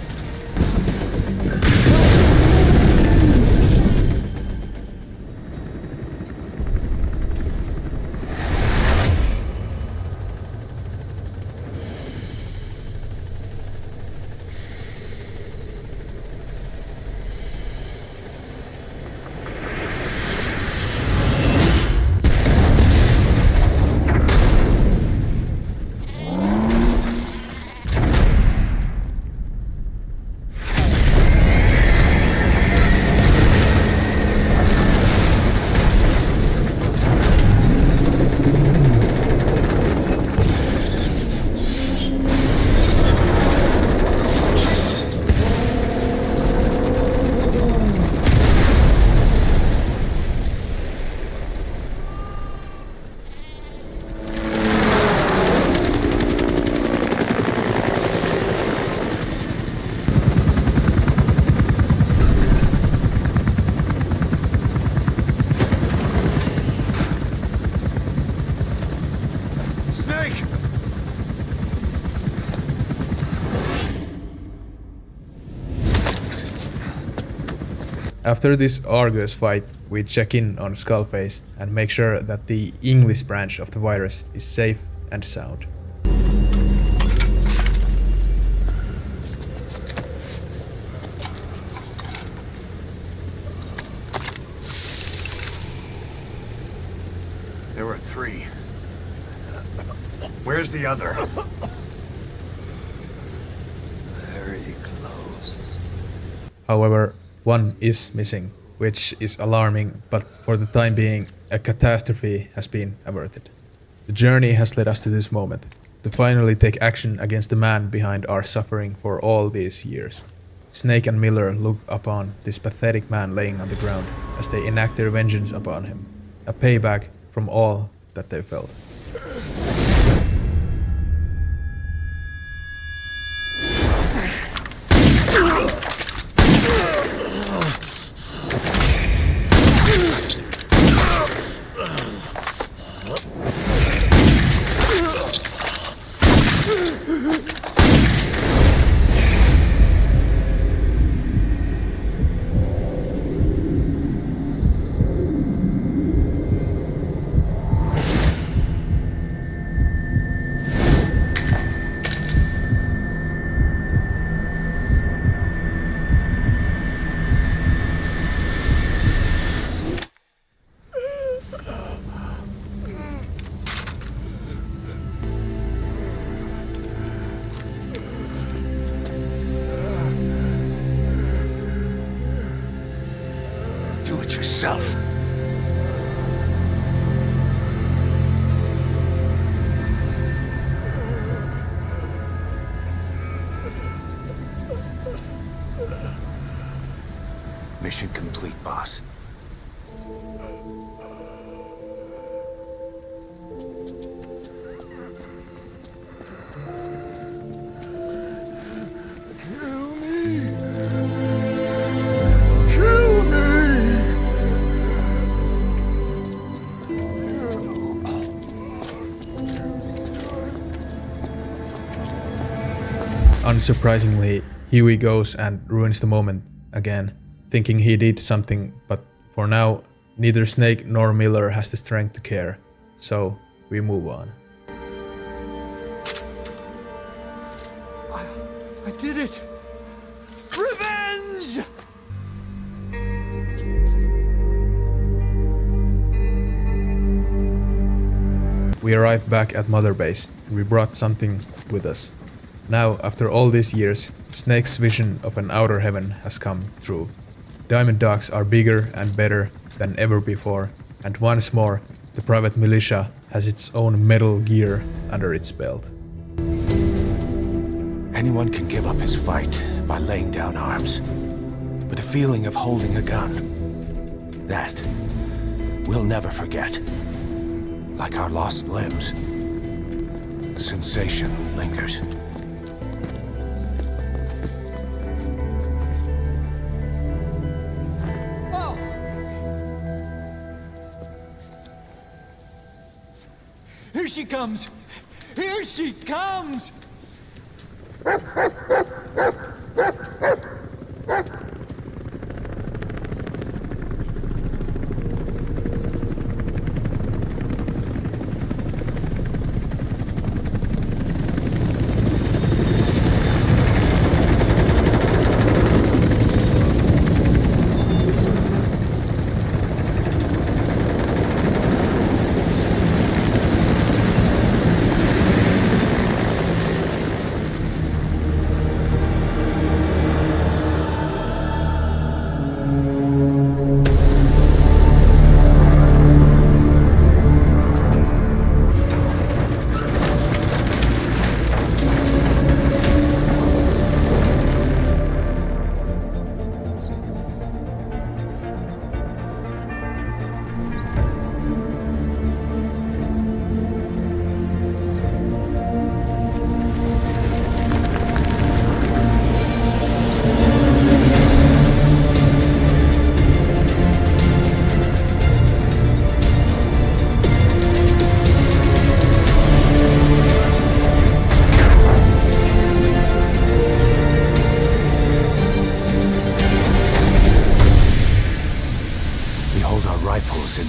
After this arduous fight, we check in on Skullface and make sure that the English branch of the virus is safe and sound. There were 3. Where's the other? Very close. However, one is missing, which is alarming, but for the time being, a catastrophe has been averted. The journey has led us to this moment, to finally take action against the man behind our suffering for all these years. Snake and Miller look upon this pathetic man laying on the ground as they enact their vengeance upon him, a payback from all that they felt. yourself. Mission complete, boss. Kill me! Kill me! Unsurprisingly, Huey goes and ruins the moment again, thinking he did something, but for now, neither Snake nor Miller has the strength to care, so we move on. I did it! Revenge! We arrive back at Mother Base, and we brought something with us. Now, after all these years, Snake's vision of an outer heaven has come true. Diamond Dogs are bigger and better than ever before, and once more, the private militia has its own Metal Gear under its belt. Anyone can give up his fight by laying down arms. But the feeling of holding a gun, that we'll never forget. Like our lost limbs, the sensation lingers. Here she comes! Here she comes!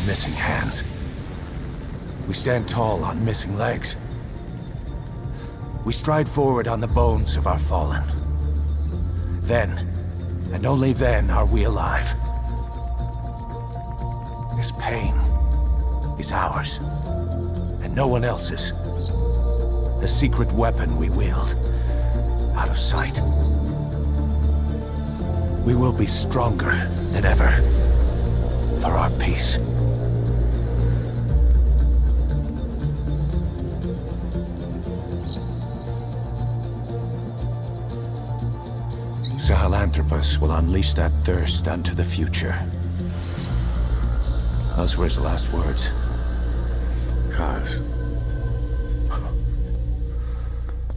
Missing hands. We stand tall on missing legs. We stride forward on the bones of our fallen. Then, and only then, are we alive. This pain is ours, and no one else's. The secret weapon we wield, out of sight. We will be stronger than ever for our peace. Sahalanthropus will unleash that thirst unto the future. Those were his last words. Cause.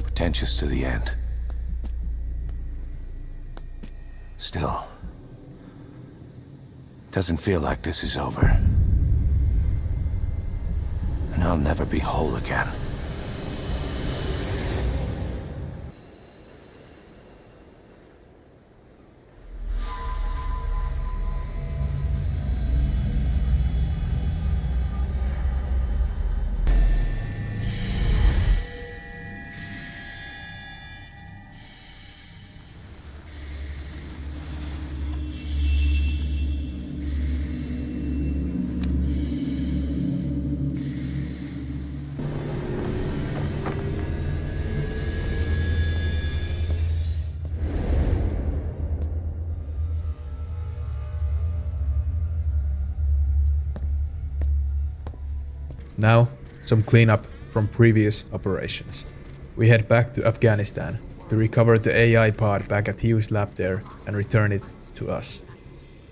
Pretentious to the end. Still, doesn't feel like this is over. And I'll never be whole again. Now, some cleanup from previous operations. We head back to Afghanistan to recover the AI pod back at Huey's lab there and return it to us.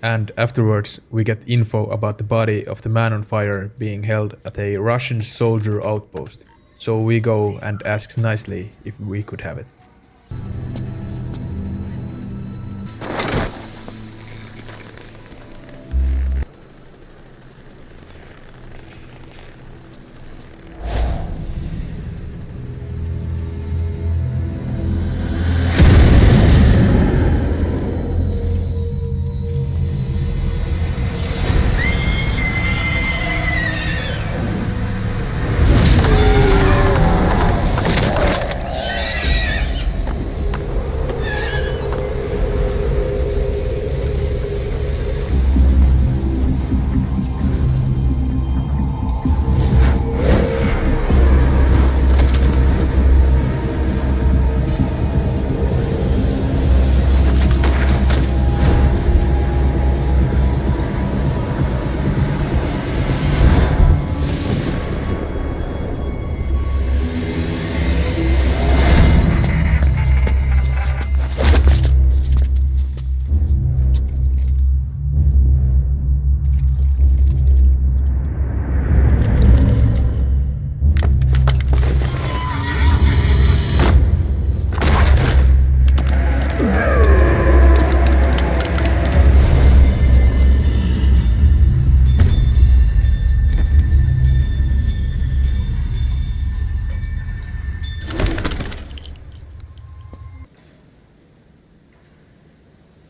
And afterwards, we get info about the body of the man on fire being held at a Russian soldier outpost. So we go and ask nicely if we could have it.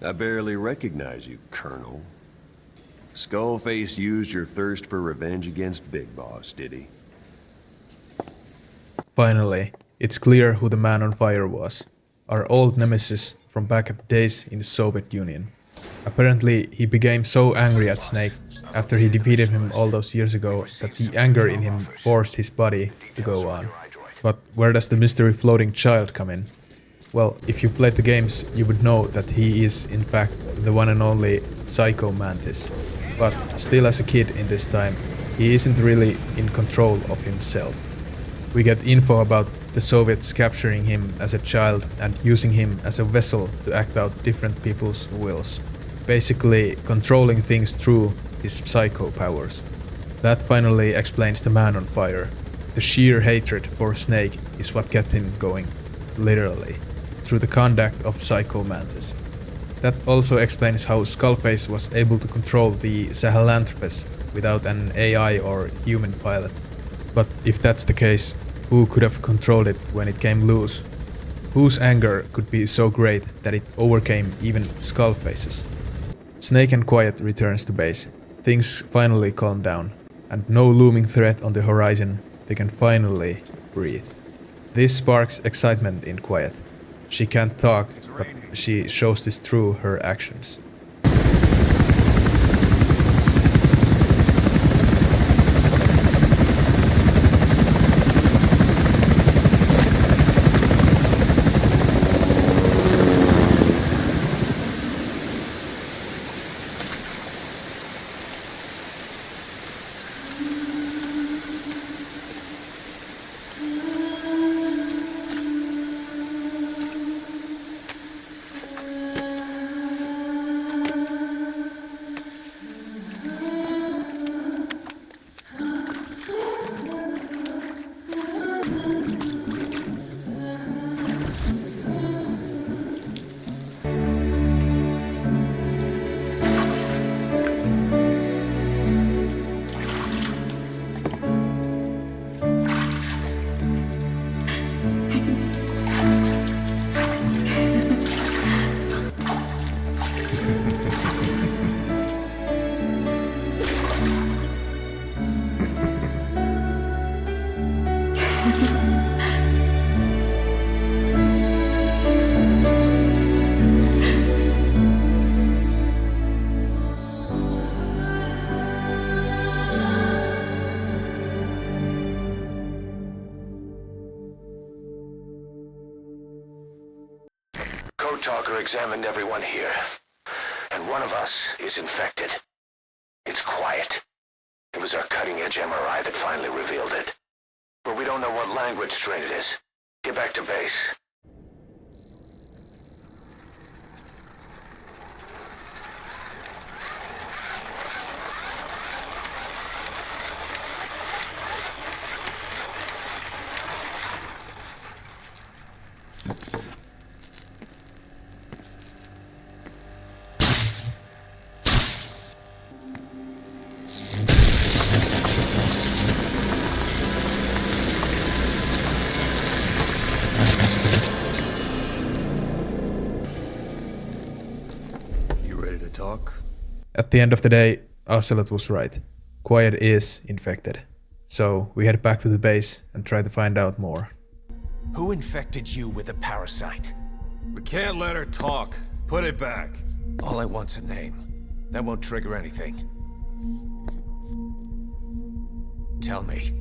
I barely recognize you, Colonel. Skullface used your thirst for revenge against Big Boss, did he? Finally, it's clear who the man on fire was. Our old nemesis from back at days in the Soviet Union. Apparently, he became so angry at Snake after he defeated him all those years ago that the anger in him forced his body to go on. But where does the mystery floating child come in? Well, if you played the games, you would know that he is, in fact, the one and only Psycho Mantis. But still as a kid in this time, he isn't really in control of himself. We get info about the Soviets capturing him as a child and using him as a vessel to act out different people's wills. Basically, controlling things through his psycho powers. That finally explains the man on fire. The sheer hatred for Snake is what kept him going, literally, through the conduct of Psycho Mantis. That also explains how Skullface was able to control the Sahalanthropus without an AI or human pilot. But if that's the case, who could have controlled it when it came loose? Whose anger could be so great that it overcame even Skullface's? Snake and Quiet returns to base. Things finally calm down, and no looming threat on the horizon, they can finally breathe. This sparks excitement in Quiet. She can't talk, but she shows this through her actions. Talker examined everyone here, and one of us is infected. It's Quiet. It was our cutting-edge MRI that finally revealed it. But we don't know what language strain it is. Get back to base. At the end of the day, Ocelot was right. Quiet is infected. So we head back to the base and try to find out more. Who infected you with a parasite? We can't let her talk. Put it back. All I want's a name. That won't trigger anything. Tell me.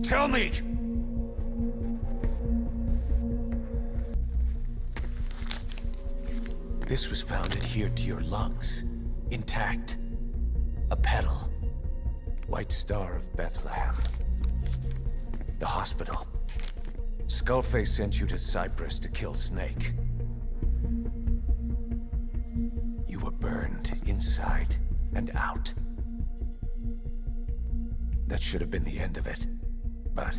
Tell me! This was found adhered to your lungs, intact. A petal. White Star of Bethlehem. The hospital. Skullface sent you to Cyprus to kill Snake. You were burned inside and out. That should have been the end of it. But,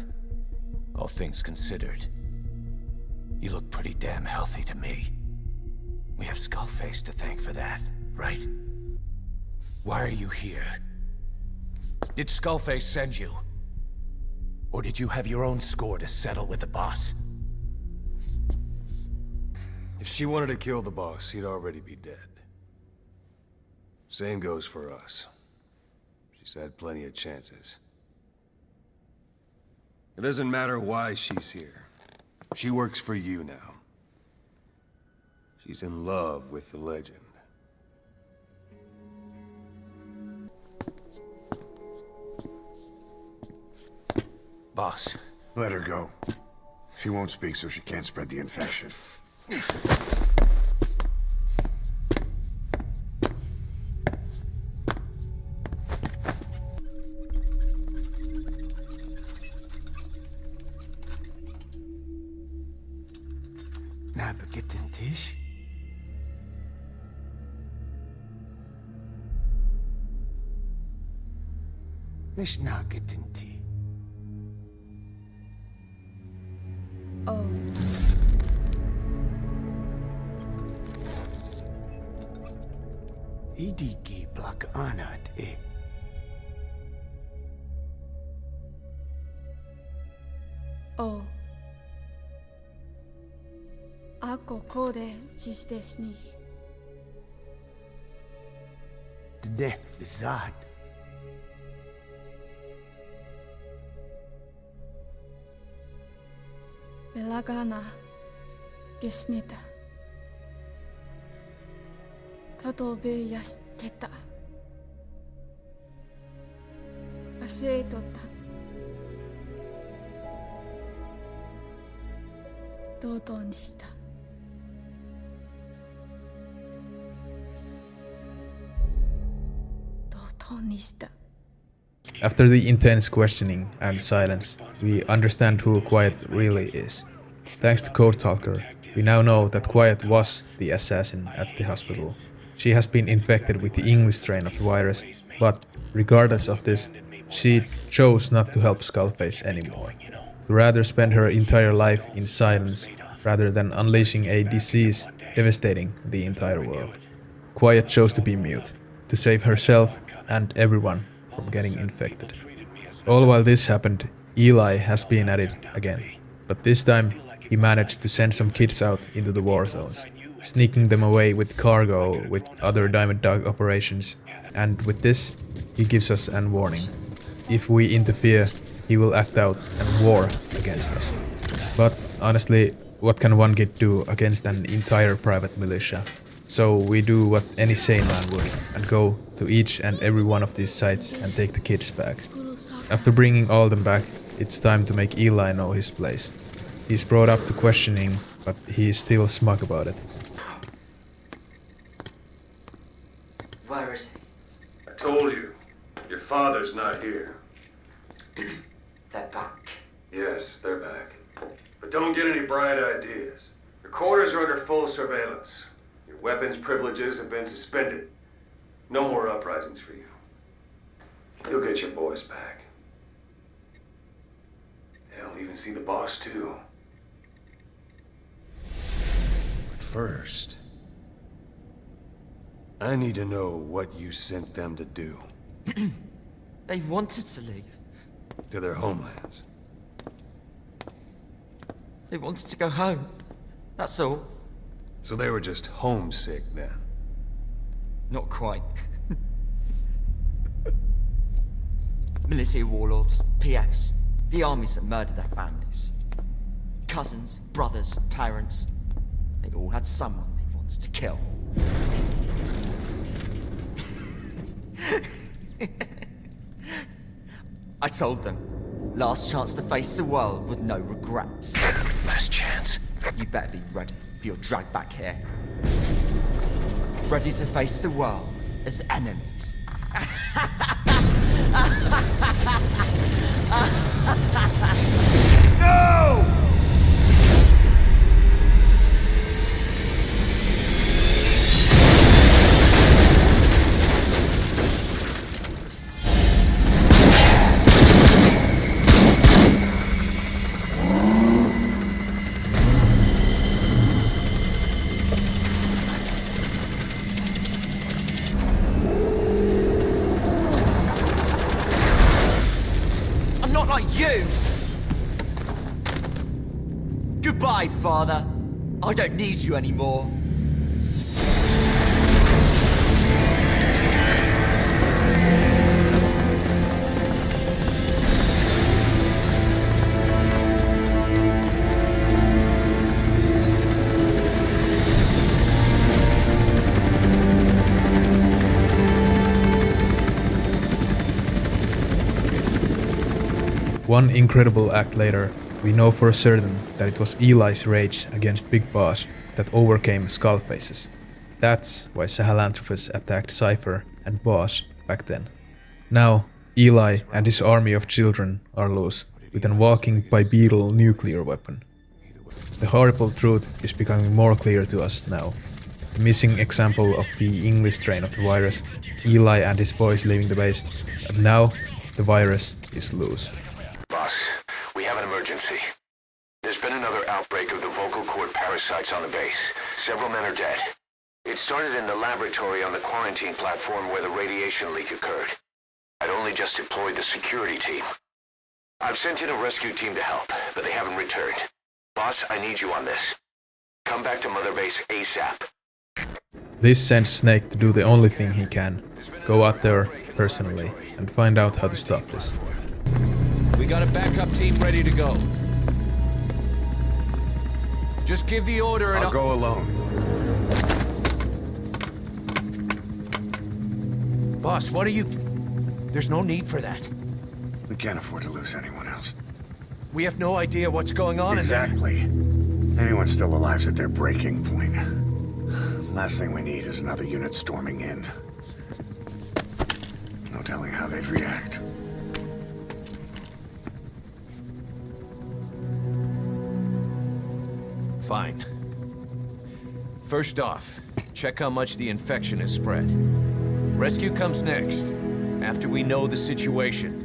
all things considered, you look pretty damn healthy to me. We have Skullface to thank for that, right? Why are you here? Did Skullface send you? Or did you have your own score to settle with the boss? If she wanted to kill the boss, he'd already be dead. Same goes for us. She's had plenty of chances. It doesn't matter why she's here. She works for you now. She's in love with the legend. Boss. Let her go. She won't speak so she can't spread the infection. Tisch? مش ناقد انتي. Oh. إيديكي بلاك آنات إيه. Oh. Ako kode dziś desni. ده بالذات. Belagana gesnita. Katobe yasteta. Asetota. Dotonista. Dotonista. After the intense questioning and silence, we understand who Quiet really is. Thanks to Code Talker, we now know that Quiet was the assassin at the hospital. She has been infected with the English strain of the virus, but regardless of this, she chose not to help Skullface anymore. To rather spend her entire life in silence rather than unleashing a disease devastating the entire world. Quiet chose to be mute, to save herself and everyone from getting infected. All while this happened, Eli has been at it again, but this time he managed to send some kids out into the war zones, sneaking them away with cargo with other Diamond Dog operations, and with this he gives us a warning. If we interfere, he will act out and war against us. But honestly, what can one kid do against an entire private militia? So we do what any sane man would, and go to each and every one of these sites and take the kids back. After bringing all of them back, it's time to make Eli know his place. He's brought up to questioning, but he is still smug about it. Virus. I told you, here. They're back. Yes, they're back. But don't get any bright ideas. Your quarters are under full surveillance. Your weapons privileges have been suspended. No more uprisings for you. You'll get your boys back. They'll even see the boss too. But first, I need to know what you sent them to do. They wanted to leave. To their homelands. They wanted to go home. That's all. So they were just homesick then? Not quite. Military warlords, PFs, the armies that murdered their families. Cousins, brothers, parents. They all had someone they wanted to kill. I told them, last chance to face the world with no regrets. Last chance? You better be ready for your drag back here. Ready to face the world as enemies. No! Goodbye, Father. I don't need you anymore. One incredible act later, we know for certain that it was Eli's rage against Big Boss that overcame Skullface's. That's why Sahalanthropus attacked Cypher and Boss back then. Now, Eli and his army of children are loose, with an walking bipedal nuclear weapon. The horrible truth is becoming more clear to us now. The missing example of the English strain of the virus, Eli and his boys leaving the base, and now the virus is loose. Boss, we have an emergency. There's been another outbreak of the vocal cord parasites on the base. Several men are dead. It started in the laboratory on the quarantine platform where the radiation leak occurred. I'd only just deployed the security team. I've sent in a rescue team to help, but they haven't returned. Boss, I need you on this. Come back to Mother Base ASAP. This sends Snake to do the only thing he can. Go out there, personally, and find out how to stop this. We got a backup team ready to go. Just give the order and I'll go alone. Boss, what are you... There's no need for that. We can't afford to lose anyone else. We have no idea what's going on Exactly. Anyone still alive's at their breaking point. Last thing we need is another unit storming in. No telling how they'd react. Fine. First off, check how much the infection has spread. Rescue comes next, after we know the situation.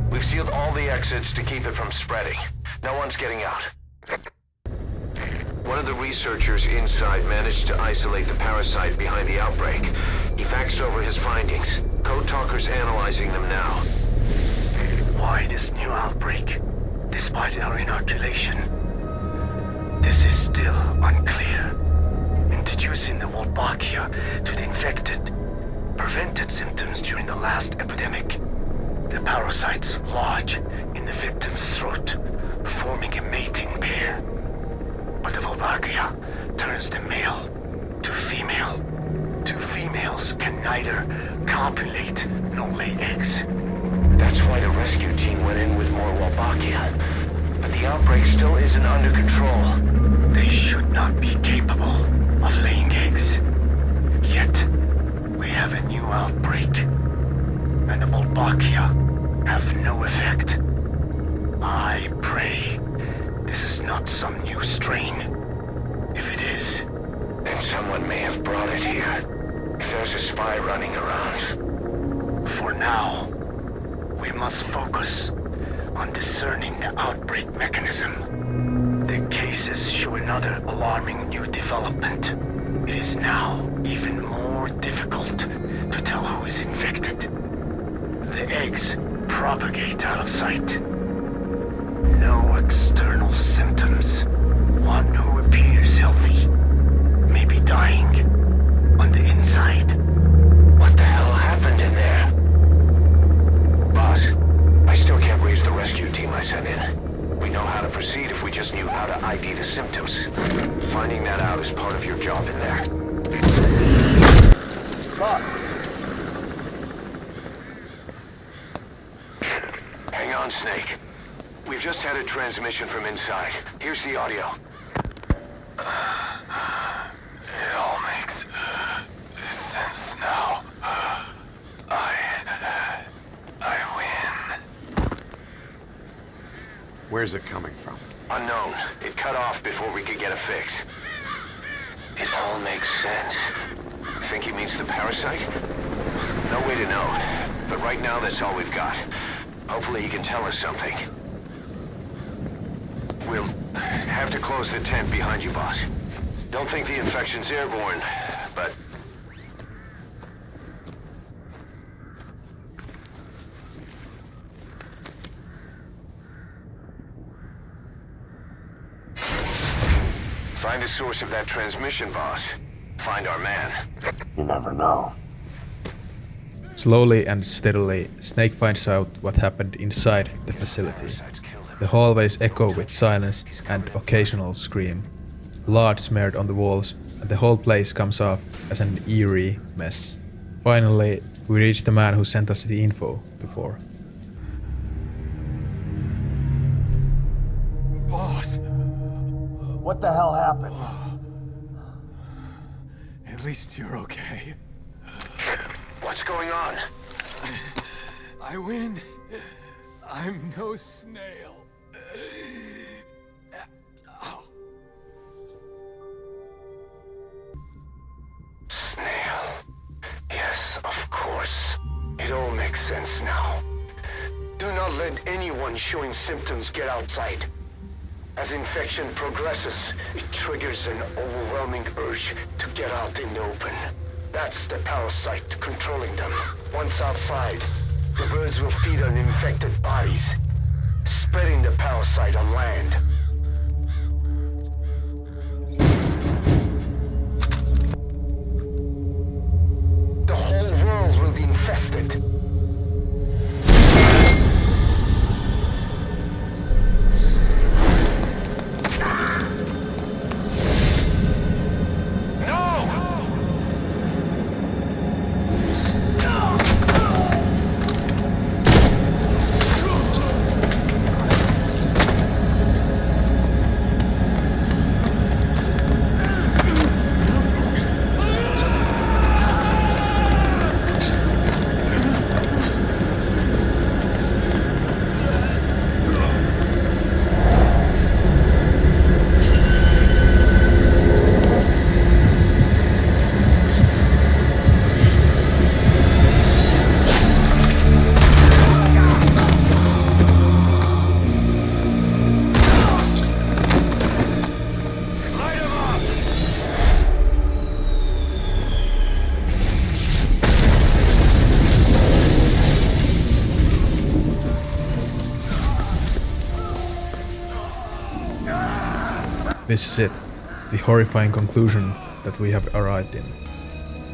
We've sealed all the exits to keep it from spreading. No one's getting out. One of the researchers inside managed to isolate the parasite behind the outbreak. He faxed over his findings. Code Talker's analyzing them now. Why this new outbreak, despite our inoculation? This is still unclear. Introducing the Wolbachia to the infected prevented symptoms during the last epidemic. The parasites lodge in the victim's throat, forming a mating pair. But the Wolbachia turns the male to female. Two females can neither copulate nor lay eggs. That's why the rescue team went in with more Wolbachia. But the outbreak still isn't under control. They should not be capable of laying eggs. Yet, we have a new outbreak. and the Volbachia have no effect. I pray this is not some new strain. If it is, then someone may have brought it here. If there's a spy running around. For now, we must focus on discerning the outbreak mechanism. The cases show another alarming new development. It is now even more difficult to tell who is infected. The eggs propagate out of sight. No external symptoms. One who appears healthy may be dying on the inside. What the hell happened in there? Boss, I still can't raise the rescue team I sent in. We know how to proceed if we just knew how to ID the symptoms. Finding that out is part of your job in there. Hang on, Snake. We've just had a transmission from inside. Here's the audio. It all makes sense now. I win. Where's it coming from? Unknown. It cut off before we could get a fix. It all makes sense. Think he means the parasite? No way to know. But right now, that's all we've got. Hopefully he can tell us something. We'll have to close the tent behind you, boss. Don't think the infection's airborne, but... Find the source of that transmission, boss. Find our man. You never know. Slowly and steadily, Snake finds out what happened inside the facility. The hallways echo with silence and occasional scream. Blood smeared on the walls, and the whole place comes off as an eerie mess. Finally, we reach the man who sent us the info before. Boss! What the hell happened? At least you're okay. What's going on? I win. I'm no snail. Snail. Yes, of course. It all makes sense now. Do not let anyone showing symptoms get outside. As infection progresses, it triggers an overwhelming urge to get out in the open. That's the parasite controlling them. Once outside, the birds will feed on infected bodies, spreading the parasite on land. The whole world will be infested. This is it, the horrifying conclusion that we have arrived in.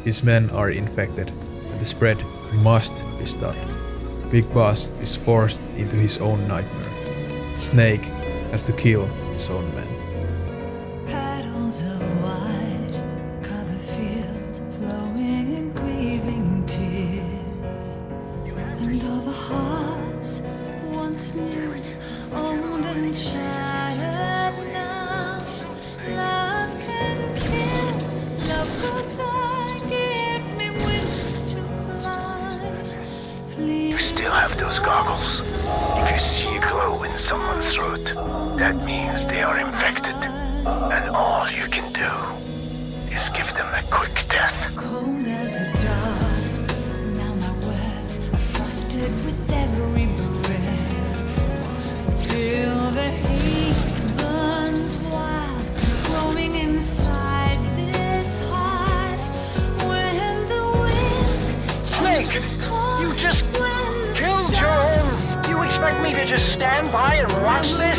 His men are infected, and the spread must be stopped. Big Boss is forced into his own nightmare. Snake has to kill his own men. Petals of white cover fields flowing in grieving tears. And all the hearts once new, old and shattered now. Love can kill, love will die. Give me wings to fly. throat, that means they are infected. And all you can do is give them a quick death. Cold as a dart. Now my words are frosted with every breath. Still the hate burns wild, roaming inside this heart. When the wind Snake! You just killed your own! You expect me to just stand by and watch this?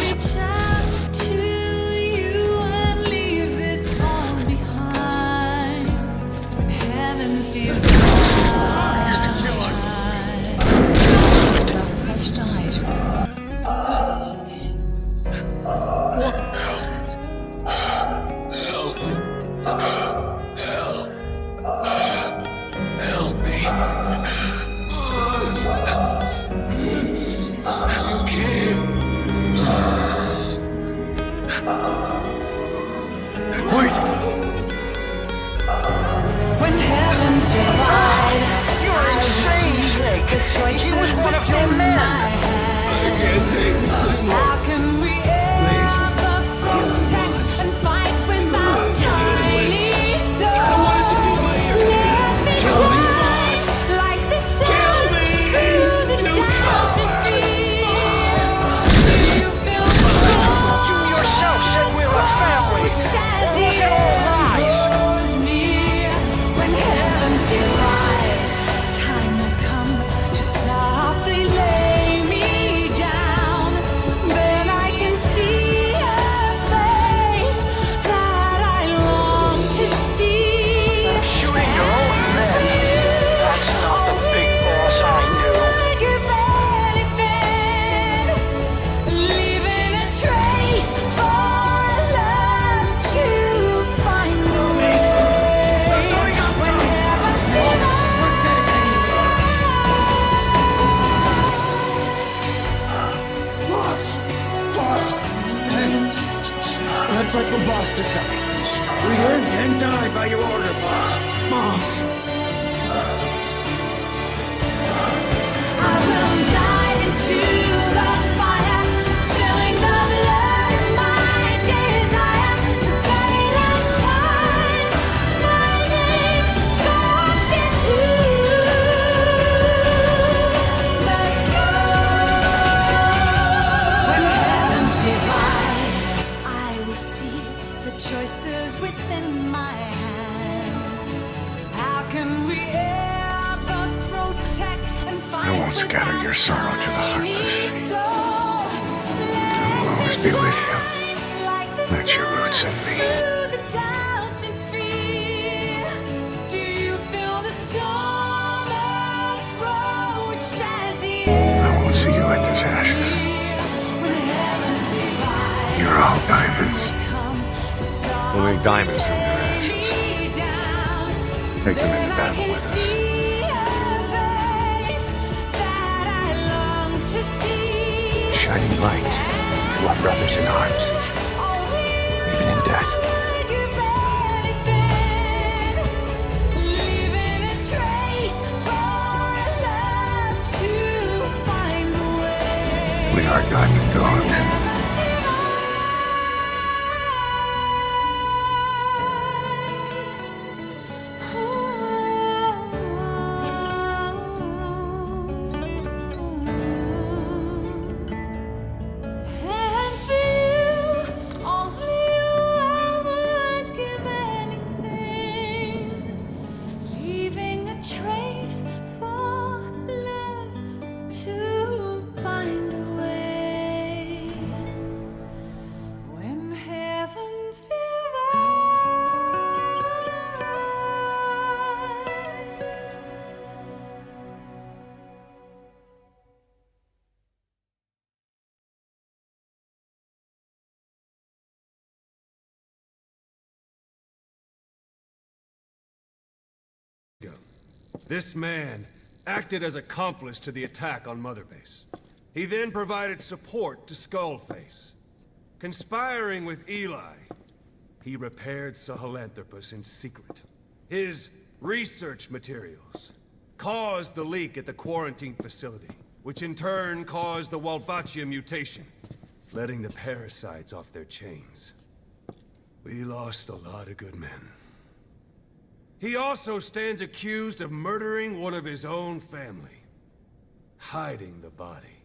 He was one of your men! I can't take this anymore. How can we ever protect and fight without tiny souls? Let me shine like the sun through the doubts and fear. Do you feel the storm? You yourself said we were a family! Look at all draws near when heavens divide. Time will come to softly lay me down. Then I can see a face that I long to see. Shooting your own men? That's not the big boss I knew. Give anything, leaving a trace for love to find the way. When heavens divide. Boss! Hey! Let's let the boss decide. We live and die by your order, boss. Boss! I will dive into the fire, spilling the blood of my desire. The very last time my name scorched into the sky. When heavens divide, I will see the choices within my hands. How can we ever protect and fight? I won't scatter your sorrow to the heartless sea. I will always be with you. Plant your roots in me. I won't see you in these ashes. You're all diamonds. We'll make diamonds from your ashes. Take them into battle with us. Shining light to our brothers in arms, even in death. We are diamond dogs. This man acted as accomplice to the attack on Mother Base. He then provided support to Skullface. Conspiring with Eli, he repaired Sahalanthropus in secret. His research materials caused the leak at the quarantine facility, which in turn caused the Walbachia mutation, letting the parasites off their chains. We lost a lot of good men. He also stands accused of murdering one of his own family, hiding the body.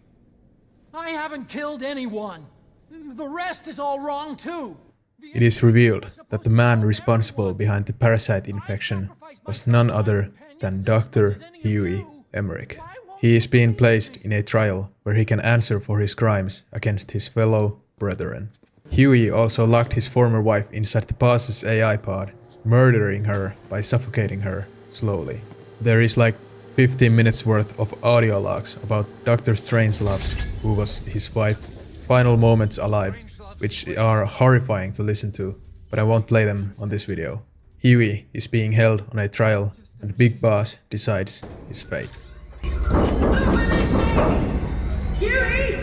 I haven't killed anyone. The rest is all wrong too. It is revealed that the man responsible behind the parasite infection was none other than Dr. Huey Emmerick. He is being placed in a trial where he can answer for his crimes against his fellow brethren. Huey also locked his former wife inside the boss's AI pod, murdering her by suffocating her slowly. There is like 15 minutes worth of audio logs about Dr. Strangelove's, who was his wife, final moments alive, which are horrifying to listen to, but I won't play them on this video. Huey is being held on a trial and Big Boss decides his fate. Huey!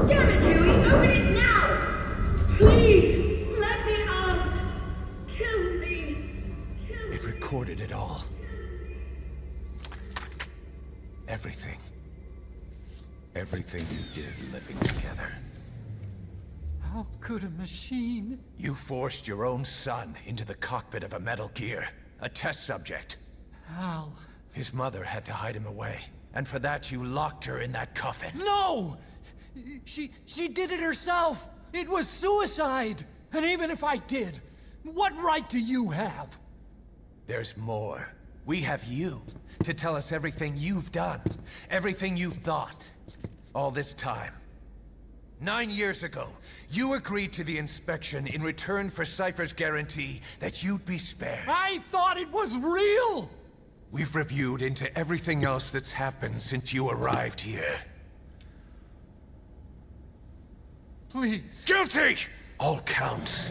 Damn it, Huey! Open it now! Please! Let me out! Kill me! It recorded it all. Everything. Everything you did living together. How could a machine? You forced your own son into the cockpit of a Metal Gear, a test subject. How? His mother had to hide him away, and for that you locked her in that coffin. No! She did it herself! It was suicide! And even if I did, what right do you have? There's more. We have you to tell us everything you've done, everything you've thought, all this time. 9 years ago, you agreed to the inspection in return for Cypher's guarantee that you'd be spared. I thought it was real! We've reviewed into everything else that's happened since you arrived here. Please. Guilty! All counts.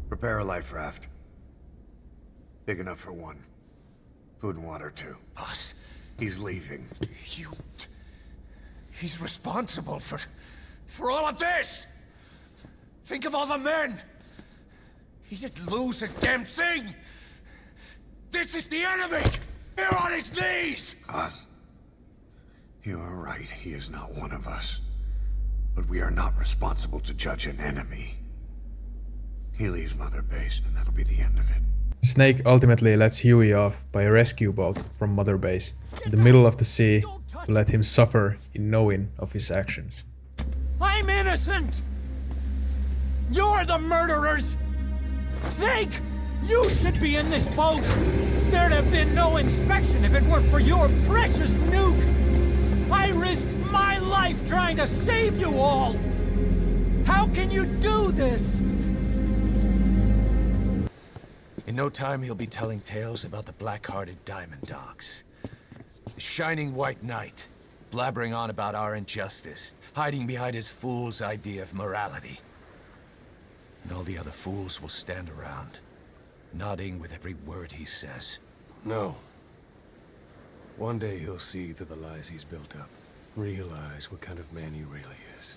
Prepare a life raft. Big enough for one. Food and water, too. Boss, he's leaving. He's responsible for all of this! Think of all the men! He didn't lose a damn thing! This is the enemy! Here on his knees! Us? You are right, he is not one of us. But we are not responsible to judge an enemy. He leaves Mother Base, and that'll be the end of it. Snake ultimately lets Huey off by a rescue boat from Mother Base in the middle of the sea to let him suffer in knowing of his actions. I'm innocent! You're the murderers! Snake! You should be in this boat! There'd have been no inspection if it weren't for your precious nuke! I risked my life trying to save you all! How can you do this? In no time, he'll be telling tales about the black-hearted Diamond Dogs. The Shining White Knight, blabbering on about our injustice, hiding behind his fool's idea of morality. And all the other fools will stand around, nodding with every word he says. No. One day he'll see through the lies he's built up, realize what kind of man he really is.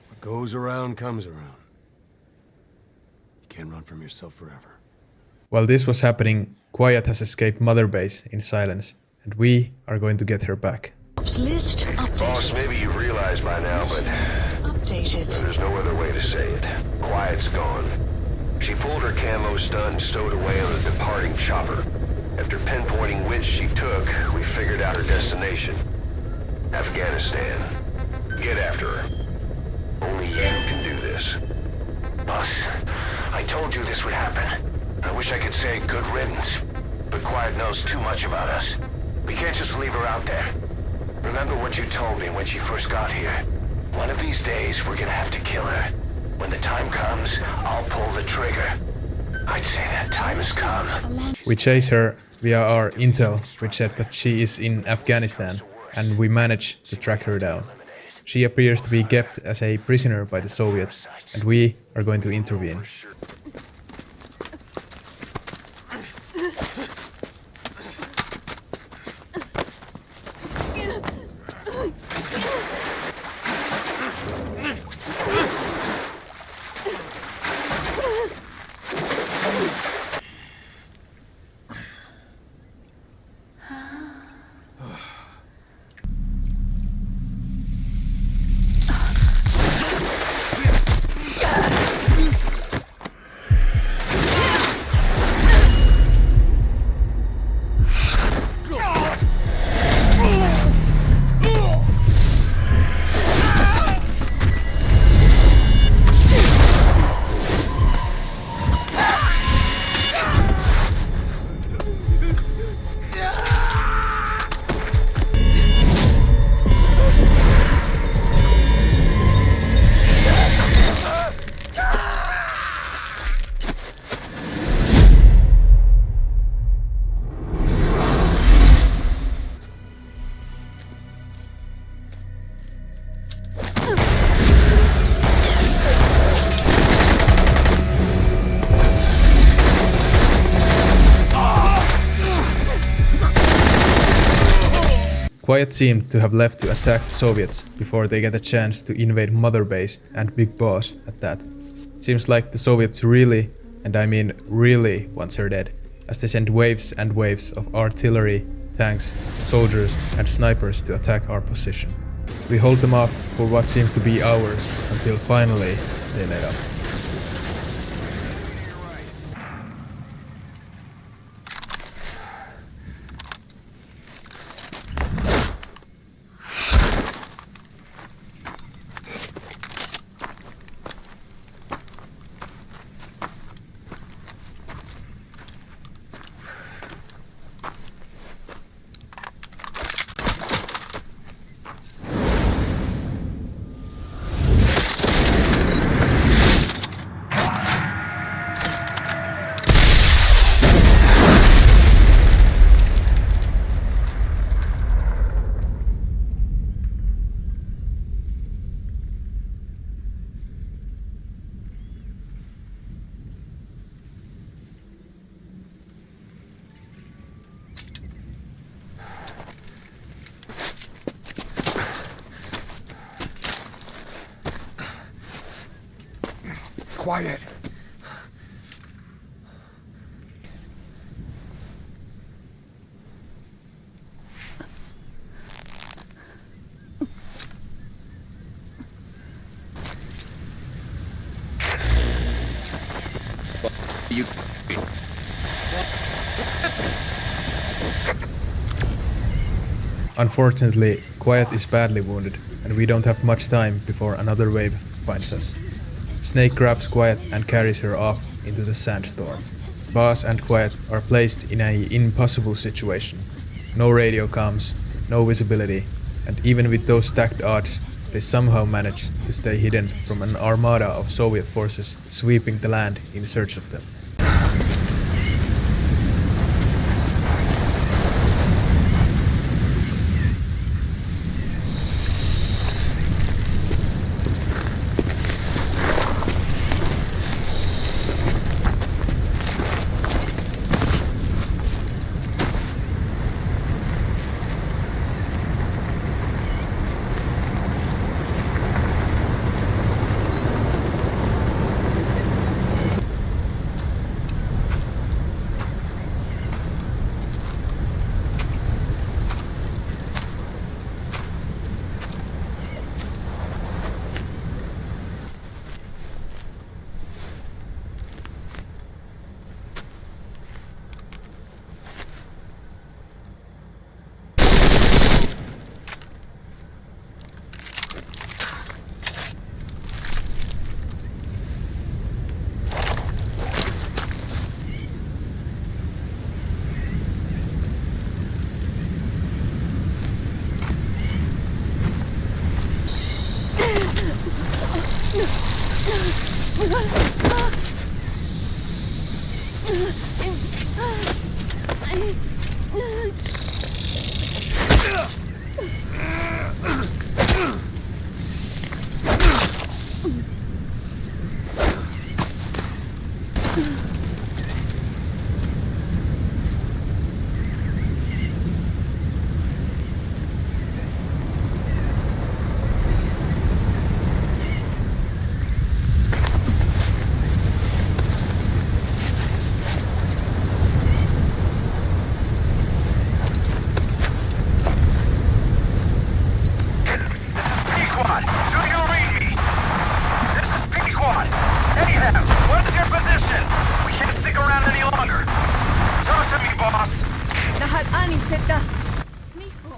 What goes around comes around. You can't run from yourself forever. While this was happening, Quiet has escaped Mother Base in silence, and we are going to get her back. List updated. Boss, maybe you realize by now, but updated. There's no other way to say it. Quiet's gone. She pulled her camo stun and stowed away on the departing chopper. After pinpointing which she took, we figured out her destination. Afghanistan. Get after her. Only you can do this. Boss, I told you this would happen. I wish I could say good riddance, but Quiet knows too much about us. We can't just leave her out there. Remember what you told me when she first got here. One of these days, we're gonna have to kill her. When the time comes, I'll pull the trigger. I'd say that time has come. We chase her via our intel, which said that she is in Afghanistan, and we manage to track her down. She appears to be kept as a prisoner by the Soviets, and we are going to intervene. Quiet seemed to have left to attack the Soviets before they get a chance to invade Mother Base and Big Boss at that. Seems like the Soviets really, and I mean really, wants her dead, as they send waves and waves of artillery, tanks, soldiers and snipers to attack our position. We hold them off for what seems to be hours until finally they let up. Quiet. You... Unfortunately, Quiet is badly wounded, and we don't have much time before another wave finds us. Snake grabs Quiet and carries her off into the sandstorm. Boss and Quiet are placed in an impossible situation. No radio comms, no visibility, and even with those stacked odds, they somehow manage to stay hidden from an armada of Soviet forces sweeping the land in search of them.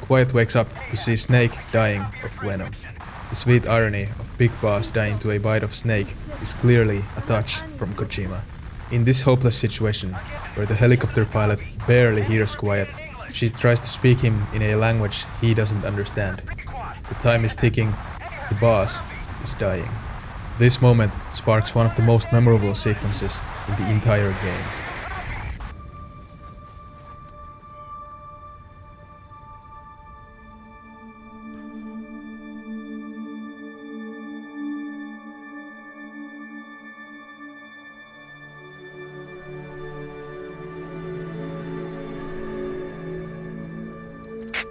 Quiet wakes up to see Snake dying of venom. The sweet irony of Big Boss dying to a bite of Snake is clearly a touch from Kojima. In this hopeless situation, where the helicopter pilot barely hears Quiet, she tries to speak him in a language he doesn't understand. The time is ticking, the boss is dying. This moment sparks one of the most memorable sequences in the entire game.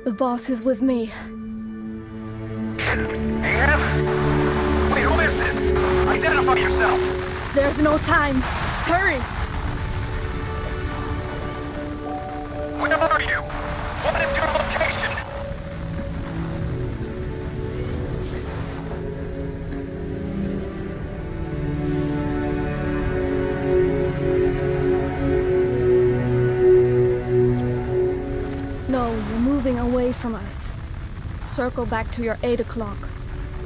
The boss is with me. Ahab? Wait, who is this? Identify yourself! There's no time. Hurry! Where are you? What is your location? No, you're moving away from us. Circle back to your 8 o'clock.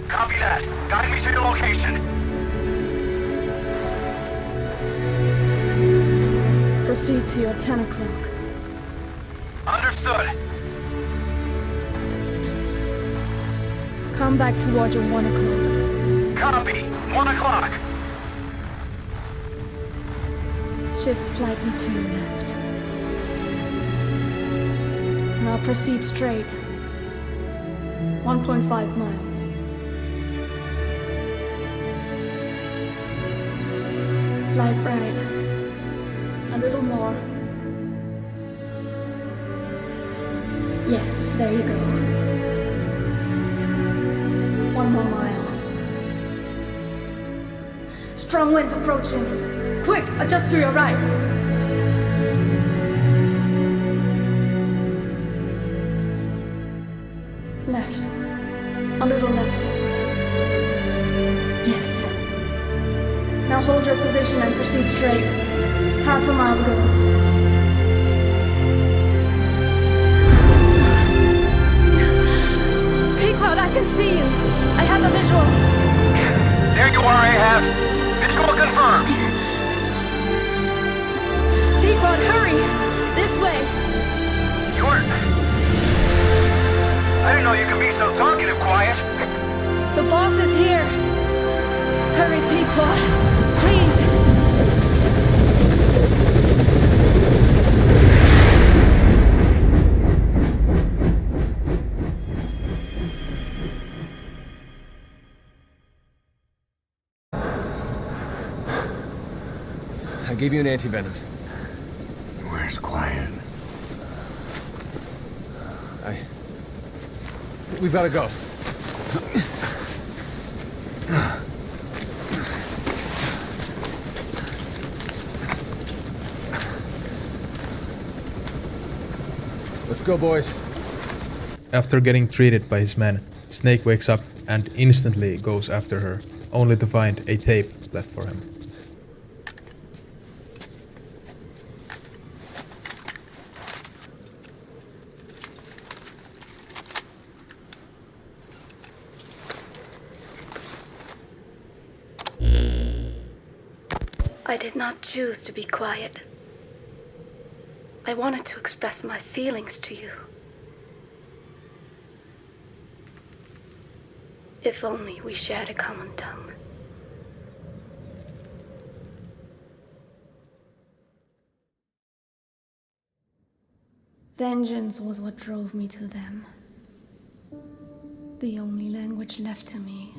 Copy that. Guide me to your location. Proceed to your 10 o'clock. Understood. Come back towards your 1 o'clock. Copy. 1 o'clock. Shift slightly to your left. Now proceed straight. 1.5 miles. Slide right. A little more. Yes, there you go. 1 more mile. Strong winds approaching. Quick, adjust to your right. Left. A little left. Yes. Now hold your position and proceed straight. Half a mile to go. Pequod, I can see you. I have a visual. There you are, Ahab. Visual confirmed. Pequod, hurry! This way. I didn't know you could be so talkative, Quiet. The boss is here. Hurry, Pequod. Please. I gave you an anti-venom. Where's Quiet? We've got to go. Let's go, boys. After getting treated by his men, Snake wakes up and instantly goes after her, only to find a tape left for him. I did not choose to be quiet. I wanted to express my feelings to you. If only we shared a common tongue. Vengeance was what drove me to them. The only language left to me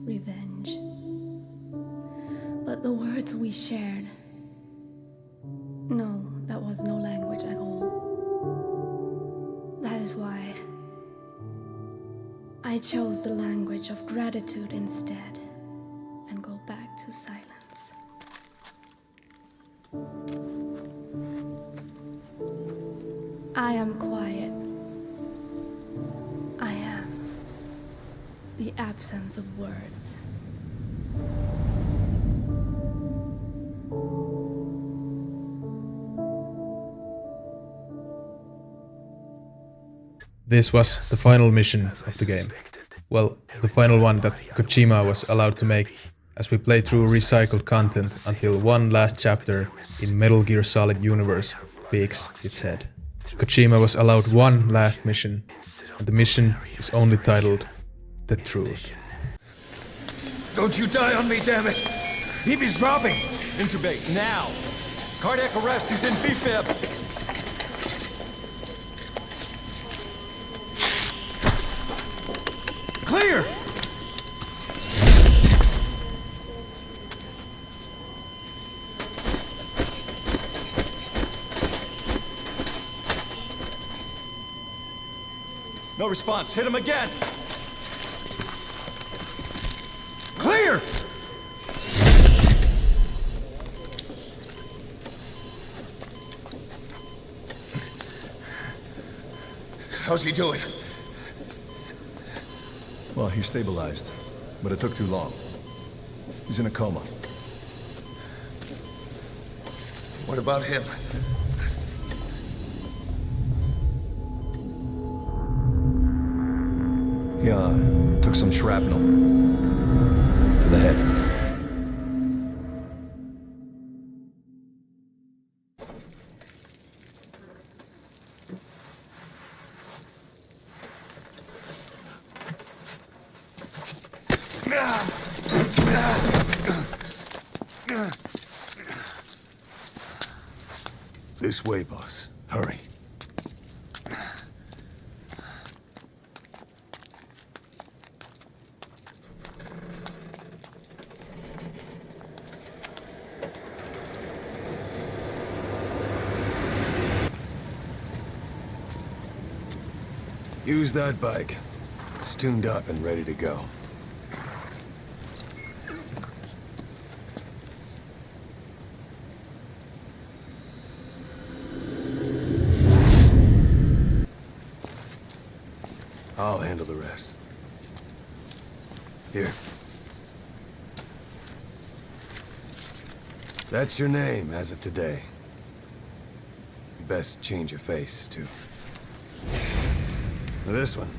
revenge. But the words we shared... No, that was no language at all. That is why I chose the language of gratitude instead and go back to silence. I am quiet. I am the absence of words. This was the final mission of the game. Well, the final one that Kojima was allowed to make, as we played through recycled content until one last chapter in Metal Gear Solid universe peeks its head. Kojima was allowed one last mission, and the mission is only titled The Truth. Don't you die on me, damn it! He be dropping! Intubate, now! Cardiac arrest, he's in BFib! Clear! No response. Hit him again! Clear! How's he doing? Well, he stabilized, but it took too long. He's in a coma. What about him? He took some shrapnel to the head. This way, boss. Hurry. Use that bike. It's tuned up and ready to go. I'll handle the rest. Here. That's your name as of today. You best change your face, too. Now this one,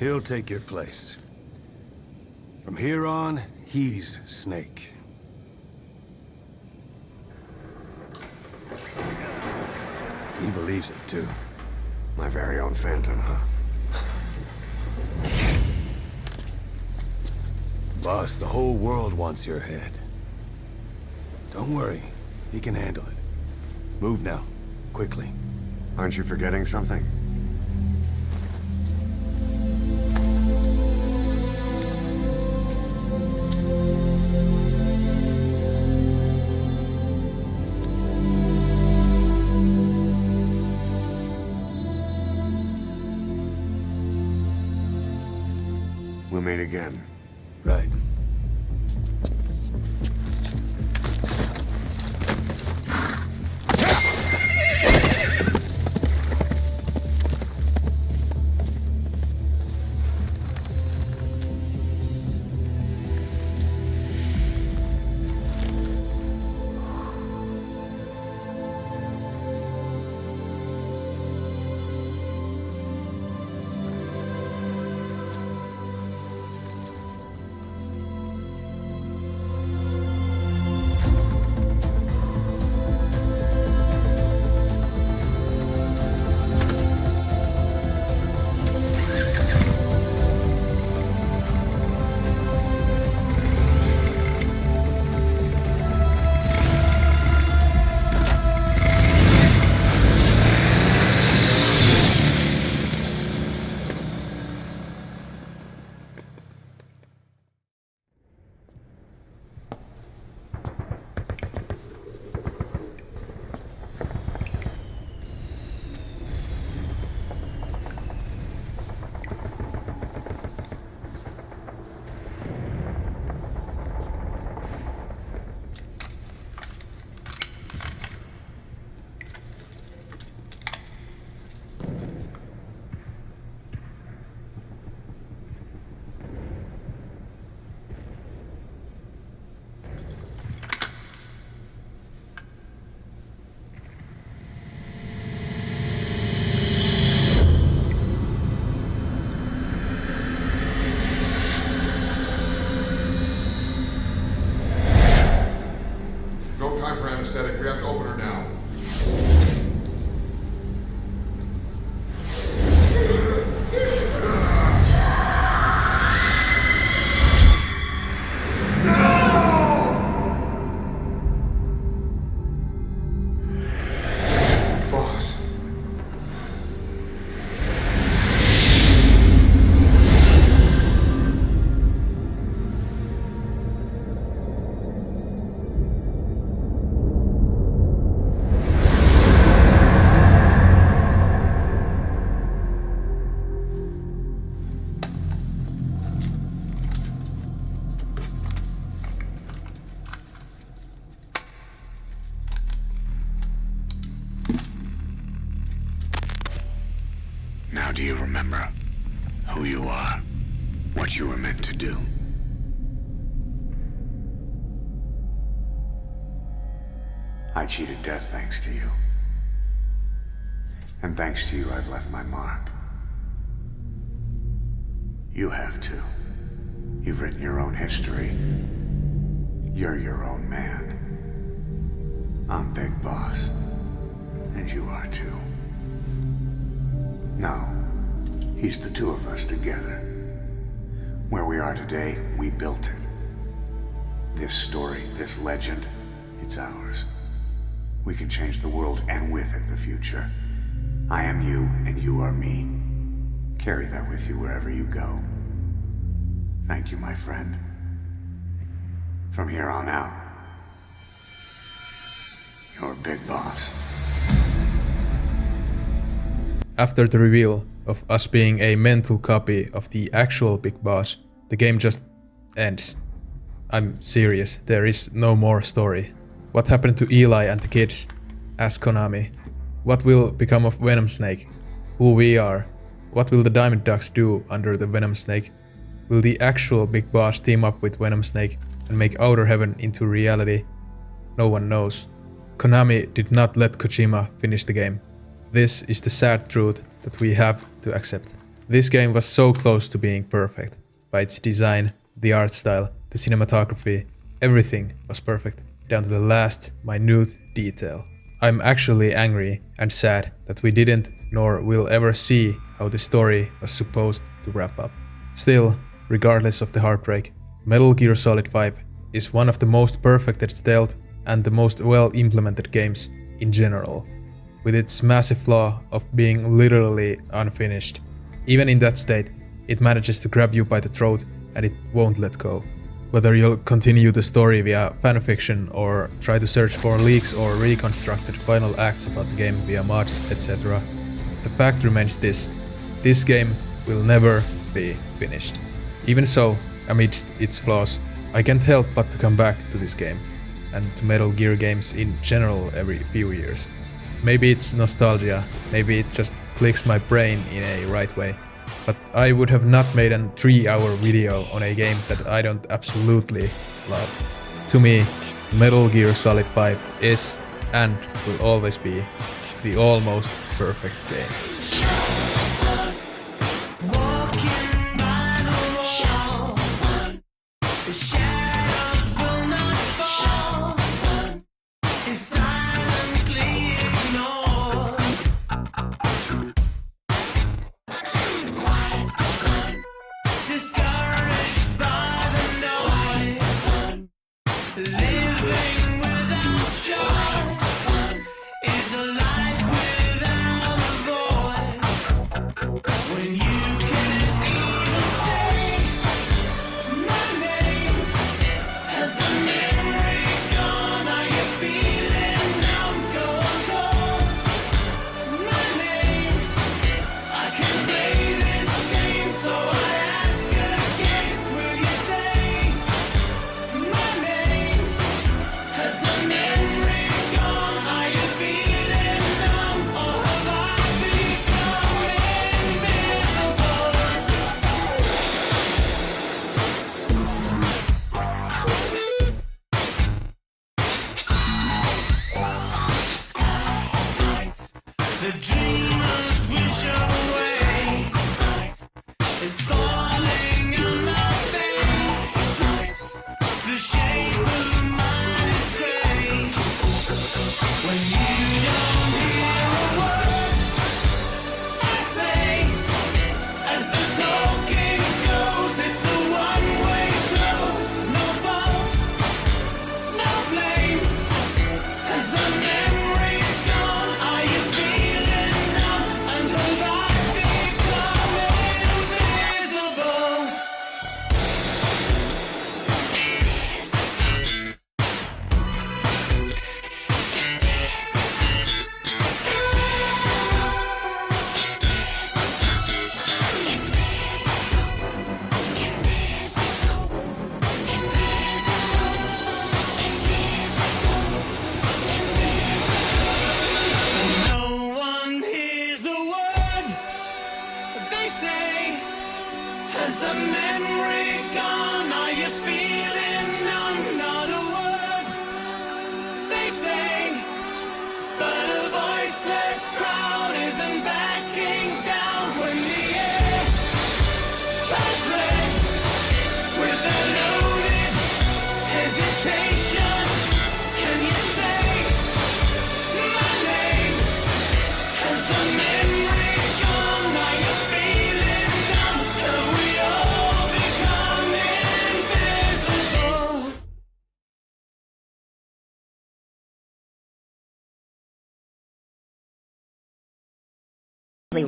he'll take your place. From here on, he's Snake. He believes it, too. My very own Phantom, huh? Boss, the whole world wants your head. Don't worry, he can handle it. Move now, quickly. Aren't you forgetting something? We'll meet again. Right. anesthetic. We have to open her now. Now do you remember who you are? What you were meant to do? I cheated death thanks to you. And thanks to you, I've left my mark. You have too. You've written your own history. You're your own man. I'm Big Boss. And you are too. No. He's the two of us together. Where we are today, we built it. This story, this legend, it's ours. We can change the world and with it the future. I am you and you are me. Carry that with you wherever you go. Thank you, my friend. From here on out, you're Big Boss. After the reveal of us being a mental copy of the actual Big Boss, the game just ends. I'm serious, there is no more story. What happened to Eli and the kids? Ask Konami. What will become of Venom Snake? Who we are? What will the Diamond Dogs do under the Venom Snake? Will the actual Big Boss team up with Venom Snake and make Outer Heaven into reality? No one knows. Konami did not let Kojima finish the game. This is the sad truth that we have to accept. This game was so close to being perfect. By its design, the art style, the cinematography, everything was perfect, down to the last minute detail. I'm actually angry and sad that we didn't nor will ever see how the story was supposed to wrap up. Still, regardless of the heartbreak, Metal Gear Solid 5 is one of the most perfected stealth and the most well implemented games in general, with its massive flaw of being literally unfinished. Even in that state, it manages to grab you by the throat and it won't let go. Whether you'll continue the story via fanfiction or try to search for leaks or reconstructed final acts about the game via mods, etc., the fact remains this: this game will never be finished. Even so, amidst its flaws, I can't help but to come back to this game, and to Metal Gear games in general every few years. Maybe it's nostalgia, maybe it just clicks my brain in a right way, but I would have not made a 3-hour video on a game that I don't absolutely love. To me, Metal Gear Solid 5 is, and will always be, the almost perfect game.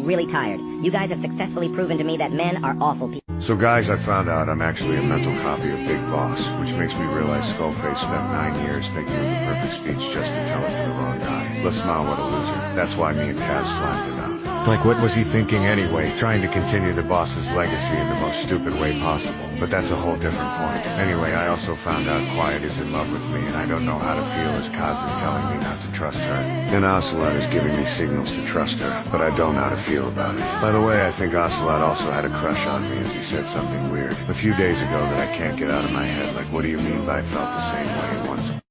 really tired. You guys have successfully proven to me that men are awful people. So guys, I found out I'm actually a mental copy of Big Boss, which makes me realize Skullface spent 9 years thinking of the perfect speech just to tell it to the wrong guy. Let's smile, what a loser. That's why me and Kaz slammed him out. Like, what was he thinking anyway? Trying to continue the boss's legacy in the most stupid way possible. But that's a whole different point. Anyway, I also found out Quiet is in love with me, and I don't know how to feel as Kaz is telling me not to trust her. And Ocelot is giving me signals to trust her, but I don't know how to feel about it. By the way, I think Ocelot also had a crush on me as he said something weird a few days ago that I can't get out of my head. Like, what do you mean by felt the same way once?